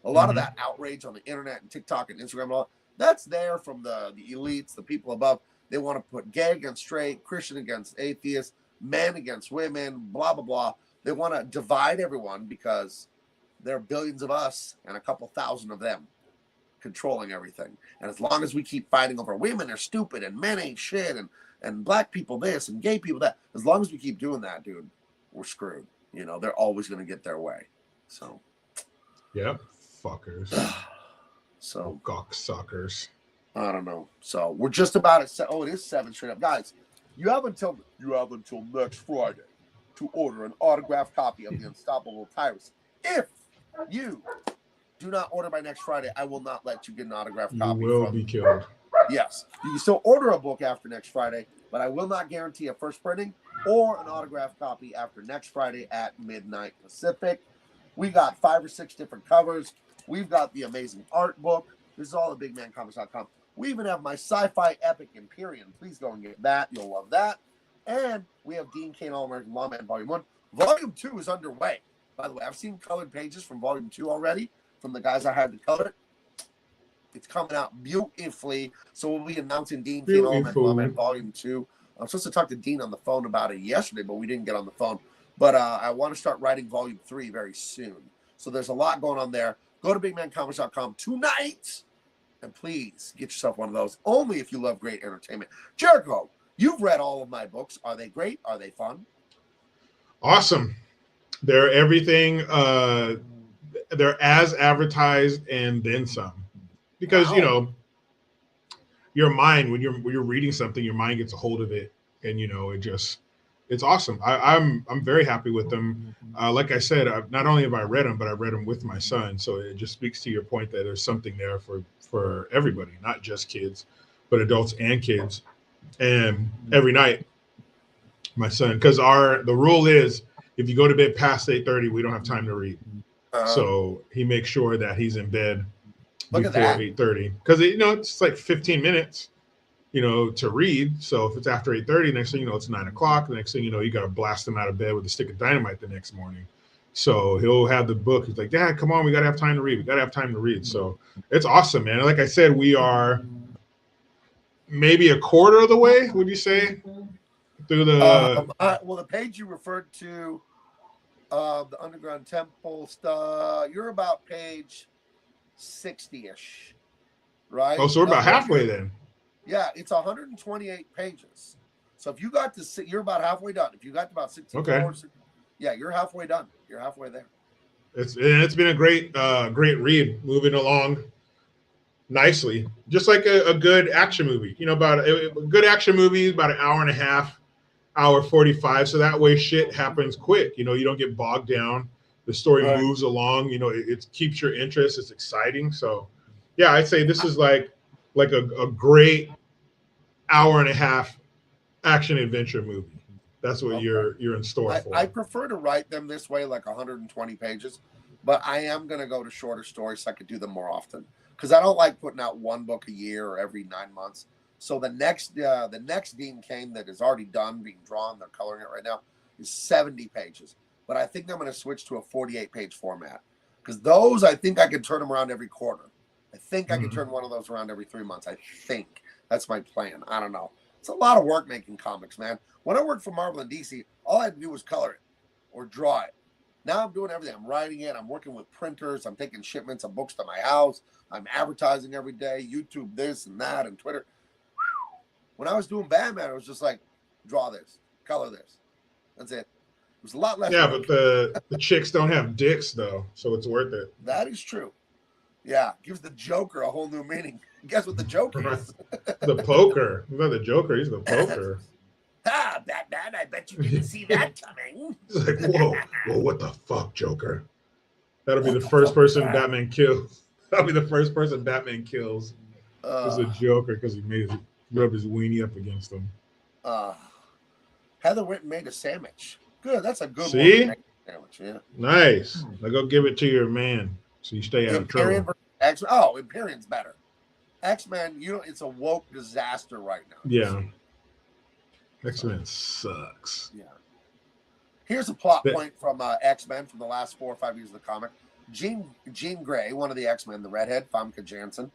A lot of that outrage on the internet and TikTok and Instagram and all that's there from the elites, the people above. They want to put gay against straight, Christian against atheist, men against women, blah, blah, blah. They want to divide everyone because there are billions of us and a couple thousand of them controlling everything. And as long as we keep fighting over women are stupid and men ain't shit and black people this and gay people that, as long as we keep doing that, dude, we're screwed. You know, they're always going to get their way. So. Yep. Fuckers. So. Cocksuckers. I don't know. So we're just about at it is 7 straight up. Guys, you have until next Friday to order an autographed copy of The Unstoppable TYRUS. If you do not order by next Friday, I will not let you get an autographed copy. You will be killed. Yes. You can still order a book after next Friday, but I will not guarantee a first printing or an autographed copy after next Friday at midnight Pacific. We got 5 or 6 different covers. We've got the amazing art book. This is all at bigmancomics.com. We even have my sci-fi epic EMPYREAN. Please go and get that. You'll love that. And we have Dean Cain All-American Lawman Volume 1. Volume 2 is underway. By the way, I've seen colored pages from Volume 2 already from the guys I had to color it. It's coming out beautifully. So we'll be announcing Dean Cain All-American Lawman Volume 2. I'm supposed to talk to Dean on the phone about it yesterday, but we didn't get on the phone. But I want to start writing Volume 3 very soon. So there's a lot going on there. Go to bigmancomics.com tonight. And please get yourself one of those, only if you love great entertainment. Jericho, you've read all of my books. Are they great? Are they fun? Awesome. They're everything. They're as advertised and then some. Because, you know, your mind, when you're reading something, your mind gets a hold of it. And, you know, it's awesome. I'm very happy with them. Like I said, not only have I read them, but I read them with my son. So it just speaks to your point that there's something there for everybody, not just kids, but adults and kids. And every night, my son, because the rule is if you go to bed past 8:30, we don't have time to read. So he makes sure that he's in bed before 8:30, because you know it's like 15 minutes. You know, to read. So if it's after 8:30, next thing you know, it's 9 o'clock. The next thing you know, you got to blast him out of bed with a stick of dynamite the next morning. So he'll have the book. He's like, Dad, come on, we got to have time to read. We got to have time to read. So it's awesome, man. Like I said, we are maybe a quarter of the way, would you say? Through the... well, the page you referred to, the Underground Temple stuff, you're about page 60-ish, right? Oh, so we're about halfway then. Yeah, it's 128 pages. So if you got to, you're about halfway done. If you got to about 64, yeah, you're halfway done. You're halfway there. It's been a great read, moving along nicely, just like a good action movie. You know, about a good action movie is about an hour and a half, hour 45. So that way, shit happens quick. You know, you don't get bogged down. The story moves along. You know, it keeps your interest. It's exciting. So, yeah, I'd say this is like a great hour and a half action adventure movie. That's what you're in store for. I prefer to write them this way, like 120 pages, but I am going to go to shorter stories so I could do them more often, because I don't like putting out one book a year or every 9 months. So the next Dean Cain that is already done, being drawn, they're coloring it right now, is 70 pages. But I think I'm going to switch to a 48-page format, because those, I think I can turn them around every quarter. I think I can turn one of those around every 3 months. I think that's my plan. I don't know. It's a lot of work making comics, man. When I worked for Marvel and DC, all I had to do was color it or draw it. Now I'm doing everything. I'm writing it. I'm working with printers. I'm taking shipments of books to my house. I'm advertising every day, YouTube this and that, and Twitter. When I was doing Batman, it was just like, draw this, color this. That's it. It was a lot less. Yeah, work. But the chicks don't have dicks, though, so it's worth it. That is true. Yeah, gives the Joker a whole new meaning. Guess what the Joker is? The poker. He's not the Joker. He's the poker. Batman, I bet you didn't see that coming. It's like, whoa, what the fuck, Joker? That'll be What the the first fuck person is that? Batman kills. That'll be the first person Batman kills. Is the Joker because he rubbed his weenie up against him. Heather Witten made a sandwich. Good, that's a good See? one. Sandwich, yeah. Nice. Now go give it to your man so you stay out of Empyrean trouble. versus X-Men. Oh, Empyrean's better. X-Men, it's a woke disaster right now. Yeah. X-Men sucks. Yeah. Here's a plot point from X-Men from the last 4 or 5 years of the comic. Jean Grey, one of the X-Men, the redhead, Famke Janssen,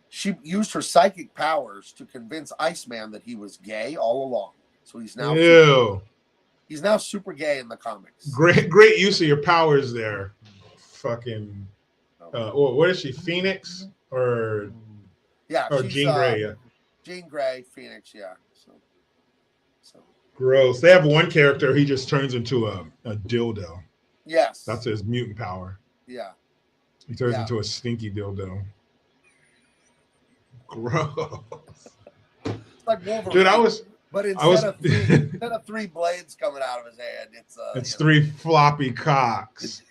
she used her psychic powers to convince Iceman that he was gay all along. So he's now super gay in the comics. Great use of your powers there. Fucking what is she? Phoenix or Jean Grey? Yeah. Jean Grey, Phoenix, yeah. So gross. They have one character, he just turns into a dildo. Yes. That's his mutant power. Yeah. He turns into a stinky dildo. Gross. It's like Wolverine. Dude, but instead of 3 blades coming out of his hand, it's 3 floppy cocks.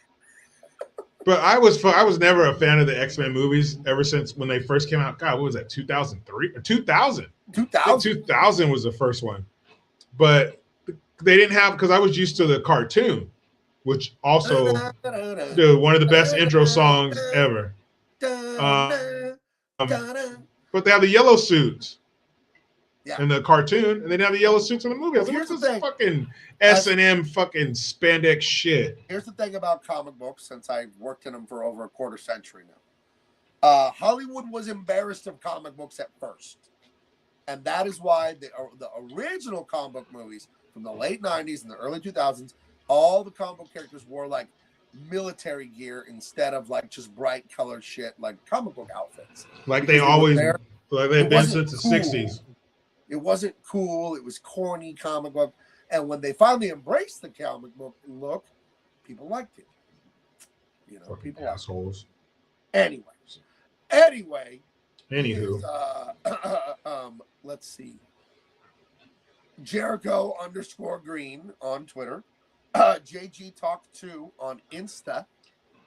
But I was never a fan of the X-Men movies ever since when they first came out. God, what was that? 2003 or 2000? 2000 was the first one. But they didn't have, because I was used to the cartoon, which also one of the best intro songs ever. But they have the yellow suits in the cartoon, and they didn't have the yellow suits in the movie. I was like, what's this fucking S&M fucking spandex shit? Here's the thing about comic books, since I've worked in them for over a quarter century now. Hollywood was embarrassed of comic books at first. And that is why the original comic book movies from the late 90s and the early 2000s, all the comic book characters wore like military gear instead of like just bright colored shit like comic book outfits. Like they've been since the 60s. It wasn't cool. It was corny comic book. And when they finally embraced the comic book look, people liked it. People assholes. Anyway. Anywho. Let's see. Jericho_Green on Twitter. JG Talk 2 on Insta.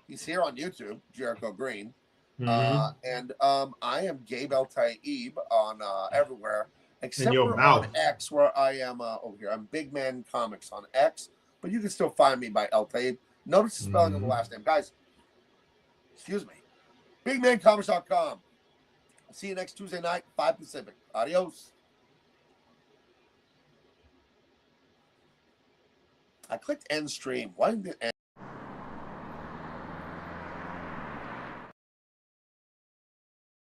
He's here on YouTube, Jericho Green. And I am Gabe El Taib on everywhere, except for on X, where I am over here. I'm Big Man Comics on X, but you can still find me by El Taib. Notice the spelling of the last name. Guys, excuse me. BigManComics.com. I'll see you next Tuesday night, 5 Pacific. Adios. I clicked end stream. Why didn't it end?